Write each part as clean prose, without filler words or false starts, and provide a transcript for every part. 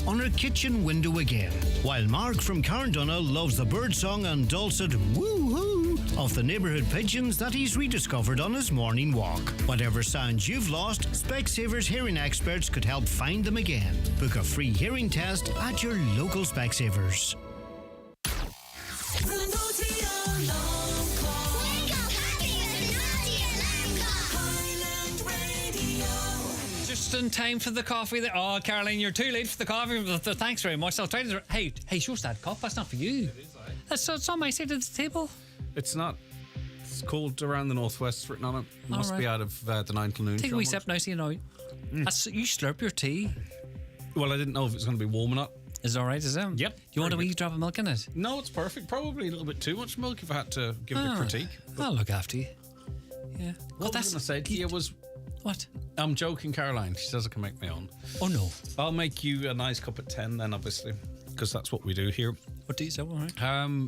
on her kitchen window again, while Mark from Carndonagh loves the birdsong and dulcet woo-hoo of the neighbourhood pigeons that he's rediscovered on his morning walk. Whatever sounds you've lost, Specsavers hearing experts could help find them again. Book a free hearing test at your local Specsavers. Just in time for the coffee there. Oh, Caroline, you're too late for the coffee. Thanks very much. I'll try to... Hey, show us that cup. That's not for you. It is, aye. It's on my side of the table. It's not. It's called Around the Northwest written on it. Must right. be out of the 9 till noon. Take a wee sip now so you know. You slurp your tea. Well, I didn't know if it was going to be warm or not. Is it alright, is it? Yep. Do you want a wee drop of milk in it? No, it's perfect. Probably a little bit too much milk if I had to give it a critique. I'll look after you. Yeah. What I was going to say to you was... What? I'm joking, Caroline. She says I can make my own. Oh, no. I'll make you a nice cup at 10 then, obviously, because that's what we do here. What do you say? All right.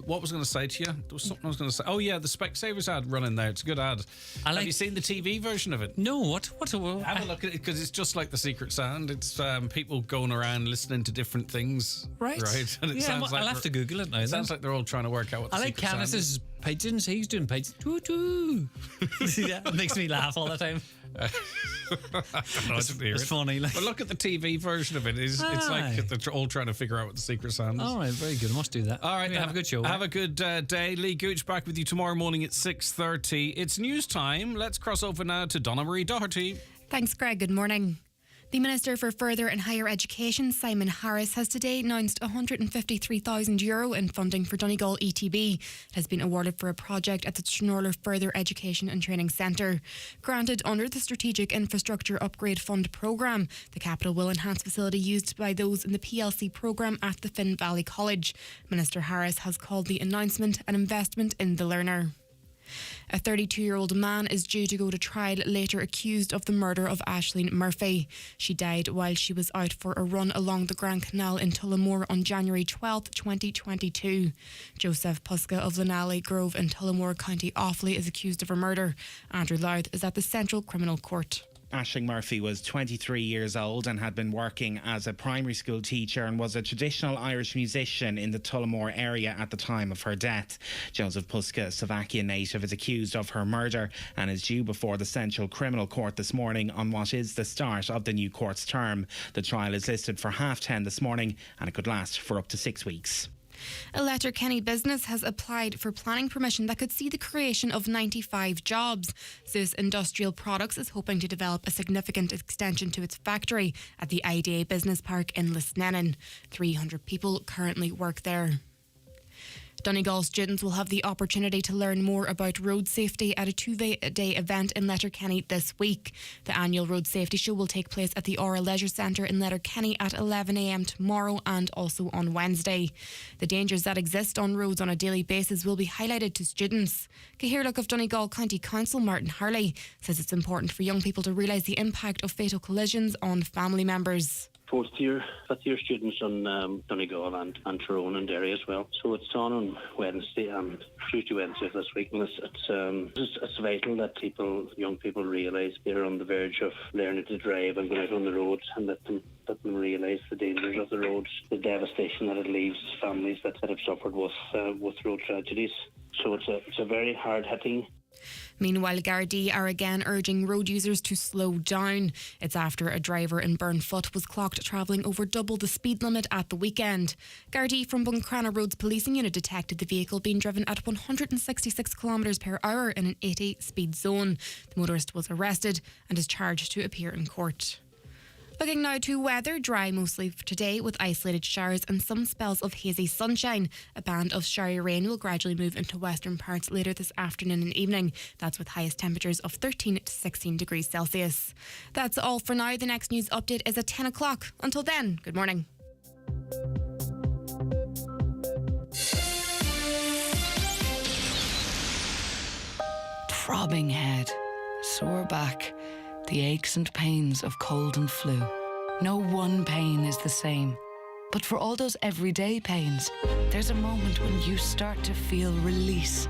What was I going to say to you? There was something I was going to say. Oh, yeah, the Specsavers ad running there. It's a good ad. Have you seen the TV version of it? No, what? Have a look at it, because it's just like The Secret Sound. It's people going around listening to different things. Right. And it sounds like I'll have to Google it now. It sounds like they're all trying to work out what the secret sound is. Canis's pigeons. He's doing pigeons. Choo-choo. See that? It makes me laugh all the time. It's funny. But look at the TV version of it. It's like they're all trying to figure out what the secret sound is. All right, very good. I must do that. All right, have a good show. Have a good day. Lee Gooch back with you tomorrow morning at 6:30. It's news time. Let's cross over now to Donna Marie Doherty. Thanks, Greg. Good morning. The Minister for Further and Higher Education, Simon Harris, has today announced €153,000 in funding for Donegal ETB. It has been awarded for a project at the Trnorler Further Education and Training Centre. Granted under the Strategic Infrastructure Upgrade Fund programme, the capital will enhance facility used by those in the PLC programme at the Finn Valley College. Minister Harris has called the announcement an investment in the learner. A 32-year-old man is due to go to trial later accused of the murder of Aisling Murphy. She died while she was out for a run along the Grand Canal in Tullamore on January 12, 2022. Joseph Puska of Lenally Grove in Tullamore, County Offaly is accused of her murder. Andrew Louth is at the Central Criminal Court. Aisling Murphy was 23 years old and had been working as a primary school teacher and was a traditional Irish musician in the Tullamore area at the time of her death. Joseph Puska, a Slovakian native, is accused of her murder and is due before the Central Criminal Court this morning on what is the start of the new court's term. The trial is listed for 10:30 this morning and it could last for up to 6 weeks. A Letterkenny business has applied for planning permission that could see the creation of 95 jobs. Zeus Industrial Products is hoping to develop a significant extension to its factory at the IDA Business Park in Lisnenin. 300 people currently work there. Donegal students will have the opportunity to learn more about road safety at a two-day event in Letterkenny this week. The annual road safety show will take place at the Aura Leisure Centre in Letterkenny at 11 a.m. tomorrow and also on Wednesday. The dangers that exist on roads on a daily basis will be highlighted to students. Cahirlock of Donegal County Council Martin Harley says it's important for young people to realise the impact of fatal collisions on family members. Fifth year students on Donegal and Tyrone and Derry as well. So it's on Wednesday and Wednesday of this week. And it's vital that young people realise they're on the verge of learning to drive and going out on the roads, and let them realise the dangers of the roads, the devastation that it leaves families that have suffered with road tragedies. So it's a very hard-hitting. Meanwhile, Gardaí are again urging road users to slow down. It's after a driver in Burnfoot was clocked travelling over double the speed limit at the weekend. Gardaí from Buncrana Roads Policing Unit detected the vehicle being driven at 166 km per hour in an 80 speed zone. The motorist was arrested and is charged to appear in court. Looking now to weather, dry mostly for today with isolated showers and some spells of hazy sunshine. A band of showery rain will gradually move into western parts later this afternoon and evening. That's with highest temperatures of 13 to 16 degrees Celsius. That's all for now. The next news update is at 10 o'clock. Until then, good morning. Throbbing head, sore back, the aches and pains of cold and flu. No one pain is the same. But for all those everyday pains, there's a moment when you start to feel release.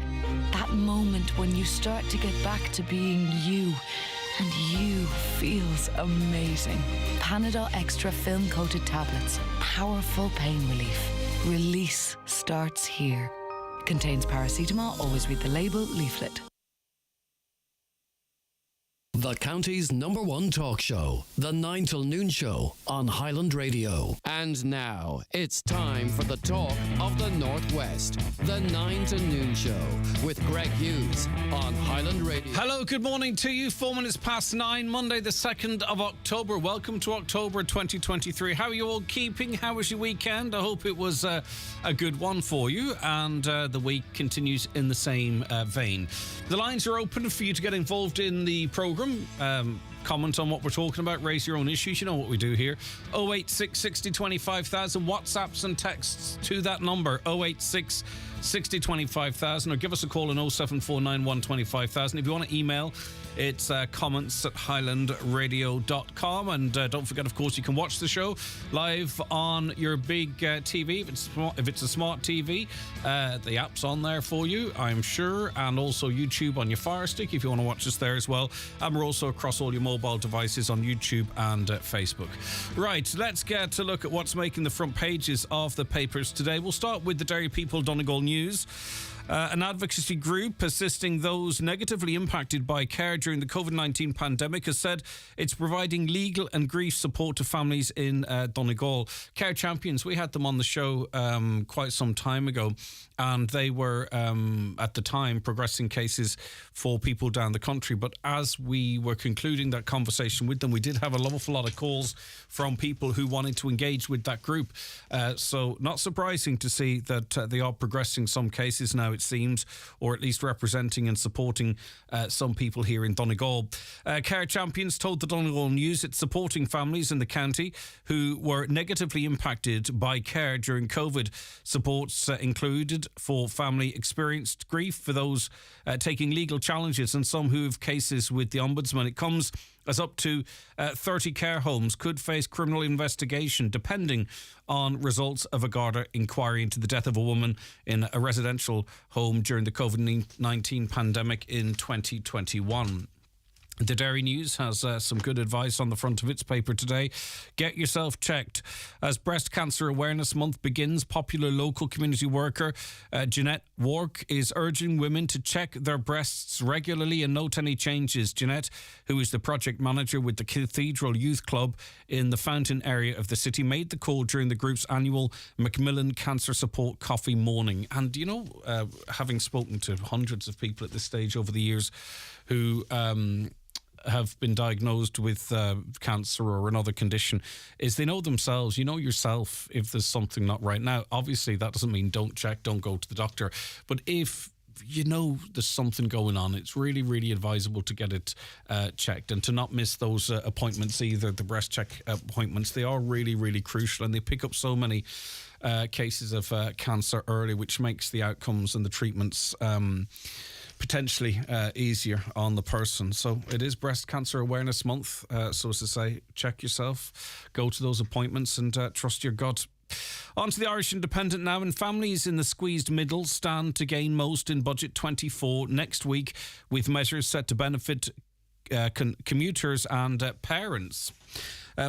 That moment when you start to get back to being you. and you feels amazing. Panadol Extra film-coated tablets. Powerful pain relief. Release starts here. Contains paracetamol. Always read the label, leaflet. The county's #1 talk show, The 9 till Noon Show on Highland Radio. And now, it's time for the talk of the Northwest, The 9 to Noon Show with Greg Hughes on Highland Radio. Hello, good morning to you. 4 minutes past 9, Monday the 2nd of October. Welcome to October 2023. How are you all keeping? How was your weekend? I hope it was a good one for you, and the week continues in the same vein. The lines are open for you to get involved in the programme. Comment on what we're talking about, raise your own issues. You know what we do here. 086 60 25,000, WhatsApps and texts to that number, 086 60 25,000, or give us a call on 07491 25,000. If you want to email, it's comments@highlandradio.com. And don't forget, of course, you can watch the show live on your big TV. If it's a smart TV, the app's on there for you, I'm sure. And also YouTube on your Fire Stick if you want to watch us there as well. And we're also across all your mobile devices on YouTube and Facebook. Right, let's get a look at what's making the front pages of the papers today. We'll start with the Derry People Donegal News. An advocacy group assisting those negatively impacted by care during the COVID-19 pandemic has said it's providing legal and grief support to families in Donegal. Care Champions, we had them on the show quite some time ago, and they were, at the time, progressing cases for people down the country. But as we were concluding that conversation with them, we did have an awful lot of calls from people who wanted to engage with that group. So not surprising to see that they are progressing some cases now, it seems, or at least representing and supporting some people here in Donegal. Care Champions told the Donegal News it's supporting families in the county who were negatively impacted by care during COVID. Supports included for family experienced grief, for those taking legal challenges, and some who have cases with the Ombudsman. It comes as up to 30 care homes could face criminal investigation depending on results of a Garda inquiry into the death of a woman in a residential home during the COVID-19 pandemic in 2021. The Derry News has some good advice on the front of its paper today. Get yourself checked. As Breast Cancer Awareness Month begins, popular local community worker Jeanette Wark is urging women to check their breasts regularly and note any changes. Jeanette, who is the project manager with the Cathedral Youth Club in the Fountain area of the city, made the call during the group's annual Macmillan Cancer Support Coffee Morning. And, you know, having spoken to hundreds of people at this stage over the years who have been diagnosed with cancer or another condition, is they know themselves, you know yourself if there's something not right. Now, obviously, that doesn't mean don't check, don't go to the doctor. But if you know there's something going on, it's really, really advisable to get it checked and to not miss those appointments either, the breast check appointments. They are really, really crucial, and they pick up so many cases of cancer early, which makes the outcomes and the treatments potentially easier on the person. So it is Breast Cancer Awareness Month. So as to say, check yourself, go to those appointments and trust your gut. On to the Irish Independent now, and families in the squeezed middle stand to gain most in Budget 24 next week, with measures set to benefit commuters and parents.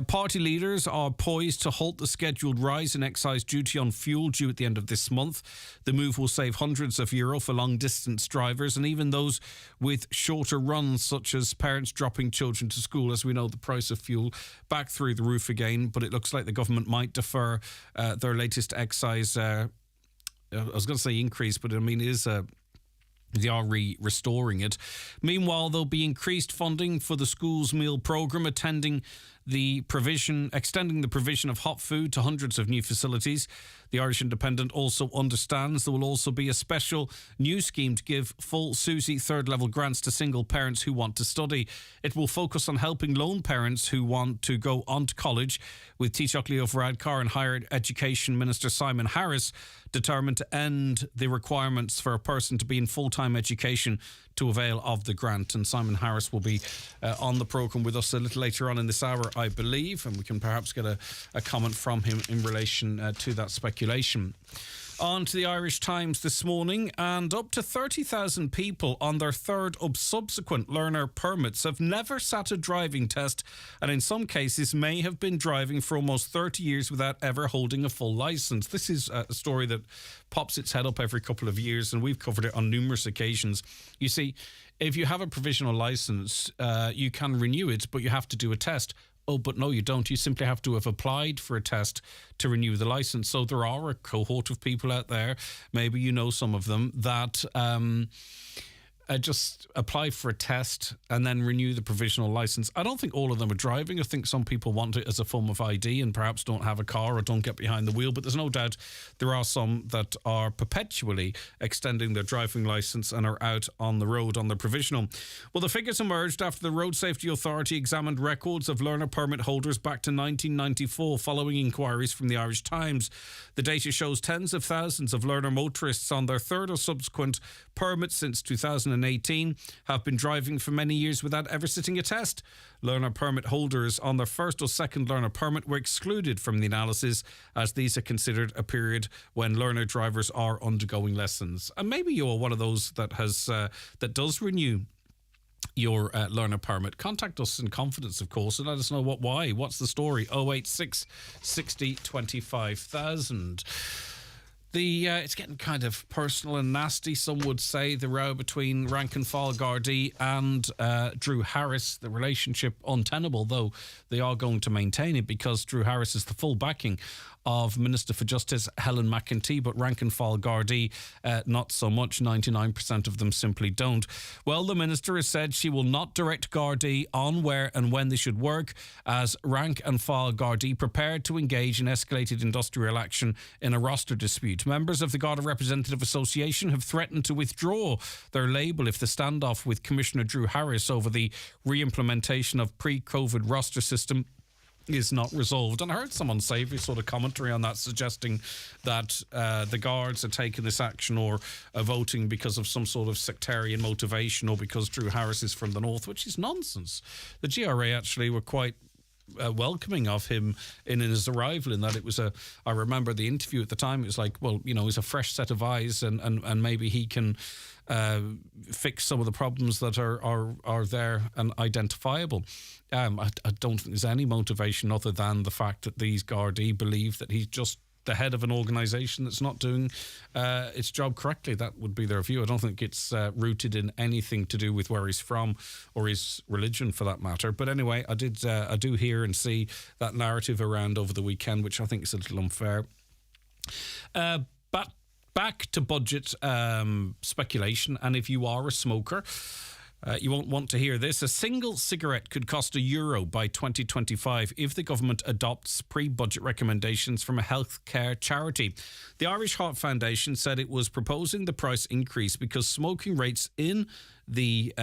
Party leaders are poised to halt the scheduled rise in excise duty on fuel due at the end of this month. The move will save hundreds of euro for long-distance drivers and even those with shorter runs, such as parents dropping children to school. As we know, the price of fuel back through the roof again, but it looks like the government might defer their latest excise, I was going to say increase, but I mean it is they are restoring it. Meanwhile, there'll be increased funding for the school's meal programme, extending the provision of hot food to hundreds of new facilities. The Irish Independent also understands there will also be a special new scheme to give full SUSI third-level grants to single parents who want to study. It will focus on helping lone parents who want to go on to college, with Taoiseach Leo Varadkar and Higher Education Minister Simon Harris determined to end the requirements for a person to be in full-time education to avail of the grant. And Simon Harris will be on the programme with us a little later on in this hour, I believe, and we can perhaps get a comment from him in relation to that speculation. On to the Irish Times this morning, and up to 30,000 people on their third subsequent learner permits have never sat a driving test, and in some cases may have been driving for almost 30 years without ever holding a full licence. This is a story that pops its head up every couple of years, and we've covered it on numerous occasions. You see, if you have a provisional licence, you can renew it, but you have to do a test. Oh, but no, you don't. You simply have to have applied for a test to renew the licence. So there are a cohort of people out there, maybe you know some of them, that just apply for a test and then renew the provisional licence. I don't think all of them are driving. I think some people want it as a form of ID and perhaps don't have a car or don't get behind the wheel. But there's no doubt there are some that are perpetually extending their driving licence and are out on the road on their provisional. Well, the figures emerged after the Road Safety Authority examined records of learner permit holders back to 1994 following inquiries from the Irish Times. The data shows tens of thousands of learner motorists on their third or subsequent permits since 2018 have been driving for many years without ever sitting a test. Learner permit holders on their first or second learner permit were excluded from the analysis, as these are considered a period when learner drivers are undergoing lessons. And maybe you're one of those that that does renew your learner permit. Contact us in confidence, of course, and let us know why. What's the story? 086 60 25,000. It's getting kind of personal and nasty, some would say, the row between rank and file Gardaí and Drew Harris, the relationship untenable, though they are going to maintain it because Drew Harris is the full backing of Minister for Justice Helen McEntee, but rank and file Gardaí, not so much. 99% of them simply don't. Well, the Minister has said she will not direct Gardaí on where and when they should work, as rank and file Gardaí prepared to engage in escalated industrial action in a roster dispute. Members of the Garda Representative Association have threatened to withdraw their label if the standoff with Commissioner Drew Harris over the re-implementation of pre-COVID roster system is not resolved. And I heard some unsavoury sort of commentary on that, suggesting that the Guards are taking this action or are voting because of some sort of sectarian motivation or because Drew Harris is from the north, which is nonsense. The GRA actually were quite welcoming of him in his arrival, in that it was I remember the interview at the time, it was like, well, you know, he's a fresh set of eyes and maybe he can fix some of the problems that are there and identifiable. I don't think there's any motivation other than the fact that these Gardaí believe that he's just the head of an organisation that's not doing its job correctly. That would be their view. I don't think it's rooted in anything to do with where he's from or his religion, for that matter. But anyway, I do hear and see that narrative around over the weekend, which I think is a little unfair. But back to budget speculation, and if you are a smoker, you won't want to hear this. A single cigarette could cost €1 by 2025 if the government adopts pre-budget recommendations from a healthcare charity. The Irish Heart Foundation said it was proposing the price increase because smoking rates in the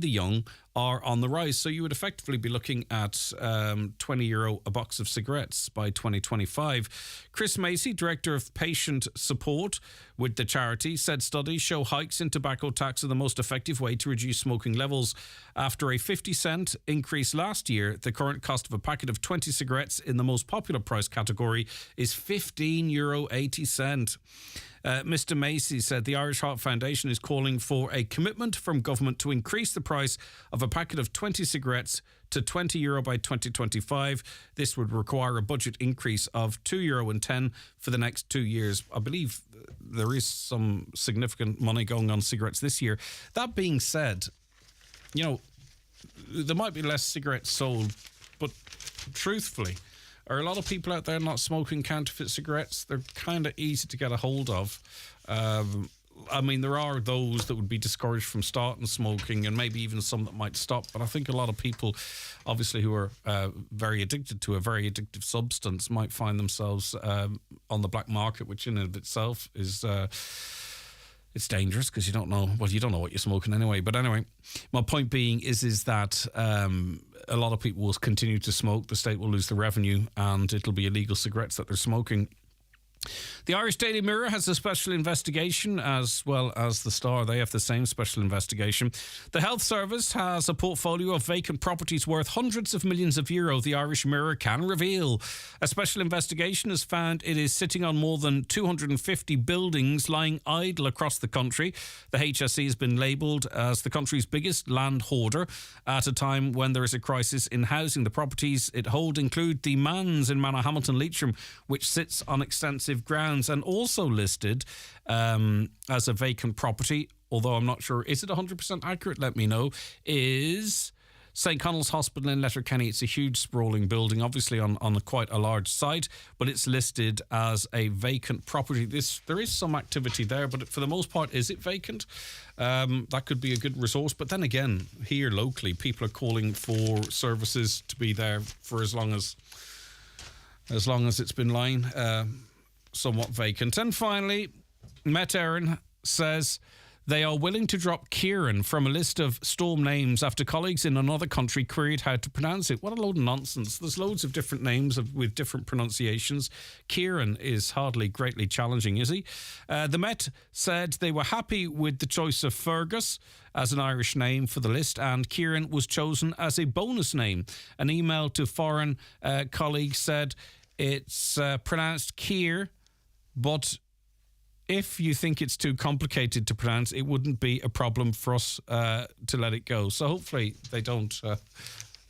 young are on the rise. So you would effectively be looking at €20 a box of cigarettes by 2025. Chris Macy, Director of Patient Support with the charity, said studies show hikes in tobacco tax are the most effective way to reduce smoking levels. After a 50-cent increase last year, the current cost of a packet of 20 cigarettes in the most popular price category is €15.80. Mr. Macy said the Irish Heart Foundation is calling for a commitment from government to increase the price of a packet of 20 cigarettes to €20 by 2025. This would require a budget increase of €2.10 for the next 2 years. I believe there is some significant money going on cigarettes this year. That being said, you know, there might be less cigarettes sold, but truthfully, are a lot of people out there not smoking counterfeit cigarettes? They're kind of easy to get a hold of. I mean, there are those that would be discouraged from starting smoking and maybe even some that might stop. But I think a lot of people, obviously, who are very addicted to a very addictive substance might find themselves on the black market, which in and of itself is... it's dangerous because you don't know what you're smoking anyway. But anyway, my point being is that a lot of people will continue to smoke. The state will lose the revenue and it'll be illegal cigarettes that they're smoking. The Irish Daily Mirror has a special investigation, as well as the Star. They have the same special investigation. The Health Service has a portfolio of vacant properties worth hundreds of millions of euro, the Irish Mirror can reveal. A special investigation has found it is sitting on more than 250 buildings lying idle across the country. The HSE has been labelled as the country's biggest land hoarder at a time when there is a crisis in housing. The properties it holds include the Manns in Hamilton Leitrim, which sits on extensive grounds, and also listed as a vacant property, although I'm not sure, is it 100% accurate? Let me know. Is St Connell's Hospital in Letterkenny. It's a huge sprawling building, obviously on quite a large site, but it's listed as a vacant property. There is some activity there, but for the most part, is it vacant? That could be a good resource. But then again, here locally, people are calling for services to be there for as long as it's been lying somewhat vacant. And finally, Met Éireann says they are willing to drop Kieran from a list of storm names after colleagues in another country queried how to pronounce it. What a load of nonsense. There's loads of different names with different pronunciations. Kieran is hardly greatly challenging, is he? The Met said they were happy with the choice of Fergus as an Irish name for the list, and Kieran was chosen as a bonus name. An email to foreign colleagues said it's pronounced Kier, but if you think it's too complicated to pronounce, it wouldn't be a problem for us to let it go. So hopefully they don't,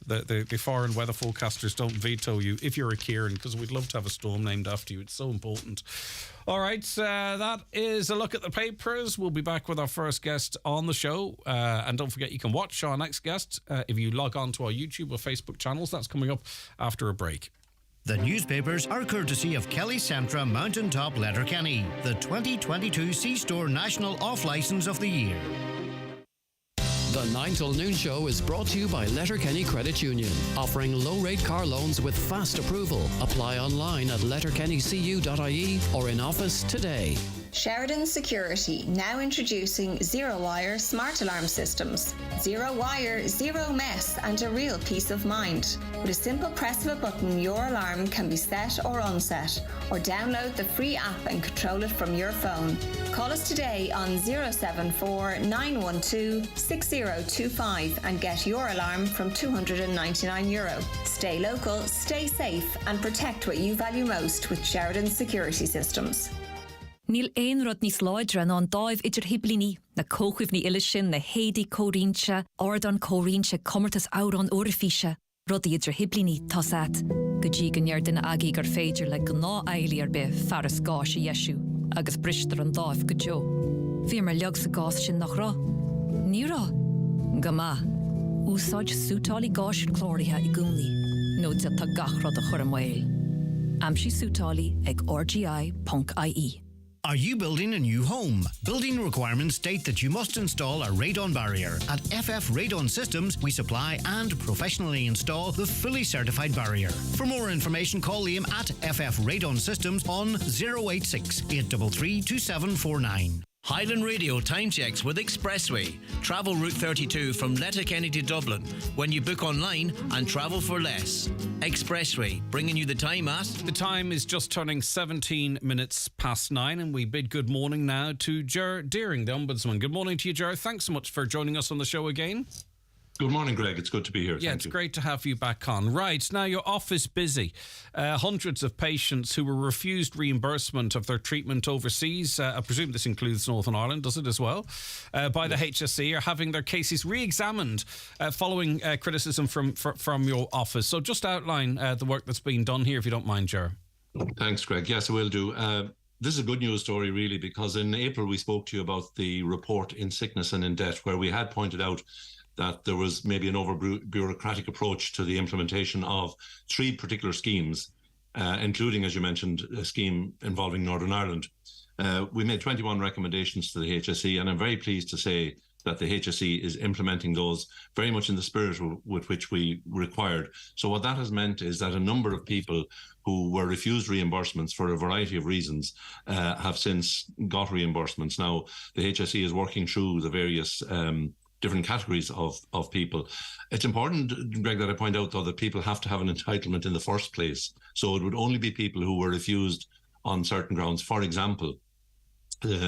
the foreign weather forecasters don't veto you if you're a Kieran, because we'd love to have a storm named after you. It's so important. All right, that is a look at the papers. We'll be back with our first guest on the show. And don't forget, you can watch our next guest if you log on to our YouTube or Facebook channels. That's coming up after a break. The newspapers are courtesy of Kelly Centra Mountaintop Letterkenny, the 2022 C-Store National Off-Licence of the Year. The 9 till noon show is brought to you by Letterkenny Credit Union, offering low-rate car loans with fast approval. Apply online at letterkennycu.ie or in office today. Sheridan Security, now introducing zero-wire smart alarm systems. Zero wire, zero mess, and a real peace of mind. With a simple press of a button, your alarm can be set or unset, or download the free app and control it from your phone. Call us today on 074 912 6025 and get your alarm from €299. Stay local, stay safe, and protect what you value most with Sheridan Security Systems. Níl éon rud níos láidre ná an dáibh idir hibblíní, na cóchuimhní uile sin, na héadaí córínse, ardan córínse, commartas árán uirfíse, rudaí idir hibblíní tasat. Go dtí go near duine agaí gur féidir le go ná éiligh ar bith fearas gás i dheisiú, agus bristar an dáibh go deo. Bhí mar leag sa gás sin nach rá. Ní rá. Go maith. Úsáid sútálaí gáisiún chlórithe i gúnlaí, nó de tá gach rud a chur am mhaol. Amsí sútálaí ag rgi.ie. Are you building a new home? Building requirements state that you must install a radon barrier. At FF Radon Systems, we supply and professionally install the fully certified barrier. For more information, call Liam at FF Radon Systems on 086 833 2749. Highland Radio time checks with Expressway. Travel Route 32 from Letterkenny to Dublin when you book online and travel for less. Expressway, bringing you the time at... The time is just turning 17 minutes past 9, and we bid good morning now to Ger Deering, the Ombudsman. Good morning to you, Ger. Thanks so much for joining us on the show again. Good morning, Greg. It's good to be here. Yeah, it's great to have you back on. Right, now your office busy. Hundreds of patients who were refused reimbursement of their treatment overseas, I presume this includes Northern Ireland, does it as well, by the HSE, are having their cases re-examined following criticism from your office. So just outline the work that's being done here, if you don't mind, Ger. Thanks, Greg. Yes, I will do. This is a good news story, really, because in April we spoke to you about the report In Sickness and in Debt, where we had pointed out that there was maybe an over-bureaucratic approach to the implementation of 3 particular schemes, including, as you mentioned, a scheme involving Northern Ireland. We made 21 recommendations to the HSE, and I'm very pleased to say that the HSE is implementing those very much in the spirit with which we required. So what that has meant is that a number of people who were refused reimbursements for a variety of reasons have since got reimbursements. Now, the HSE is working through the various different categories of people. It's important, Greg, that I point out, though, that people have to have an entitlement in the first place. So it would only be people who were refused on certain grounds. For example,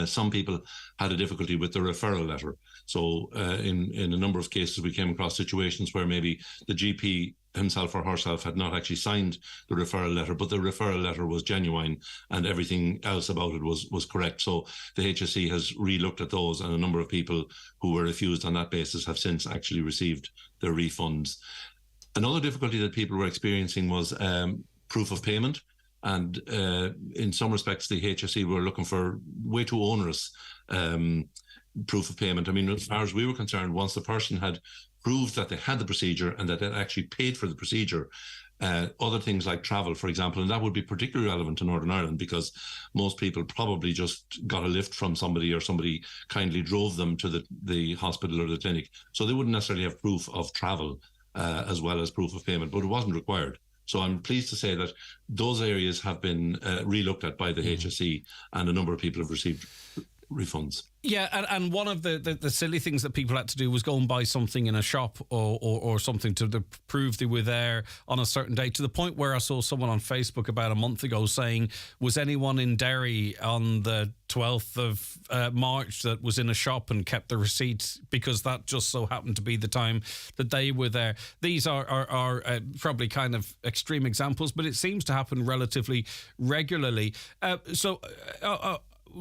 some people had a difficulty with the referral letter. So in a number of cases, we came across situations where maybe the GP himself or herself had not actually signed the referral letter, but the referral letter was genuine and everything else about it was correct. So the HSE has re-looked at those, and a number of people who were refused on that basis have since actually received their refunds. Another difficulty that people were experiencing was proof of payment. And in some respects, the HSE were looking for way too onerous proof of payment. I mean, as far as we were concerned, once the person had proved that they had the procedure and that they actually paid for the procedure, other things like travel, for example, and that would be particularly relevant to Northern Ireland because most people probably just got a lift from somebody or somebody kindly drove them to the hospital or the clinic. So they wouldn't necessarily have proof of travel as well as proof of payment, but it wasn't required. So I'm pleased to say that those areas have been re-looked at by the HSE, and a number of people have received refunds. Yeah, and one of the silly things that people had to do was go and buy something in a shop or something to prove they were there on a certain day, to the point where I saw someone on Facebook about a month ago saying, was anyone in Derry on the 12th of March that was in a shop and kept the receipts, because that just so happened to be the time that they were there. These are probably kind of extreme examples, but it seems to happen relatively regularly.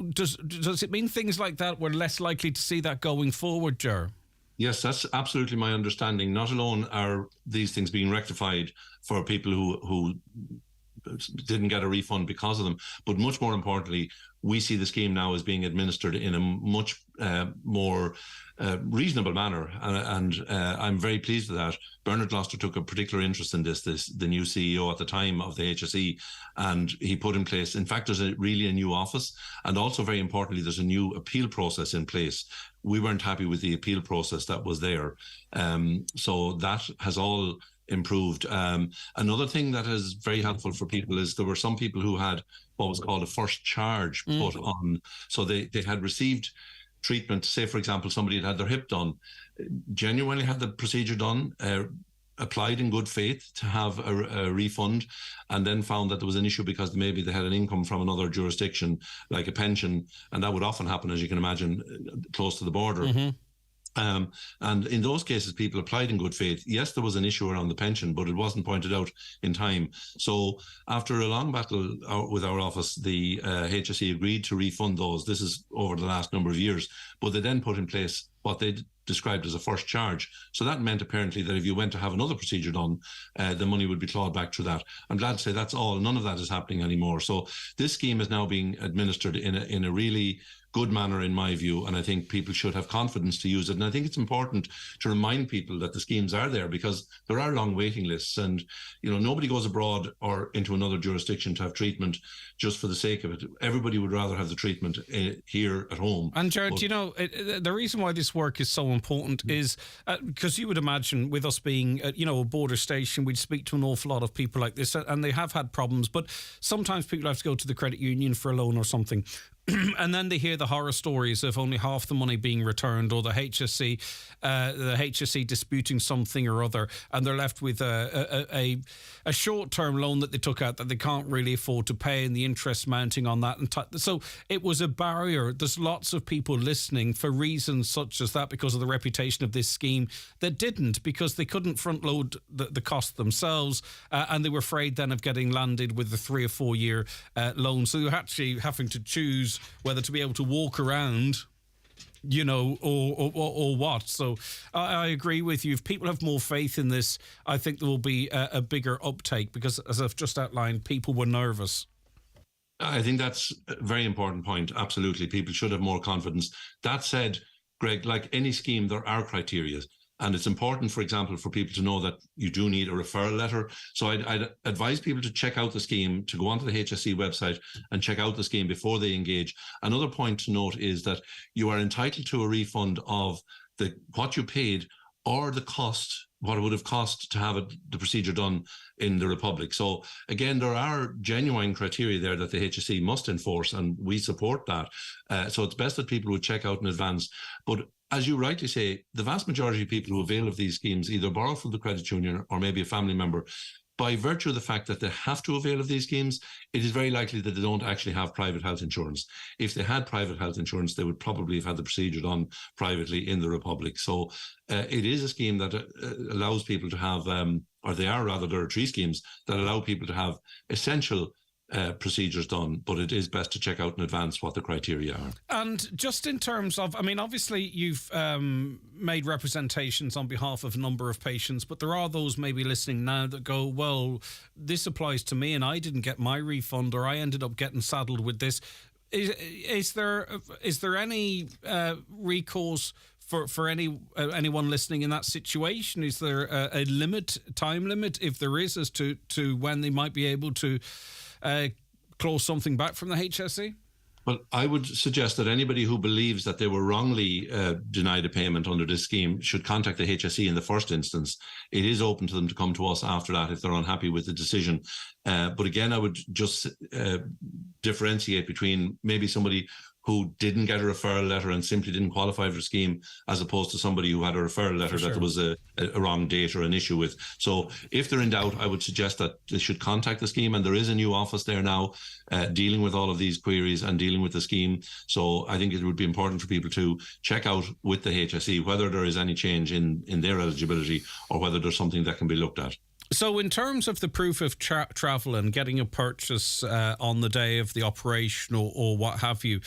Does it mean things like that we're less likely to see that going forward, Ger? Yes, that's absolutely my understanding. Not alone are these things being rectified for people who didn't get a refund because of them, but much more importantly, we see the scheme now as being administered in a much more reasonable manner, and I'm very pleased with that. Bernard Gloucester took a particular interest in this, the new CEO at the time of the HSE, and he put in place, in fact, there's really a new office, and also very importantly, there's a new appeal process in place. We weren't happy with the appeal process that was there, so that has all improved. Another thing that is very helpful for people is there were some people who had what was called a first charge put on, so they had received treatment. Say, for example, somebody had their hip done, genuinely had the procedure done, applied in good faith to have a refund, and then found that there was an issue because maybe they had an income from another jurisdiction, like a pension, and that would often happen, as you can imagine, close to the border. And in those cases, people applied in good faith. Yes, there was an issue around the pension, but it wasn't pointed out in time. So after a long battle with our office, the HSE agreed to refund those. This is over the last number of years, but they then put in place what they described as a first charge. So that meant apparently that if you went to have another procedure done, the money would be clawed back through that. I'm glad to say that's all. None of that is happening anymore. So this scheme is now being administered in a really good manner, in my view, and I think people should have confidence to use it. And I think it's important to remind people that the schemes are there because there are long waiting lists, and nobody goes abroad or into another jurisdiction to have treatment just for the sake of it. Everybody would rather have the treatment here at home. And Jared, the reason why this work is so important is because you would imagine, with us being a border station, we'd speak to an awful lot of people like this, and they have had problems, but sometimes people have to go to the credit union for a loan or something. And then they hear the horror stories of only half the money being returned, or the HSE disputing something or other, and they're left with a short-term loan that they took out that they can't really afford to pay, and the interest mounting on that. So it was a barrier. There's lots of people listening for reasons such as that, because of the reputation of this scheme, that didn't, because they couldn't front-load the cost themselves, and they were afraid then of getting landed with the 3 or 4 year loan. So you're actually having to choose whether to be able to walk around, or what. So I agree with you. If people have more faith in this, I think there will be a bigger uptake, because, as I've just outlined, people were nervous. I think that's a very important point. Absolutely. People should have more confidence. That said, Greg, like any scheme, there are criteria. And it's important, for example, for people to know that you do need a referral letter. So I'd advise people to check out the scheme, to go onto the HSE website and check out the scheme before they engage. Another point to note is that you are entitled to a refund of what you paid, or the cost, what it would have cost to have the procedure done in the Republic. So again, there are genuine criteria there that the HSE must enforce, and we support that. So it's best that people would check out in advance. But as you rightly say, the vast majority of people who avail of these schemes either borrow from the credit union or maybe a family member. by virtue of the fact that they have to avail of these schemes, it is very likely that they don't actually have private health insurance. If they had private health insurance, they would probably have had the procedure done privately in the Republic. So it is a scheme that allows people to have, there are 3 schemes that allow people to have essential procedures done, but it is best to check out in advance what the criteria are. And just in terms of, I mean, obviously you've made representations on behalf of a number of patients, but there are those maybe listening now that go, well, this applies to me and I didn't get my refund, or I ended up getting saddled with this. Is there any recourse for anyone listening in that situation? Is there a time limit, if there is, as to when they might be able to claw something back from the HSE? Well, I would suggest that anybody who believes that they were wrongly denied a payment under this scheme should contact the HSE in the first instance. It is open to them to come to us after that if they're unhappy with the decision. But again, I would just differentiate between maybe somebody who didn't get a referral letter and simply didn't qualify for the scheme, as opposed to somebody who had a referral letter that there was a wrong date or an issue with. So if they're in doubt, I would suggest that they should contact the scheme, and there is a new office there now dealing with all of these queries and dealing with the scheme. So I think it would be important for people to check out with the HSE whether there is any change in their eligibility, or whether there's something that can be looked at. So in terms of the proof of travel and getting a purchase on the day of the operation or what have you,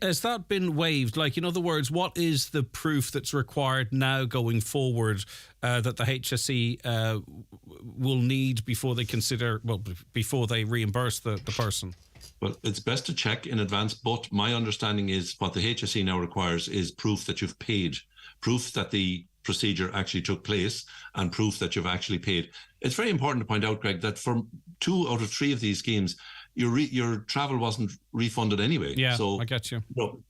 has that been waived? Like, in other words, what is the proof that's required now going forward that the HSE will need before they before they reimburse the person? Well, it's best to check in advance, but my understanding is what the HSE now requires is proof that you've paid, proof that the procedure actually took place, and proof that you've actually paid. It's very important to point out, Greg, that for 2 out of 3 of these schemes, your travel wasn't refunded anyway. Yeah, so I get you.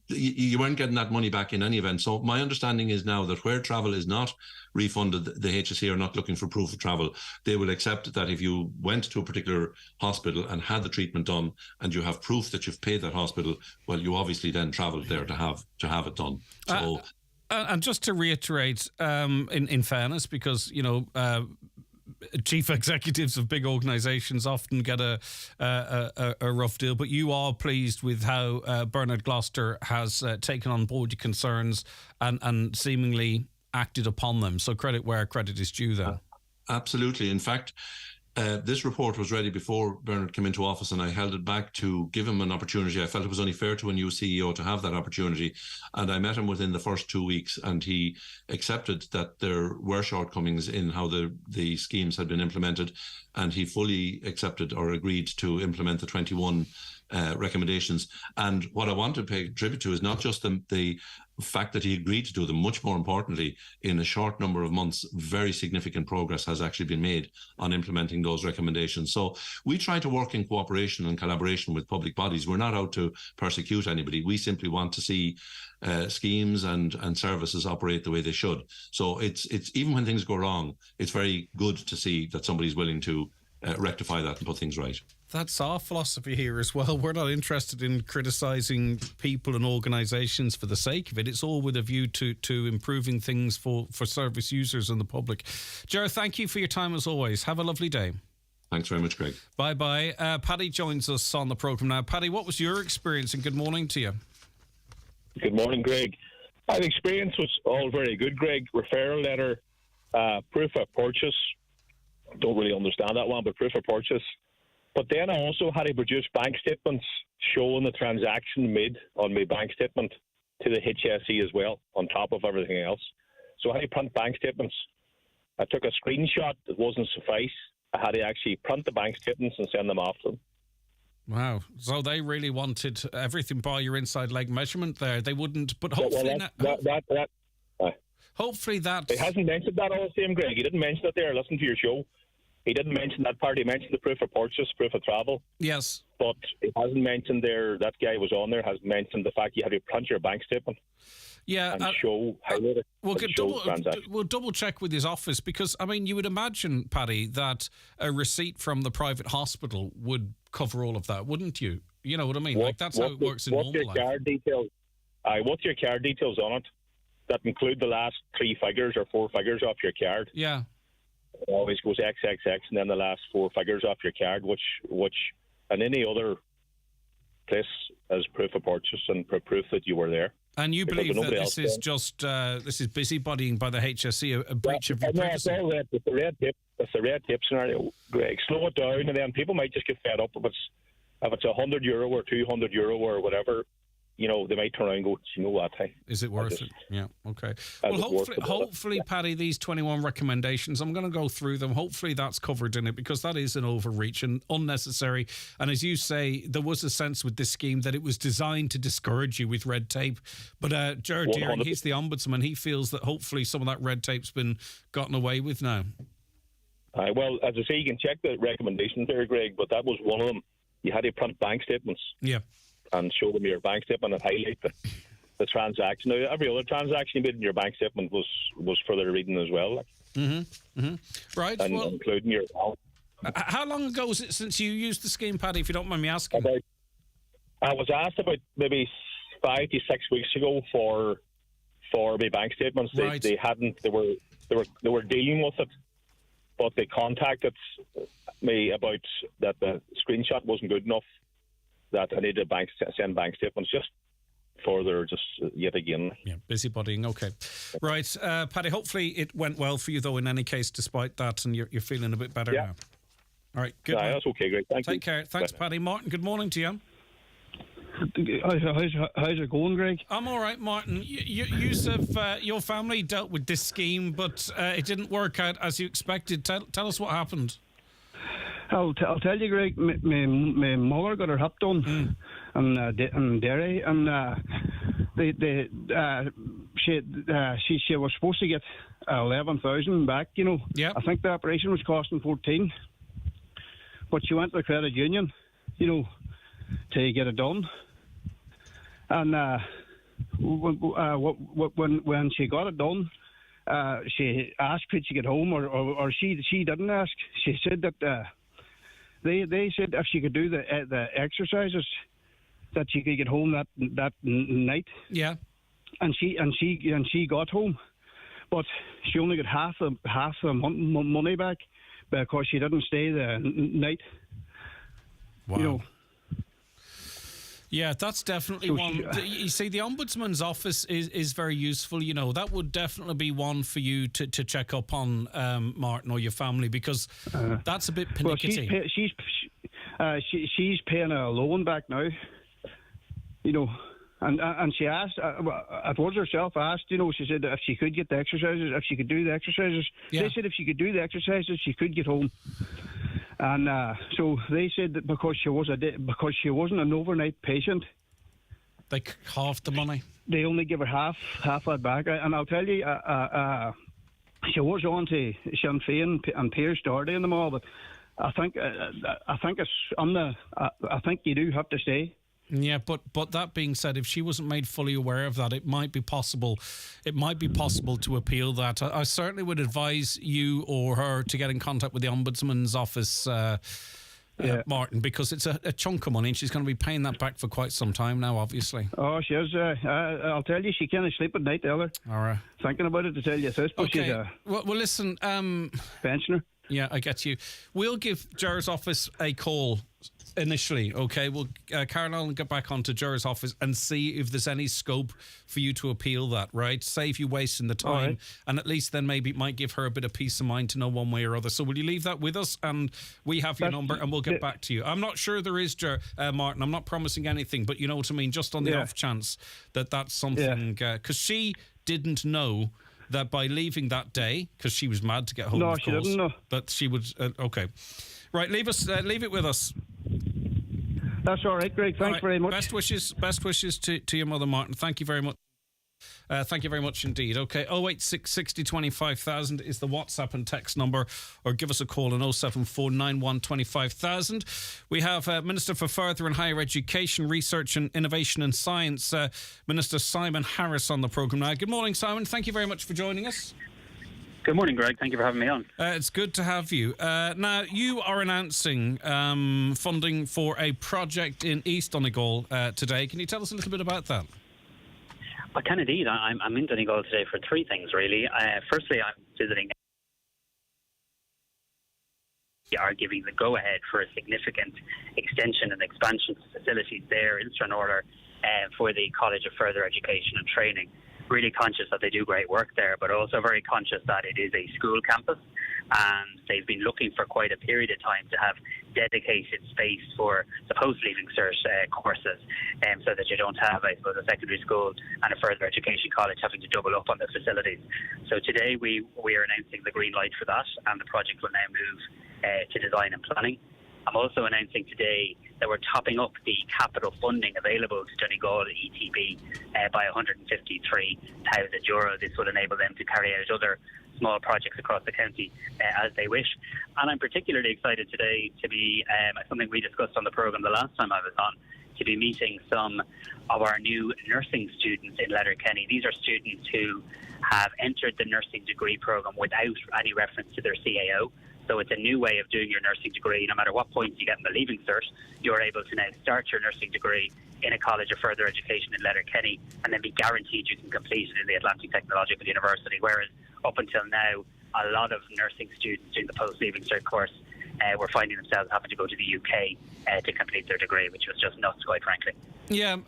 You weren't getting that money back in any event. So my understanding is now that where travel is not refunded, the HSE are not looking for proof of travel. They will accept that if you went to a particular hospital and had the treatment done, and you have proof that you've paid that hospital, well, you obviously then travelled there to have it done. So. And just to reiterate, in fairness, because, you know, chief executives of big organisations often get a rough deal, but you are pleased with how Bernard Gloucester has taken on board your concerns and seemingly acted upon them. So credit where credit is due there. Absolutely. In fact, this report was ready before Bernard came into office, and I held it back to give him an opportunity. I felt it was only fair to a new CEO to have that opportunity. And I met him within the first 2 weeks, and he accepted that there were shortcomings in how the schemes had been implemented. And he fully accepted or agreed to implement the 21 recommendations. And what I want to pay tribute to is not just the fact that he agreed to do them. Much more importantly, in a short number of months, very significant progress has actually been made on implementing those recommendations. So we try to work in cooperation and collaboration with public bodies. We're not out to persecute anybody. We simply want to see schemes and services operate the way they should. So it's even when things go wrong, it's very good to see that somebody's willing to rectify that and put things right. That's our philosophy here as well. We're not interested in criticising people and organisations for the sake of it. It's all with a view to improving things for service users and the public. Ger, thank you for your time as always. Have a lovely day. Thanks very much, Greg. Bye-bye. Paddy joins us on the programme now. Paddy, what was your experience, and good morning to you? Good morning, Greg. My experience was all very good, Greg. Referral letter, proof of purchase. Don't really understand that one, but proof of purchase. But then I also had to produce bank statements showing the transaction made on my bank statement to the HSE as well, on top of everything else. So I had to print bank statements. I took a screenshot that wasn't suffice. I had to actually print the bank statements and send them off to them. Wow. So they really wanted everything by your inside leg measurement there. They wouldn't, but hopefully... hopefully that... He hasn't mentioned that all the same, Greg. He didn't mention it there. Listen to your show. He didn't mention that part. He mentioned the proof of purchase, proof of travel. Yes. But he hasn't mentioned there, that guy was on there, hasn't mentioned the fact you had to print your bank statement. Yeah. And show how we'll double check with his office, because, I mean, you would imagine, Paddy, that a receipt from the private hospital would cover all of that, wouldn't you? You know what I mean? That's how it works in normal life. What's your card details on it that include the last 3 figures or 4 figures off your card? Yeah. it always goes XXX and then the last four figures off your card, which in any other place as proof of purchase and proof that you were there. And you believe that this is just this is busybodying by the HSE, a breach of your privacy? No, it's the red tape. It's the red tape scenario, Greg. Slow it down, and then people might just get fed up if it's €100 or €200 or whatever. They might turn around and go, you know what? Hey, is it worth it? Yeah, okay. Well, hopefully, Paddy, these 21 recommendations, I'm going to go through them. Hopefully that's covered in it, because that is an overreach and unnecessary. And as you say, there was a sense with this scheme that it was designed to discourage you with red tape. But Jared Deering, he's the Ombudsman. He feels that hopefully some of that red tape's been gotten away with now. Well, as I say, you can check the recommendations there, Greg, but that was one of them. You had to print bank statements. Yeah. And show them your bank statement and highlight the transaction. Now, every other transaction you made in your bank statement was for their reading as well. Right. And including your account. How long ago was it since you used the scheme, Paddy, if you don't mind me asking? I was asked about maybe 5 to 6 weeks ago for my bank statements. Right. They were dealing with it, but they contacted me about that the screenshot wasn't good enough, that I needed send bank statements just further, just yet again. Yeah, busybodying. Okay. Right. Paddy, hopefully it went well for you, though, in any case, despite that, and you're feeling a bit better now. All right. Good. That's okay, great. Thank you. Take care. Thanks, Paddy. Martin, good morning to you. How's it going, Greg? I'm all right, Martin. Your family dealt with this scheme, but it didn't work out as you expected. Tell us what happened. I'll tell you, Greg. My mother got her hip done in Derry, and she was supposed to get 11,000 back. Yeah. I think the operation was costing 14, but she went to the credit union, to get it done. And when she got it done, she asked could she get home, or she didn't ask. She said that they said if she could do the exercises, that she could get home that night. Yeah. And she got home, but she only got half the money back because she didn't stay the night. Wow. Yeah, that's definitely one. You see, the Ombudsman's office is very useful. That would definitely be one for you to check up on, Martin, or your family, because that's a bit pernickety. Well, she's paying a loan back now. And she asked, it was herself asked, she said if she could get the exercises, if she could do the exercises. Yeah. They said if she could do the exercises, she could get home. And so they said that because she wasn't an overnight patient, they halved the money. They only give her half that back. And I'll tell you, she was on to Sinn Féin and Pierce Doherty and them all, but I think you do have to stay. Yeah, but that being said, if she wasn't made fully aware of that, it might be possible to appeal that. I certainly would advise you or her to get in contact with the Ombudsman's office, Martin, because it's a chunk of money and she's going to be paying that back for quite some time now, obviously. Oh, she is. I'll tell you, she can't sleep at night either. All right. Thinking about it, to tell you this, but okay. Well, listen. Pensioner. Yeah, I get you. We'll give Ger's office a call initially, okay? We'll Caroline will get back onto Ger's office and see if there's any scope for you to appeal that, right? Save you wasting the time, right. And at least then maybe it might give her a bit of peace of mind to know one way or other. So will you leave that with us, and we have your number and we'll get back to you. I'm not sure there is, Martin. I'm not promising anything, but you know what I mean, just on the off chance that's something, because she didn't know that by leaving that day, because she was mad to get home. No, she didn't know. But she would. Okay, right. Leave it with us. That's all right, Greg. Thanks very much. Best wishes to your mother, Martin. Thank you very much. Thank you very much indeed. Okay, 086 60 25,000 is the WhatsApp and text number, or give us a call on 074 91 25,000. We have Minister for Further and Higher Education, Research and Innovation and Science, Minister Simon Harris, on the programme now. Good morning, Simon. Thank you very much for joining us. Good morning, Greg. Thank you for having me on. It's good to have you. Now, you are announcing funding for a project in East Donegal today. Can you tell us a little bit about that? I can indeed. I'm in Donegal today for three things, really. Firstly, I'm visiting are giving the go-ahead for a significant extension and expansion of facilities there in Stranorlar for the College of Further Education and Training. Really conscious that they do great work there, but also very conscious that it is a school campus, and they've been looking for quite a period of time to have dedicated space for the post-leaving cert courses, so that you don't have, I suppose, a secondary school and a further education college having to double up on the facilities. So today we are announcing the green light for that, and the project will now move to design and planning. I'm also announcing today that we're topping up the capital funding available to Donegal ETB by €153,000. This will enable them to carry out other small projects across the county as they wish. And I'm particularly excited today to be, something we discussed on the programme the last time I was on, to be meeting some of our new nursing students in Letterkenny. These are students who have entered the nursing degree programme without any reference to their CAO. So it's a new way of doing your nursing degree. No matter what points you get in the leaving cert, you're able to now start your nursing degree in a College of Further Education in Letterkenny and then be guaranteed you can complete it in the Atlantic Technological University. Whereas up until now, a lot of nursing students doing the post-leaving cert course were finding themselves having to go to the UK to complete their degree, which was just nuts, quite frankly. Yeah,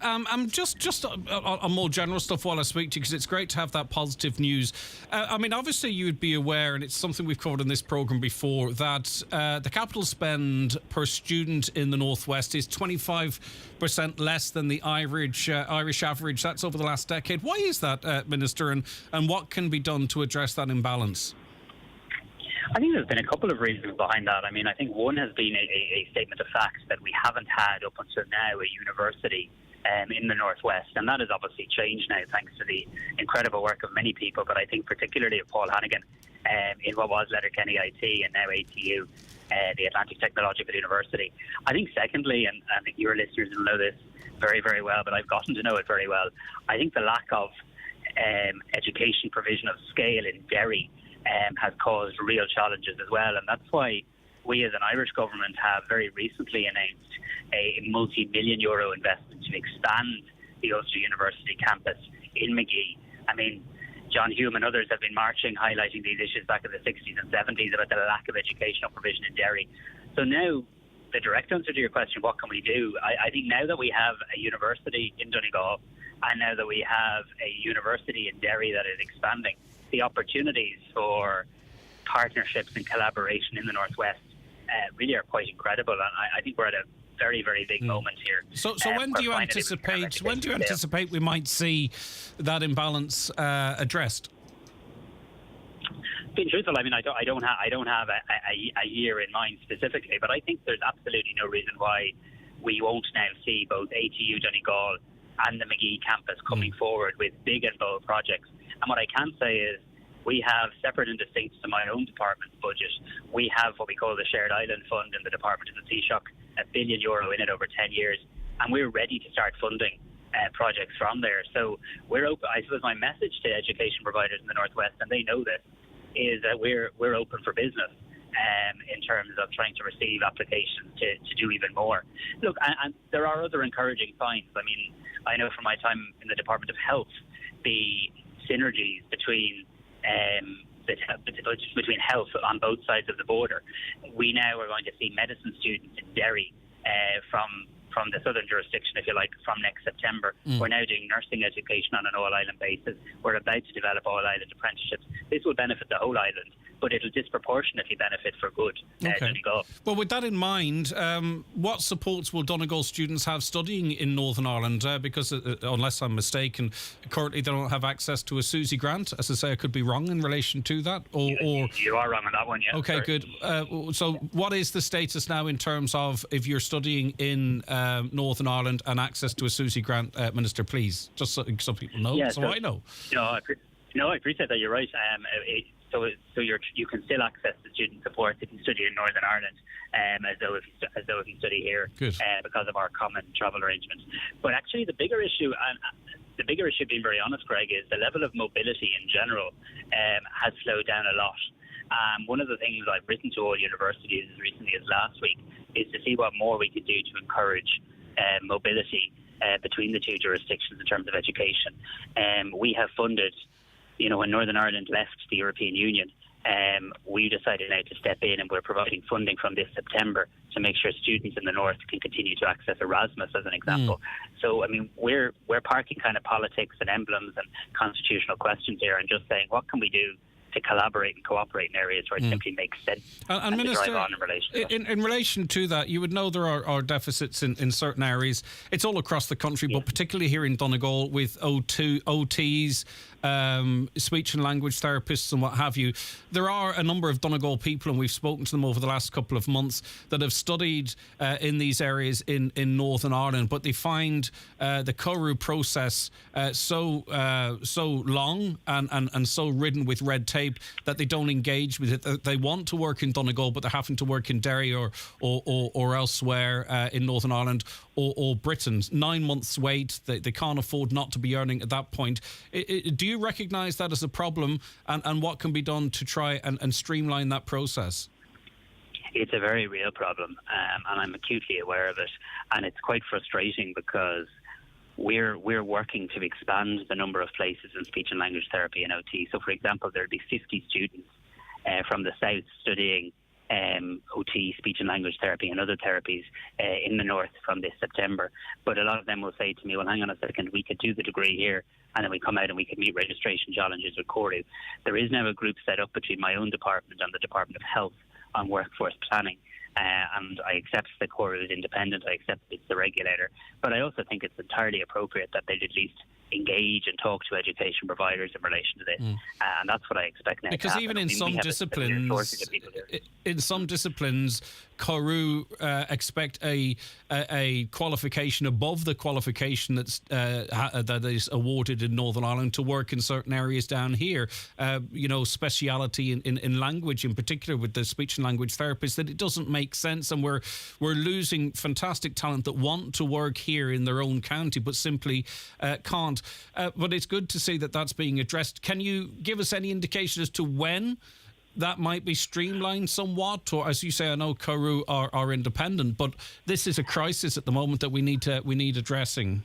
just on more general stuff while I speak to you, because it's great to have that positive news. I mean, obviously you'd be aware, and it's something we've covered in this programme before, that the capital spend per student in the Northwest is 25% less than the Irish average. That's over the last decade. Why is that, Minister, and what can be done to address that imbalance? I think there's been a couple of reasons behind that. I mean, I think one has been a statement of fact that we haven't had up until now a university in the Northwest, and that has obviously changed now thanks to the incredible work of many people, but I think particularly of Paul Hannigan in what was Letterkenny IT and now ATU, the Atlantic Technological University. I think secondly, and I think your listeners will know this very, very well, but I've gotten to know it very well, I think the lack of education provision of scale in Derry has caused real challenges as well, and that's why we as an Irish government have very recently announced a multi-million euro investment to expand the Ulster University campus in Magee. I mean, John Hume and others have been marching, highlighting these issues back in the 60s and 70s about the lack of educational provision in Derry. So now, the direct answer to your question, what can we do? I think now that we have a university in Donegal, and now that we have a university in Derry that is expanding, the opportunities for partnerships and collaboration in the Northwest really are quite incredible, and I think we're at a very, very big moment here. So when do you anticipate we might see that imbalance addressed? Being truthful, I mean, I don't have a year in mind specifically, but I think there's absolutely no reason why we won't now see both ATU Donegal and the Magee campus coming forward with big and bold projects. And what I can say is we have, separate and distinct to my own department's budget, we have what we call the Shared Island Fund in the Department of the Taoiseach, €1 billion in it over 10 years, and we're ready to start funding projects from there. So we're open. I suppose my message to education providers in the Northwest, and they know this, is that we're open for business in terms of trying to receive applications to do even more. Look, and there are other encouraging signs. I mean, I know from my time in the Department of Health, the synergies between health on both sides of the border. We now are going to see medicine students in Derry from the southern jurisdiction, if you like, from next September. We're now doing nursing education on an all-island basis. We're about to develop all-island apprenticeships. This will benefit the whole island, but it'll disproportionately benefit for good Donegal. Well, with that in mind, what supports will Donegal students have studying in Northern Ireland? Because unless I'm mistaken, currently they don't have access to a SUSI grant. As I say, I could be wrong in relation to that. You are wrong on that one, yeah. Okay, sorry. Good. So what is the status now in terms of if you're studying in Northern Ireland and access to a SUSI grant, Minister, please, just so people know, so I know. No, I appreciate that. You're right. So you can still access the student support if you study in Northern Ireland, as though if you study here, because of our common travel arrangements. But actually, the bigger issue, being very honest, Greg, is the level of mobility in general has slowed down a lot. One of the things I've written to all universities as recently as last week is to see what more we could do to encourage mobility between the two jurisdictions in terms of education. We have funded, when Northern Ireland left the European Union, we decided now to step in, and we're providing funding from this September to make sure students in the north can continue to access Erasmus, as an example. So, I mean, we're parking kind of politics and emblems and constitutional questions here, and just saying, what can we do to collaborate and cooperate in areas where it simply makes sense and Minister, to drive on in relation to that. In relation to that, you would know there are deficits in certain areas. It's all across the country, but particularly here in Donegal with OTs, speech and language therapists and what have you. There are a number of Donegal people, and we've spoken to them over the last couple of months, that have studied in these areas in Northern Ireland, but they find the CORU process so long and so ridden with red tape that they don't engage with it. They want to work in Donegal, but they're having to work in Derry or elsewhere in Northern Ireland or Britain. 9 months wait. They can't afford not to be earning at that point. Do you recognise that as a problem, and what can be done to try and streamline that process? It's a very real problem, and I'm acutely aware of it, and it's quite frustrating because we're working to expand the number of places in speech and language therapy and OT. So, for example, there'll be 50 students from the south studying OT, speech and language therapy and other therapies in the north from this September. But a lot of them will say to me, well, hang on a second, we could do the degree here, and then we come out and we can meet registration challenges with CORU. There is now a group set up between my own department and the Department of Health on workforce planning. And I accept that CORU is independent. I accept it's the regulator. But I also think it's entirely appropriate that they'd at least engage and talk to education providers in relation to this. And that's what I expect now. Because even in some disciplines, CORU expect a qualification above the qualification that is awarded in Northern Ireland to work in certain areas down here. Speciality in language, in particular with the speech and language therapists, that it doesn't make sense, and we're losing fantastic talent that want to work here in their own county but simply can't. But it's good to see that that's being addressed. Can you give us any indication as to when that might be streamlined somewhat? Or, as you say, I know CORU are independent, but this is a crisis at the moment that we need addressing.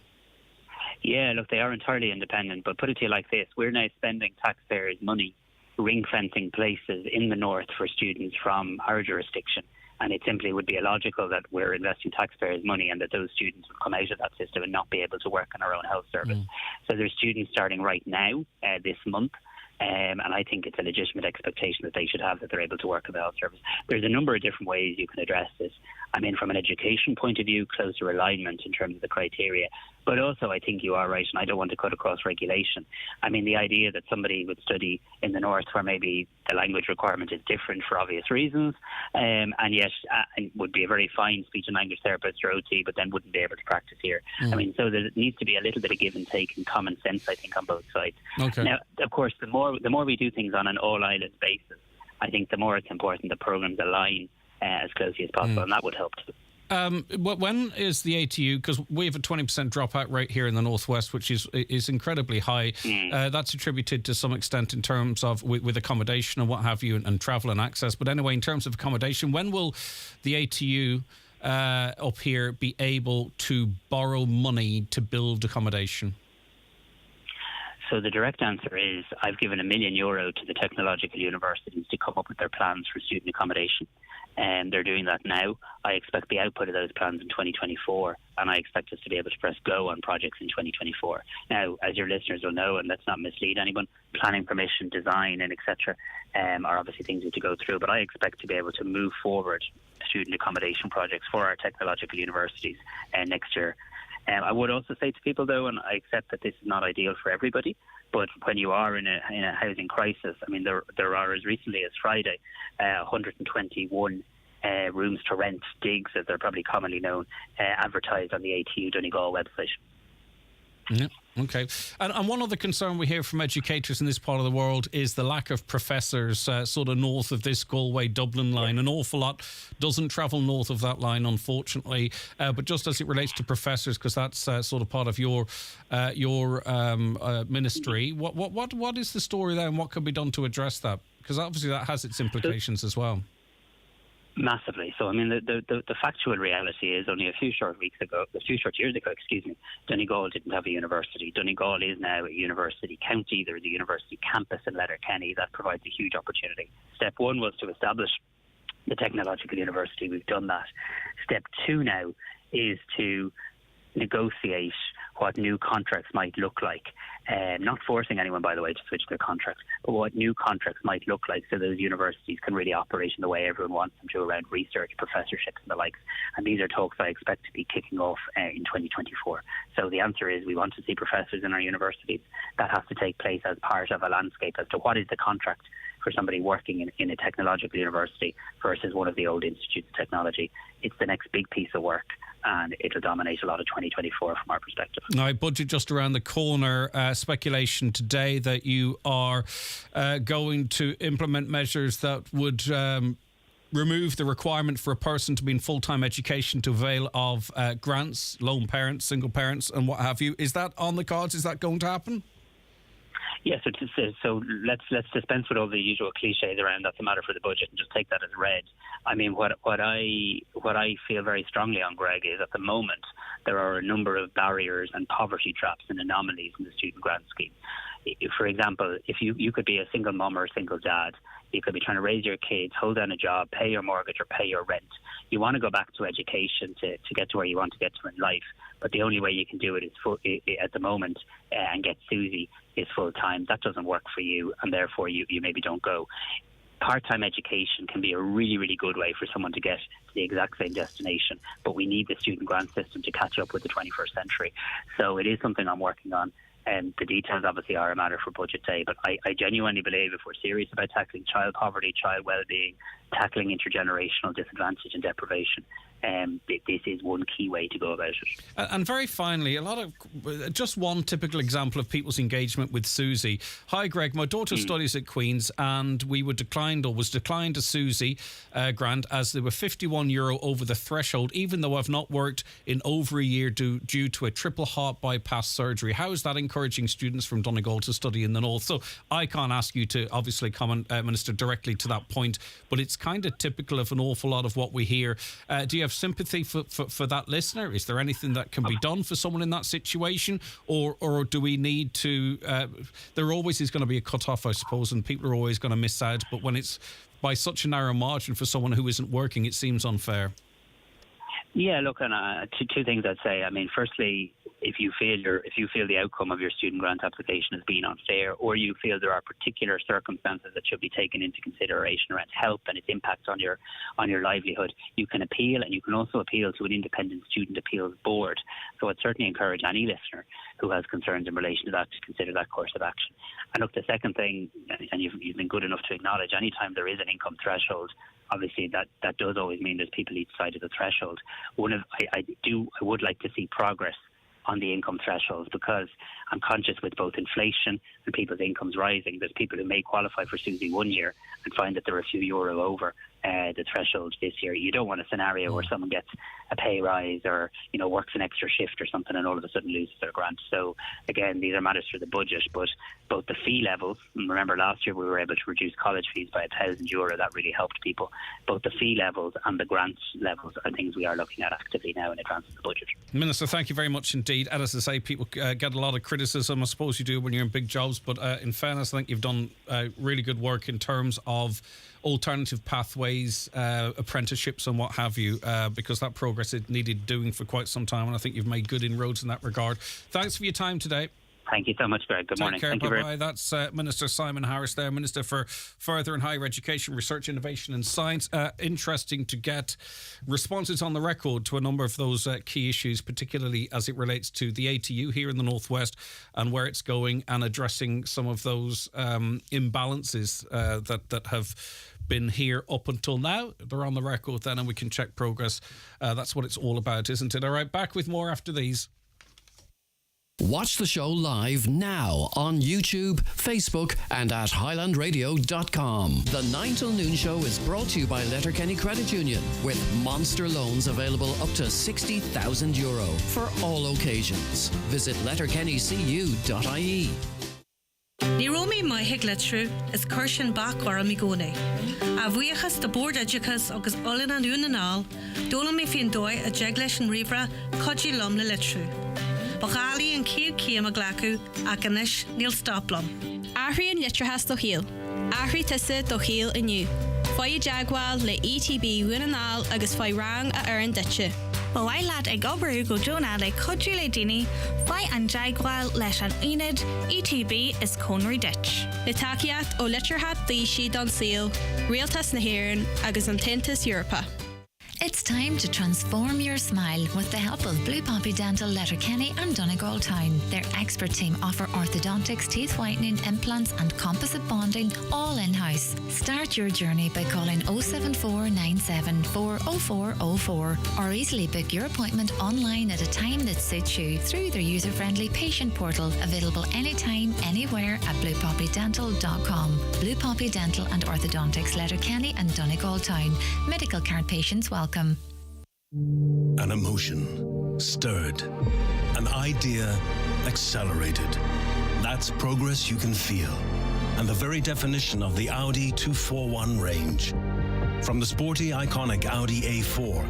Yeah, look, they are entirely independent, but put it to you like this: we're now spending taxpayers' money ring-fencing places in the north for students from our jurisdiction. And it simply would be illogical that we're investing taxpayers' money and that those students will come out of that system and not be able to work in our own health service. So there's students starting right now, this month, and I think it's a legitimate expectation that they should have, that they're able to work in the health service. There's a number of different ways you can address this. I mean, from an education point of view, closer alignment in terms of the criteria. But also, I think you are right, and I don't want to cut across regulation. I mean, the idea that somebody would study in the north where maybe the language requirement is different for obvious reasons, and yet would be a very fine speech and language therapist or OT, but then wouldn't be able to practice here. I mean, so there needs to be a little bit of give and take and common sense, I think, on both sides. Okay. Now, of course, the more we do things on an all-island basis, I think the more it's important that programs align as closely as possible, and that would help too. When is the ATU? Because we have a 20% dropout rate here in the northwest, which is incredibly high. That's attributed to some extent in terms of with accommodation and what have you, and travel and access. But anyway, in terms of accommodation, when will the ATU up here be able to borrow money to build accommodation? So the direct answer is I've given €1 million to the technological universities to come up with their plans for student accommodation. And they're doing that now. I expect the output of those plans in 2024, and I expect us to be able to press go on projects in 2024. Now, as your listeners will know, and let's not mislead anyone, planning permission, design, and etc. Are obviously things we have to go through, but I expect to be able to move forward student accommodation projects for our technological universities next year. I would also say to people, though, and I accept that this is not ideal for everybody, but when you are in a housing crisis, I mean, there are, as recently as Friday, 121 rooms to rent, digs, as they're probably commonly known, advertised on the ATU Donegal website. Yeah, okay. And one other concern we hear from educators in this part of the world is the lack of professors sort of north of this Galway-Dublin line. An awful lot doesn't travel north of that line, unfortunately. But just as it relates to professors, because that's sort of part of your ministry, what is the story there, and what can be done to address that? Because obviously that has its implications as well. Massively. So, I mean, the factual reality is only a few short years ago, Donegal didn't have a university. Donegal is now a university county. There's a university campus in Letterkenny that provides a huge opportunity. Step one was to establish the technological university. We've done that. Step two now is to negotiate what new contracts might look like. Not forcing anyone, by the way, to switch their contract, but what new contracts might look like so those universities can really operate in the way everyone wants them to around research, professorships and the likes. And these are talks I expect to be kicking off in 2024. So the answer is we want to see professors in our universities. That has to take place as part of a landscape as to what is the contract for somebody working in a technological university versus one of the old institutes of technology. It's the next big piece of work, and it'll dominate a lot of 2024 from our perspective. Now, budget just around the corner. Speculation today that you are going to implement measures that would remove the requirement for a person to be in full-time education to avail of grants, lone parents, single parents, and what have you. Is that on the cards? Is that going to happen? Yes, so let's dispense with all the usual cliches around that's a matter for the budget and just take that as read. I mean, what I feel very strongly on, Greg, is at the moment there are a number of barriers and poverty traps and anomalies in the student grant scheme. For example, if you could be a single mum or a single dad, you could be trying to raise your kids, hold down a job, pay your mortgage or pay your rent. You want to go back to education to get to where you want to get to in life, but the only way you can do it is at the moment and get Susie is full time. That doesn't work for you, and therefore you maybe don't go. Part-time education can be a really, really good way for someone to get to the exact same destination, but we need the student grant system to catch up with the 21st century. So it is something I'm working on. And the details obviously are a matter for budget day, but I genuinely believe if we're serious about tackling child poverty, child well-being, tackling intergenerational disadvantage and deprivation, this is one key way to go about it. And very finally, just one typical example of people's engagement with Susie. Hi, Greg. My daughter studies at Queen's, and was declined a Susie grant as they were €51 over the threshold, even though I've not worked in over a year due to a triple heart bypass surgery. How is that encouraging students from Donegal to study in the north? So I can't ask you to obviously comment, Minister, directly to that point, but it's kind of typical of an awful lot of what we hear. Do you have sympathy for that listener? Is there anything that can be done for someone in that situation, or do we need to there always is going to be a cut-off, I suppose, and people are always going to miss out, but when it's by such a narrow margin for someone who isn't working, it seems unfair. Yeah, look, and two things I'd say. I mean, firstly, if you feel the outcome of your student grant application has been unfair, or you feel there are particular circumstances that should be taken into consideration around help and its impact on your livelihood, you can appeal, and you can also appeal to an independent student appeals board. So I'd certainly encourage any listener who has concerns in relation to that to consider that course of action. And look, the second thing, and you've been good enough to acknowledge, anytime there is an income threshold, obviously that does always mean there's people each side of the threshold. I would like to see progress on the income thresholds, because I'm conscious with both inflation and people's incomes rising, there's people who may qualify for Susie one year and find that they're a few euro over the threshold this year. You don't want a scenario where someone gets a pay rise or works an extra shift or something and all of a sudden loses their grant. So again, these are matters for the budget, but both the fee levels, and remember last year we were able to reduce college fees by €1,000, that really helped people. Both the fee levels and the grant levels are things we are looking at actively now in advance of the budget. Minister, thank you very much indeed. And as I say, people get a lot of criticism, I suppose you do when you're in big jobs, but in fairness, I think you've done really good work in terms of alternative pathways, apprenticeships and what have you, because that progress is needed doing for quite some time, and I think you've made good inroads in that regard. Thanks for your time today. Thank you so much, Greg. Good morning. Take care. Thank you bye-bye. That's Minister Simon Harris there, Minister for Further and Higher Education, Research, Innovation and Science. Interesting to get responses on the record to a number of those key issues, particularly as it relates to the ATU here in the Northwest and where it's going, and addressing some of those imbalances that have been here up until now. They're on the record then, and we can check progress. That's what it's all about, isn't it? All right, back with more after these. Watch the show live now on YouTube, Facebook and at highlandradio.com. The 9 till noon show is brought to you by Letterkenny Credit Union, with monster loans available up to €60,000 for all occasions. Visit letterkennycu.ie. Ní Romy maithig litru is Kirshen Bach or Amigone. A bhuiachas de board educas agus olin an unanal, dola me fin doi a jeglesh and rivra kodji lum le litru. Bachali and Kier Kiam a glaku a ganish nil stoplam. Ahri and litrahas do heel. Ahri tisse do heel in you. Foy Jaguar le ETB unanal agus foy rang a earn ditche. Bhai lad ag obair go dúna le codú le daoine, fai an jaagháil leis an ionad, ETB is Conry Ditch. Le takeíocht ó litirhat daoisi don síl, rialtas na hÉireann agus an Tintas Europa. It's time to transform your smile with the help of Blue Poppy Dental, Letterkenny and Donegal Town. Their expert team offer orthodontics, teeth whitening, implants and composite bonding all in-house. Start your journey by calling 07497400404 or easily book your appointment online at a time that suits you through their user-friendly patient portal, available anytime, anywhere at bluepoppydental.com. Blue Poppy Dental and Orthodontics, Letterkenny and Donegal Town. Medical card patients welcome. An emotion stirred, an idea accelerated. That's progress you can feel, and the very definition of the Audi 241 range. From the sporty, iconic Audi A4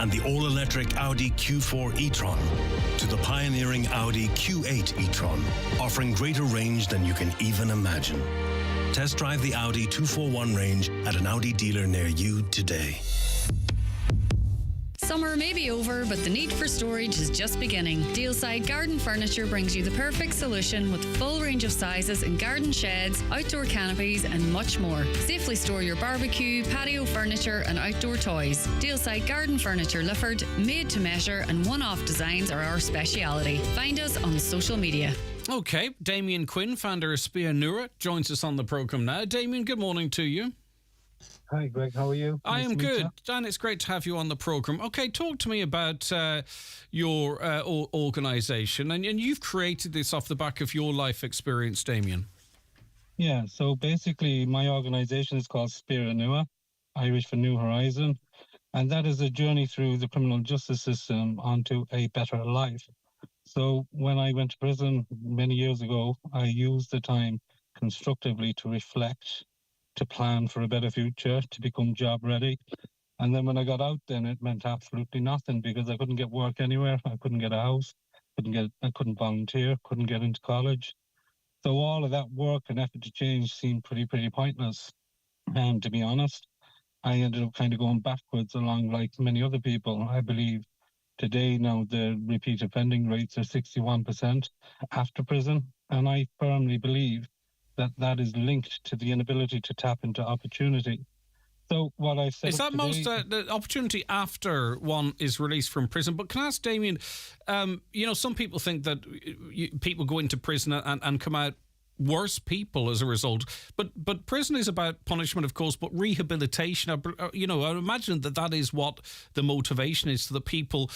and the all-electric Audi Q4 e-tron to the pioneering Audi Q8 e-tron, offering greater range than you can even imagine. Test drive the Audi 241 range at an Audi dealer near you today. Summer may be over, but the need for storage is just beginning. Dealside Garden Furniture brings you the perfect solution with a full range of sizes in garden sheds, outdoor canopies and much more. Safely store your barbecue, patio furniture and outdoor toys. Dealside Garden Furniture Lifford, made to measure and one-off designs are our speciality. Find us on social media. Okay, Damian Quinn, founder of Spia Nura, joins us on the programme now. Damian, good morning to you. Hi, Greg. How are you? I am good. Dan, it's great to have you on the programme. Okay, talk to me about your organisation. And you've created this off the back of your life experience, Damian. Yeah, so basically my organisation is called Spia Nua, Irish for New Horizon. And that is a journey through the criminal justice system onto a better life. So when I went to prison many years ago, I used the time constructively to reflect, to plan for a better future, to become job ready. And then when I got out, then it meant absolutely nothing because I couldn't get work anywhere. I couldn't get a house, I couldn't volunteer, couldn't get into college. So all of that work and effort to change seemed pretty pointless. And to be honest, I ended up kind of going backwards along like many other people. I believe today now the repeat offending rates are 61% after prison. And I firmly believe that is linked to the inability to tap into opportunity. So what I've said is that today, most the opportunity after one is released from prison. But can I ask Damian, some people think that people go into prison and come out worse people as a result. But prison is about punishment, of course, but rehabilitation. I imagine that is what the motivation is, so that people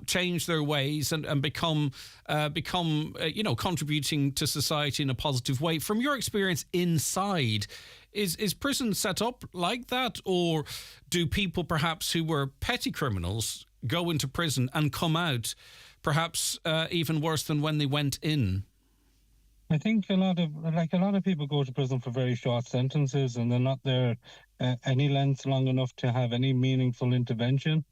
change their ways and become contributing to society in a positive way. From your experience inside, is prison set up like that, or do people perhaps who were petty criminals go into prison and come out perhaps even worse than when they went in? I think a lot of people go to prison for very short sentences, and they're not there any length long enough to have any meaningful intervention.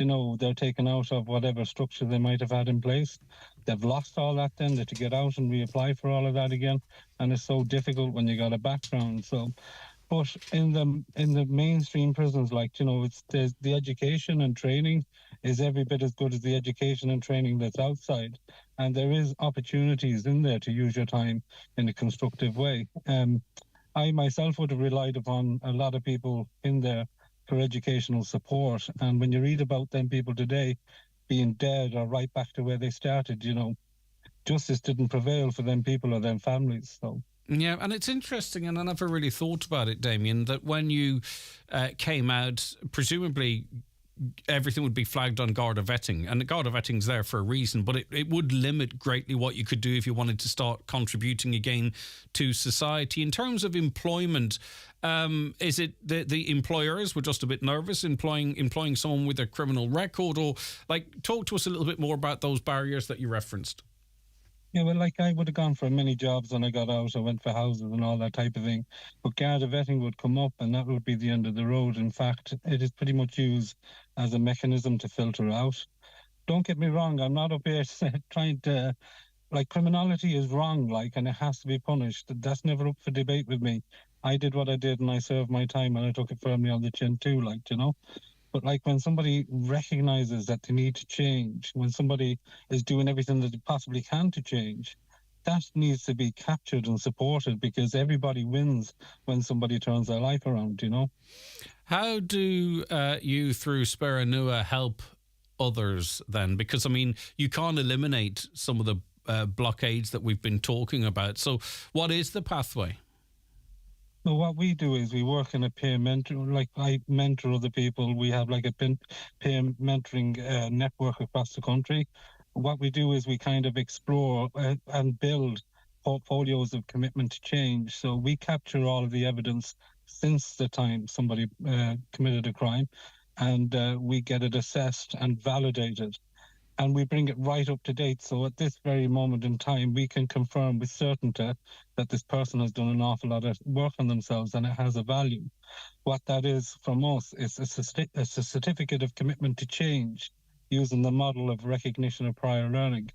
They're taken out of whatever structure they might have had in place. They've lost all that then, to get out and reapply for all of that again. And it's so difficult when you got a background. So, but in the mainstream prisons, the education and training is every bit as good as the education and training that's outside. And there is opportunities in there to use your time in a constructive way. I myself would have relied upon a lot of people in there for educational support. And when you read about them people today being dead or right back to where they started, justice didn't prevail for them people or them families. So. Yeah, and it's interesting, and I never really thought about it, Damian, that when you came out, presumably everything would be flagged on Garda vetting, and the Garda vetting's there for a reason, but it would limit greatly what you could do if you wanted to start contributing again to society. In terms of employment, is it the employers were just a bit nervous employing someone with a criminal record, or talk to us a little bit more about those barriers that you referenced? Yeah, well, like I would have gone for many jobs when I got out. I went for houses and all that type of thing. But Garda vetting would come up and that would be the end of the road. In fact, it is pretty much used as a mechanism to filter out. Don't get me wrong, I'm not up here trying to, like, criminality is wrong, like, and it has to be punished. That's never up for debate with me. I did what I did and I served my time and I took it firmly on the chin too, like, you know. But like when somebody recognizes that they need to change, when somebody is doing everything that they possibly can to change, that needs to be captured and supported because everybody wins when somebody turns their life around, you know. How do you, through Spera Nua, help others then? Because, I mean, you can't eliminate some of the blockades that we've been talking about. So what is the pathway? So what we do is we work in a peer mentor, like I mentor other people. We have like a peer mentoring network across the country. What we do is we kind of explore and build portfolios of commitment to change. So we capture all of the evidence since the time somebody committed a crime, and we get it assessed and validated. And we bring it right up to date. So at this very moment in time, we can confirm with certainty that this person has done an awful lot of work on themselves and it has a value. What that is from us is a certificate of commitment to change using the model of recognition of prior learning.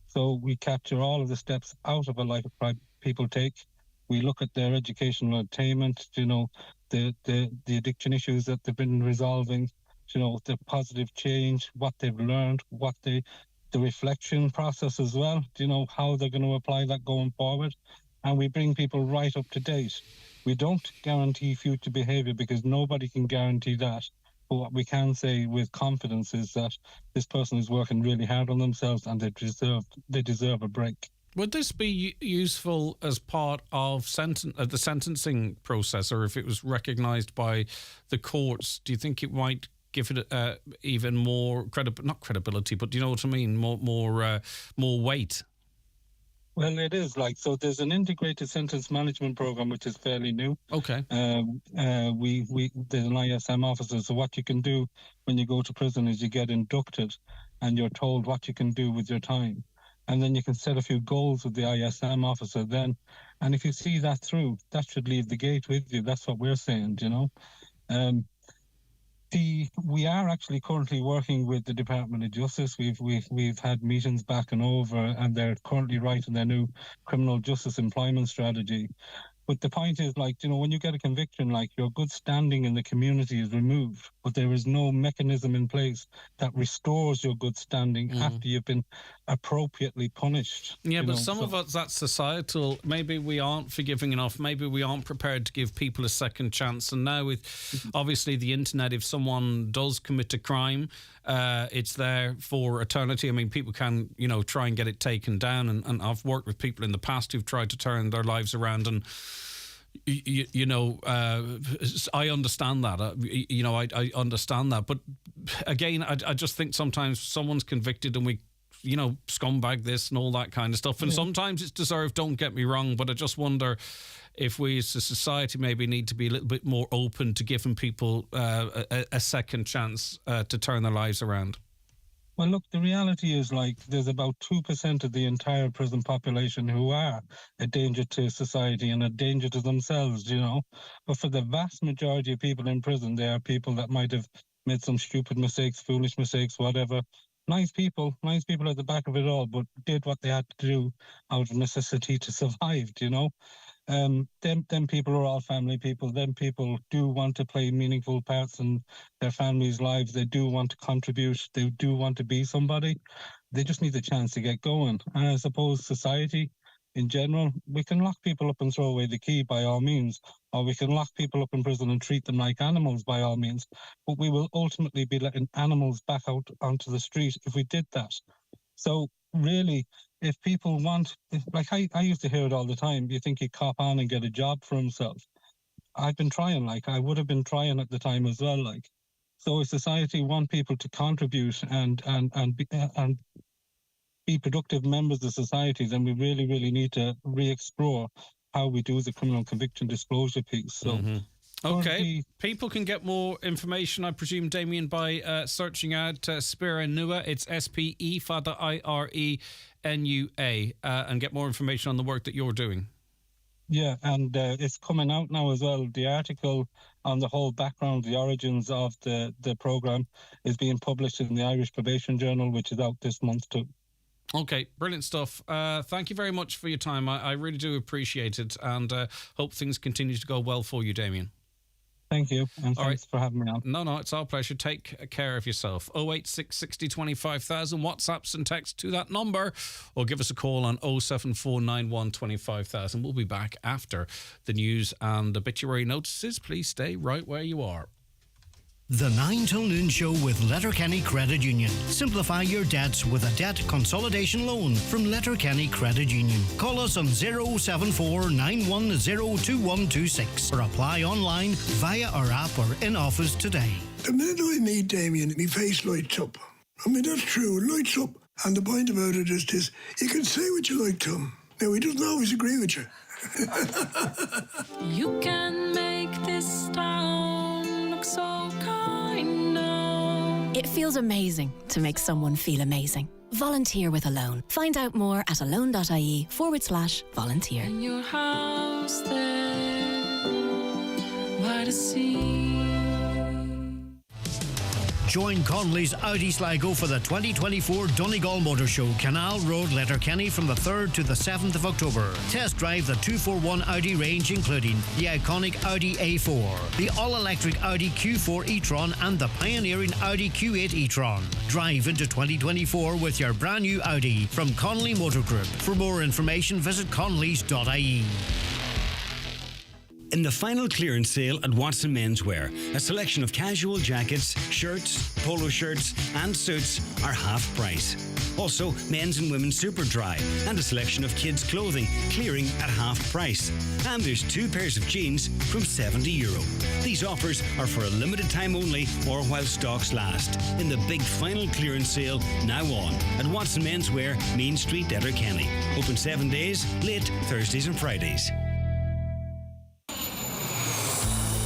So we capture all of the steps out of a life of crime people take. We look at their educational attainment, you know, the addiction issues that they've been resolving, you know, the positive change, what they've learned, the reflection process as well, you know, how they're going to apply that going forward. And we bring people right up to date. We don't guarantee future behaviour because nobody can guarantee that. But what we can say with confidence is that this person is working really hard on themselves and they deserve a break. Would this be useful as part of the sentencing process, or if it was recognised by the courts? Do you think it might give it even more not credibility, but do you know what I mean? More weight. Well, it is like, so there's an integrated sentence management program, which is fairly new. Okay. There's an ISM officer. So what you can do when you go to prison is you get inducted and you're told what you can do with your time. And then you can set a few goals with the ISM officer then. And if you see that through, that should leave the gate with you. That's what we're saying, you know. We are actually currently working with the Department of Justice. We've had meetings back and over, and they're currently writing their new criminal justice employment strategy. But the point is, like, you know, when you get a conviction, like, your good standing in the community is removed, but there is no mechanism in place that restores your good standing after you've been appropriately punished. Yeah, but some of us, that's societal. Maybe we aren't forgiving enough. Maybe we aren't prepared to give people a second chance. And now with, obviously, the internet, if someone does commit a crime, it's there for eternity. I mean, people can, you know, try and get it taken down. And I've worked with people in the past who've tried to turn their lives around, and you know, I understand that. I understand that. But again, I just think sometimes someone's convicted and we, you know, scumbag this and all that kind of stuff. And sometimes it's deserved, don't get me wrong. But I just wonder if we as a society maybe need to be a little bit more open to giving people a second chance to turn their lives around. Well, look, the reality is, like, there's about 2% of the entire prison population who are a danger to society and a danger to themselves, you know. But for the vast majority of people in prison, they are people that might have made some stupid mistakes, foolish mistakes, whatever. Nice people at the back of it all, but did what they had to do out of necessity to survive, you know. Them people are all family people. Them people do want to play meaningful parts in their families' lives. They do want to contribute. They do want to be somebody. They just need the chance to get going. And I suppose society in general, we can lock people up and throw away the key by all means, or we can lock people up in prison and treat them like animals by all means. But we will ultimately be letting animals back out onto the street if we did that. So really, if people want, like I used to hear it all the time, you think he'd cop on and get a job for himself. I've been trying, like, I would have been trying at the time as well, like. So if society want people to contribute and be productive members of society, then we really, really need to re-explore how we do the criminal conviction disclosure piece. So Okay. People can get more information, I presume, Damian, by searching out Spira Nua. It's SPE, Fada IRENUA, and get more information on the work that you're doing. Yeah, and it's coming out now as well. The article on the whole background, the origins of the programme is being published in the Irish Probation Journal, which is out this month too. Okay, brilliant stuff. Thank you very much for your time. I really do appreciate it, and hope things continue to go well for you, Damian. Thank you, and thanks for having me on. No, it's our pleasure. Take care of yourself. 086 60 25,000, WhatsApps and text to that number, or give us a call on 07491 25,000. We'll be back after the news and obituary notices. Please stay right where you are. The 9 till noon show with Letterkenny Credit Union. Simplify your debts with a debt consolidation loan from Letterkenny Credit Union. Call us on 074 910 2126 or apply online via our app or in office today. The minute I meet Damian, my face lights up. I mean, that's true, it lights up. And the point about it is this, you can say what you like to him. Now, he doesn't always agree with you. You can make this town look so kind now. It feels amazing to make someone feel amazing. Volunteer with Alone. Find out more at alone.ie/volunteer. In your house there by the sea. Join Connolly's Audi Sligo for the 2024 Donegal Motor Show, Canal Road, Letterkenny, from the 3rd to the 7th of October. Test drive the 241 Audi range, including the iconic Audi A4, the all-electric Audi Q4 e-tron and the pioneering Audi Q8 e-tron. Drive into 2024 with your brand new Audi from Connolly Motor Group. For more information, visit connollys.ie. In the final clearance sale at Watson Menswear, a selection of casual jackets, shirts, polo shirts and suits are half price. Also, men's and women's super dry and a selection of kids' clothing clearing at half price. And there's 2 pairs of jeans from €70. These offers are for a limited time only or while stocks last. In the big final clearance sale now on at Watson Menswear, Main Street, Letterkenny. Open 7 days, late Thursdays and Fridays.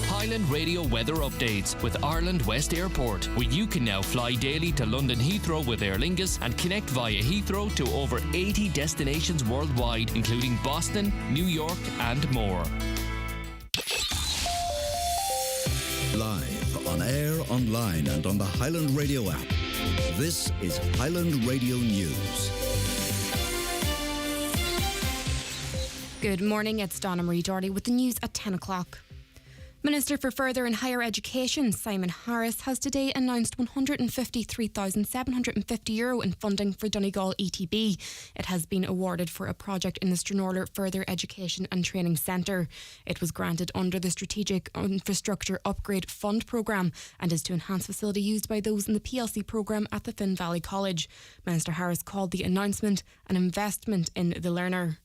Highland Radio weather updates with Ireland West Airport, where you can now fly daily to London Heathrow with Aer Lingus and connect via Heathrow to over 80 destinations worldwide, including Boston, New York and more. Live, on air, online and on the Highland Radio app. This is Highland Radio News. Good morning, it's Donna Marie Doherty with the news at 10 o'clock. Minister for Further and Higher Education, Simon Harris, has today announced €153,750 in funding for Donegal ETB. It has been awarded for a project in the Stranorlar Further Education and Training Centre. It was granted under the Strategic Infrastructure Upgrade Fund programme and is to enhance facility used by those in the PLC programme at the Finn Valley College. Minister Harris called the announcement an investment in the learner.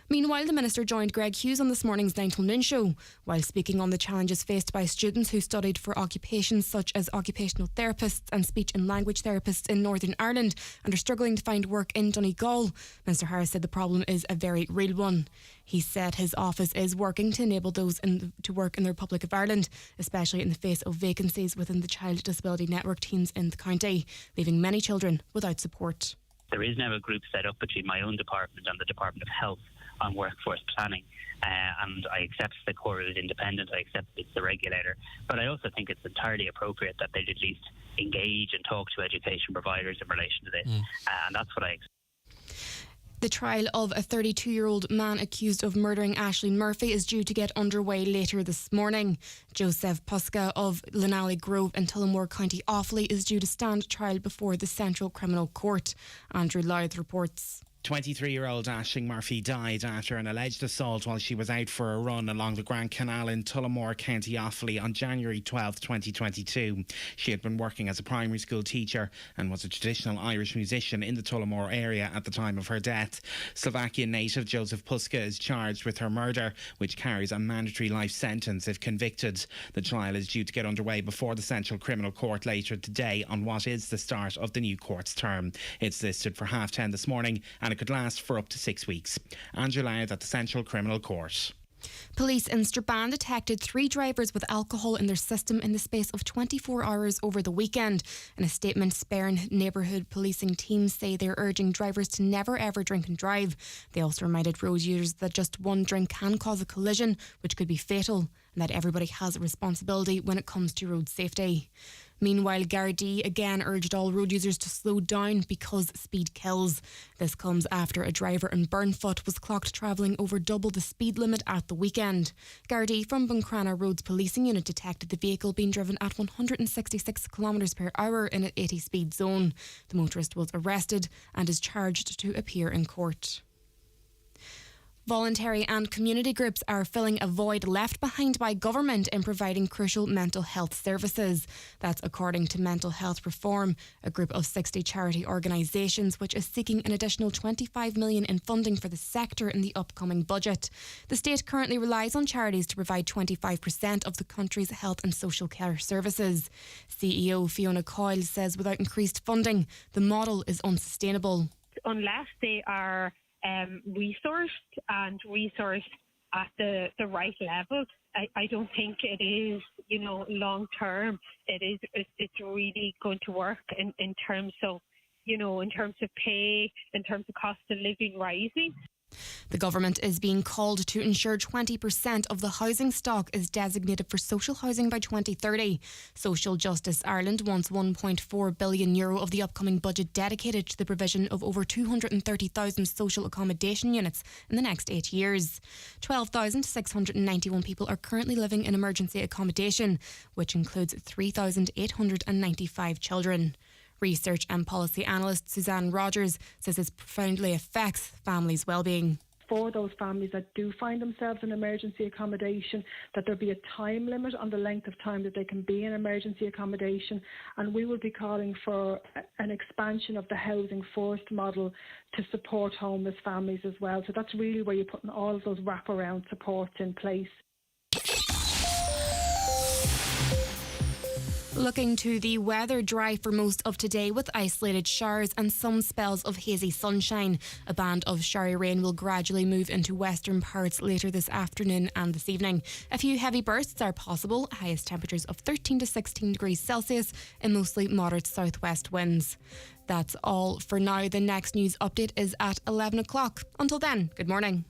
Meanwhile, the Minister joined Greg Hughes on this morning's 9 till noon show. While speaking on the challenges faced by students who studied for occupations such as occupational therapists and speech and language therapists in Northern Ireland and are struggling to find work in Donegal, Minister Harris said the problem is a very real one. He said his office is working to enable those to work in the Republic of Ireland, especially in the face of vacancies within the Child Disability Network teams in the county, leaving many children without support. There is now a group set up between my own department and the Department of Health on workforce planning, and I accept the court is independent, I accept it's the regulator, but I also think it's entirely appropriate that they'd at least engage and talk to education providers in relation to this, and that's what I expect. The trial of a 32-year-old man accused of murdering Aisling Murphy is due to get underway later this morning. Joseph Puska of Lenally Grove in Tullamore, County Offaly, is due to stand trial before the Central Criminal Court. Andrew Louth reports. 23-year-old Aisling Murphy died after an alleged assault while she was out for a run along the Grand Canal in Tullamore, County Offaly on January 12, 2022. She had been working as a primary school teacher and was a traditional Irish musician in the Tullamore area at the time of her death. Slovakian native Joseph Puska is charged with her murder, which carries a mandatory life sentence if convicted. The trial is due to get underway before the Central Criminal Court later today on what is the start of the new court's term. It's listed for 10:30 this morning and it could last for up to 6 weeks. Andrew Louth at the Central Criminal Court. Police in Strabane detected 3 drivers with alcohol in their system in the space of 24 hours over the weekend. In a statement, Sperrin neighbourhood policing teams say they're urging drivers to never ever drink and drive. They also reminded road users that just one drink can cause a collision, which could be fatal, and that everybody has a responsibility when it comes to road safety. Meanwhile, Gardaí again urged all road users to slow down because speed kills. This comes after a driver in Burnfoot was clocked travelling over double the speed limit at the weekend. Gardaí from Buncrana Roads Policing Unit detected the vehicle being driven at 166 km per hour in an 80 speed zone. The motorist was arrested and is charged to appear in court. Voluntary and community groups are filling a void left behind by government in providing crucial mental health services. That's according to Mental Health Reform, a group of 60 charity organisations which is seeking an additional $25 million in funding for the sector in the upcoming budget. The state currently relies on charities to provide 25% of the country's health and social care services. CEO Fiona Coyle says without increased funding, the model is unsustainable. Unless they are resourced at the right level, I don't think it is, long term. It's really going to work in terms of, in terms of pay, in terms of cost of living rising. The government is being called to ensure 20% of the housing stock is designated for social housing by 2030. Social Justice Ireland wants €1.4 billion of the upcoming budget dedicated to the provision of over 230,000 social accommodation units in the next 8 years. 12,691 people are currently living in emergency accommodation, which includes 3,895 children. Research and policy analyst Suzanne Rogers says this profoundly affects families' well-being. For those families that do find themselves in emergency accommodation, that there be a time limit on the length of time that they can be in emergency accommodation, and we will be calling for an expansion of the housing first model to support homeless families as well. So that's really where you're putting all of those wraparound supports in place. Looking to the weather, dry for most of today with isolated showers and some spells of hazy sunshine. A band of showery rain will gradually move into western parts later this afternoon and this evening. A few heavy bursts are possible, highest temperatures of 13 to 16 degrees Celsius and mostly moderate southwest winds. That's all for now. The next news update is at 11 o'clock. Until then, good morning.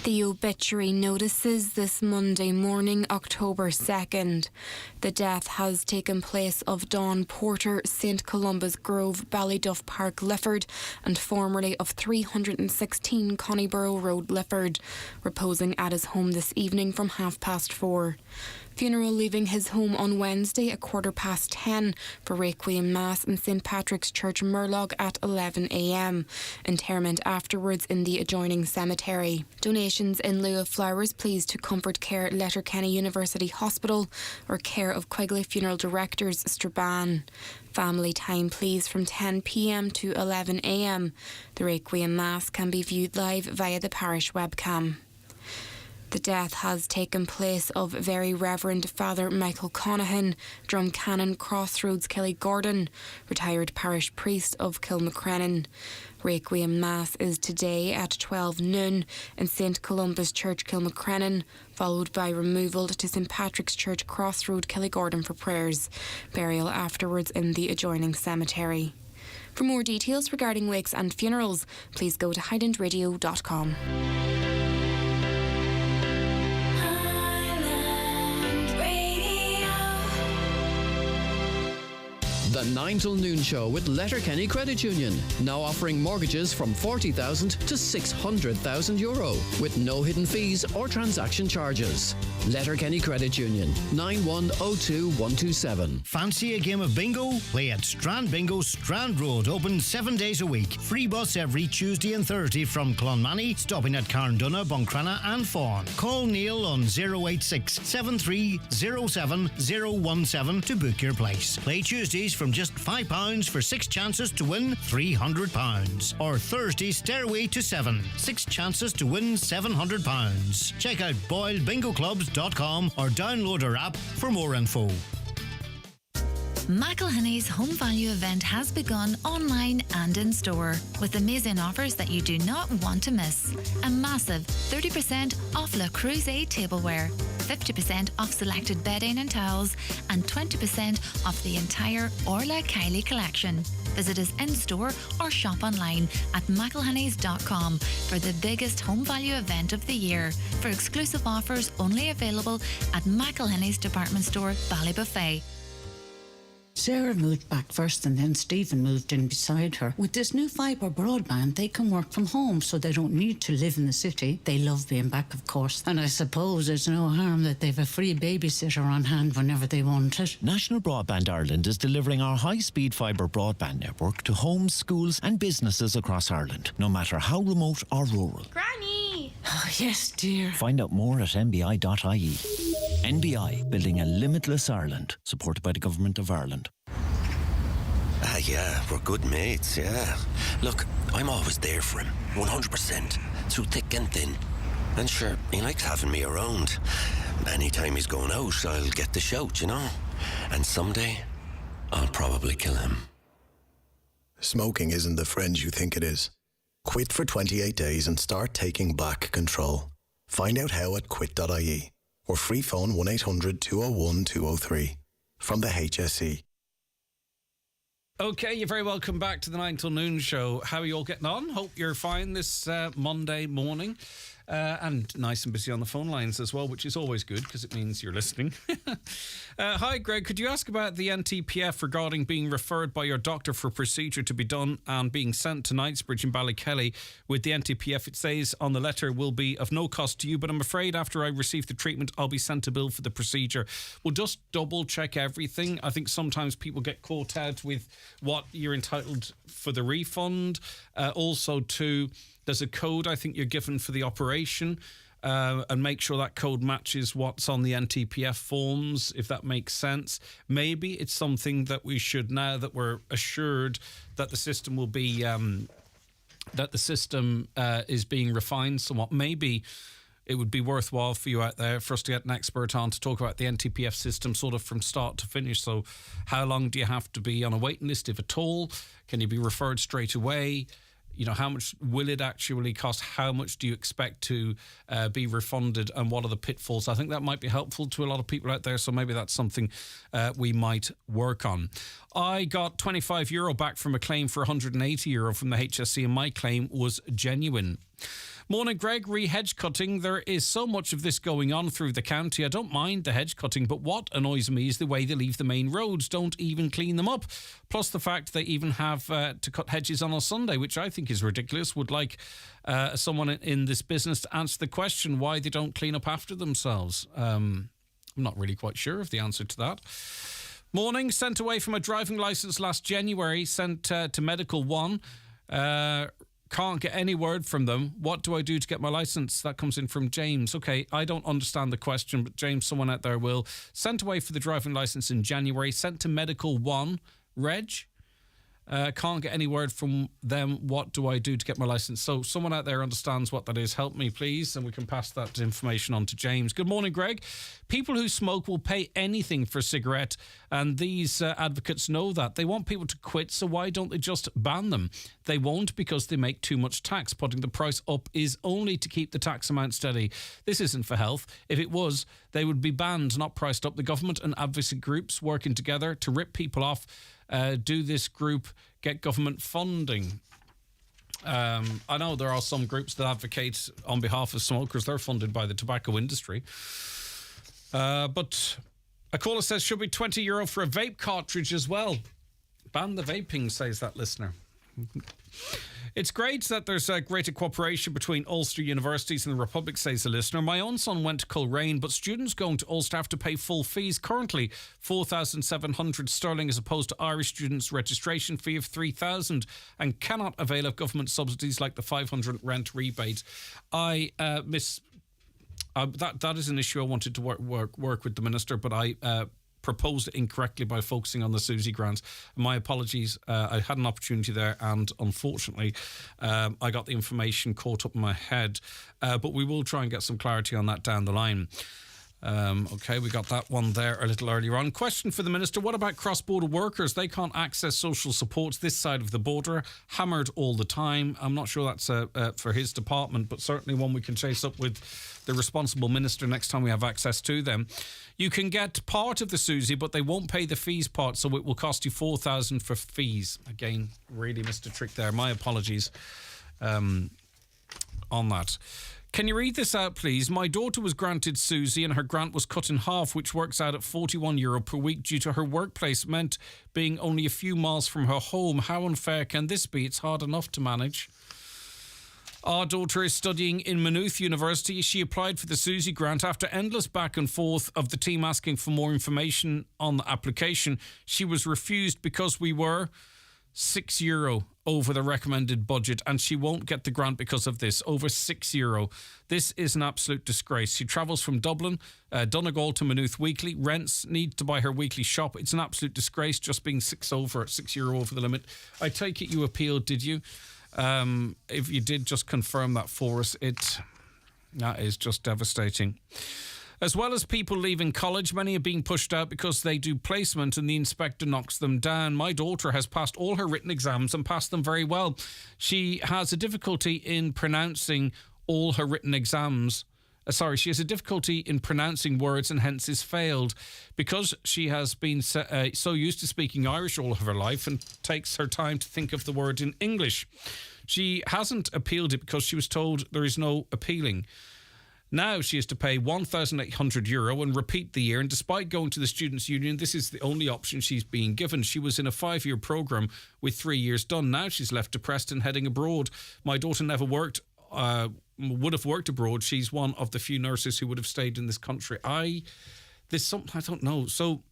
The obituary notices this Monday morning, October 2nd. The death has taken place of Dawn Porter, St Columba's Grove, Ballyduff Park, Lifford, and formerly of 316 Connyborough Road, Lifford, reposing at his home this evening from 4:30. Funeral leaving his home on Wednesday at 10:15 for Requiem Mass in St Patrick's Church, Murlough at 11 a.m. Interment afterwards in the adjoining cemetery. Donations in lieu of flowers please to Comfort Care, Letterkenny University Hospital, or care of Quigley Funeral Directors, Strabane. Family time please from 10 p.m. to 11 a.m. The Requiem Mass can be viewed live via the parish webcam. The death has taken place of Very Reverend Father Michael Conahan, Drum Canon, Crossroads, Killygordon, retired parish priest of Kilmacrennan. Requiem Mass is today at 12 noon in St Columba's Church, Kilmacrennan, followed by removal to St Patrick's Church, Crossroad, Killygordon for prayers. Burial afterwards in the adjoining cemetery. For more details regarding wakes and funerals, please go to highlandradio.com. The 9 till noon show with Letterkenny Credit Union, now offering mortgages from €40,000 to €600,000 with no hidden fees or transaction charges. Letterkenny Credit Union, 9102127. Fancy a game of bingo? Play at Strand Bingo, Strand Road, open 7 days a week. Free bus every Tuesday and Thursday from Clonmany, stopping at Carndunna, Buncrana and Fawn. Call Neil on 086 7307 017 to book your place. Play Tuesdays from just £5 for 6 chances to win £300. Or Thursday Stairway to 7, 6 chances to win £700. Check out boyledbingoclubs.com or download our app for more info. McElhinney's Home Value event has begun online and in store with amazing offers that you do not want to miss. A massive 30% off Le Creuset tableware, 50% off selected bedding and towels, and 20% off the entire Orla Kylie collection. Visit us in store or shop online at mcelhinney's.com for the biggest home value event of the year. For exclusive offers only available at McElhinney's department store, Ballybuffet. Sarah moved back first and then Stephen moved in beside her. With this new fibre broadband, they can work from home so they don't need to live in the city. They love being back, of course. And I suppose there's no harm that they've a free babysitter on hand whenever they want it. National Broadband Ireland is delivering our high-speed fibre broadband network to homes, schools and businesses across Ireland, no matter how remote or rural. Granny! Oh, yes, dear. Find out more at nbi.ie. NBI, building a limitless Ireland, supported by the Government of Ireland. Yeah, we're good mates, yeah. Look, I'm always there for him, 100%, through thick and thin. And sure, he likes having me around. Anytime he's going out, I'll get the shout, you know? And someday, I'll probably kill him. Smoking isn't the friend you think it is. Quit for 28 days and start taking back control. Find out how at quit.ie or free phone 1800 201 203 from the HSE. Okay, you're very welcome back to the 9 till noon show. How are you all getting on? Hope you're fine this Monday morning. And nice and busy on the phone lines as well, which is always good because it means you're listening. Hi, Greg. Could you ask about the NTPF regarding being referred by your doctor for procedure to be done and being sent to Knightsbridge in Ballykelly? With the NTPF, it says on the letter will be of no cost to you, but I'm afraid after I receive the treatment, I'll be sent a bill for the procedure. We'll just double check everything. I think sometimes people get caught out with what you're entitled for the refund. Also, too, there's a code I think you're given for the operation, and make sure that code matches what's on the NTPF forms, if that makes sense. Maybe it's something that we should, now that we're assured that the system will be, is being refined somewhat, maybe it would be worthwhile for you out there for us to get an expert on to talk about the NTPF system sort of from start to finish. So how long do you have to be on a waiting list, if at all? Can you be referred straight away? You know, how much will it actually cost? How much do you expect to be refunded? And what are the pitfalls? I think that might be helpful to a lot of people out there. So maybe that's something we might work on. I got €25 back from a claim for €180 from the HSE, and my claim was genuine. Morning, Greg. Hedge cutting. There is so much of this going on through the county. I don't mind the hedge cutting, but what annoys me is the way they leave the main roads, don't even clean them up. Plus the fact they even have to cut hedges on a Sunday, which I think is ridiculous. Would like someone in this business to answer the question why they don't clean up after themselves. I'm not really quite sure of the answer to that. Morning. Sent away from a driving licence last January, sent to Medical One. Can't get any word from them. What do I do to get my licence? That comes in from James. Okay, I don't understand the question, but James, someone out there will. Sent away for the driving licence in January, sent to Medical One. Reg? Can't get any word from them. What do I do to get my licence? So someone out there understands what that is. Help me, please, and we can pass that information on to James. Good morning, Greg. People who smoke will pay anything for a cigarette, and these advocates know that. They want people to quit, so why don't they just ban them? They won't, because they make too much tax. Putting the price up is only to keep the tax amount steady. This isn't for health. If it was, they would be banned, not priced up. The government and advocacy groups working together to rip people off. Do this group get government funding? I know there are some groups that advocate on behalf of smokers. They're funded by the tobacco industry. But a caller says, should be €20 for a vape cartridge as well. Ban the vaping, says that listener. It's great that there's a greater cooperation between Ulster universities and the Republic, says the listener. My own son went to Coleraine, but students going to Ulster have to pay full fees. Currently, £4,700 as opposed to Irish students' registration fee of $3,000, and cannot avail of government subsidies like the £500 rent rebate. That is an issue I wanted to work with the minister, but I proposed it incorrectly by focusing on the Susie grants. My apologies. I had an opportunity there, and unfortunately I got the information caught up in my head, but we will try and get some clarity on that down the line. Okay, we got that one there a little earlier on. Question for the Minister. What about cross-border workers? They can't access social supports this side of the border. Hammered all the time. I'm not sure that's for his department, but certainly one we can chase up with the responsible minister next time we have access to them. You can get part of the Susie, but they won't pay the fees part, so it will cost you $4,000 for fees. Again, really missed a trick there. My apologies on that. Can you read this out, please? My daughter was granted Susie and her grant was cut in half, which works out at €41 per week due to her workplace meant being only a few miles from her home. How unfair can this be? It's hard enough to manage. Our daughter is studying in Maynooth University. She applied for the Susie grant after endless back and forth of the team asking for more information on the application. She was refused because we were €6 over the recommended budget, and she won't get the grant because of this. Over €6. This is an absolute disgrace. She travels from Dublin, Donegal to Maynooth weekly, rents, needs to buy her weekly shop. It's an absolute disgrace just being €6 over the limit. I take it you appealed, did you? If you did, just confirm that for us. That is just devastating. As well as people leaving college, many are being pushed out because they do placement and the inspector knocks them down. My daughter has passed all her written exams and passed them very well. She has a difficulty in pronouncing all her written exams. She has a difficulty in pronouncing words and hence is failed because she has been so used to speaking Irish all of her life and takes her time to think of the word in English. She hasn't appealed it because she was told there is no appealing. Now she has to pay €1,800 and repeat the year. And despite going to the Students' Union, this is the only option she's being given. She was in a 5-year programme with 3 years done. Now she's left depressed and heading abroad. My daughter never would have worked abroad. She's one of the few nurses who would have stayed in this country. There's something I don't know. So,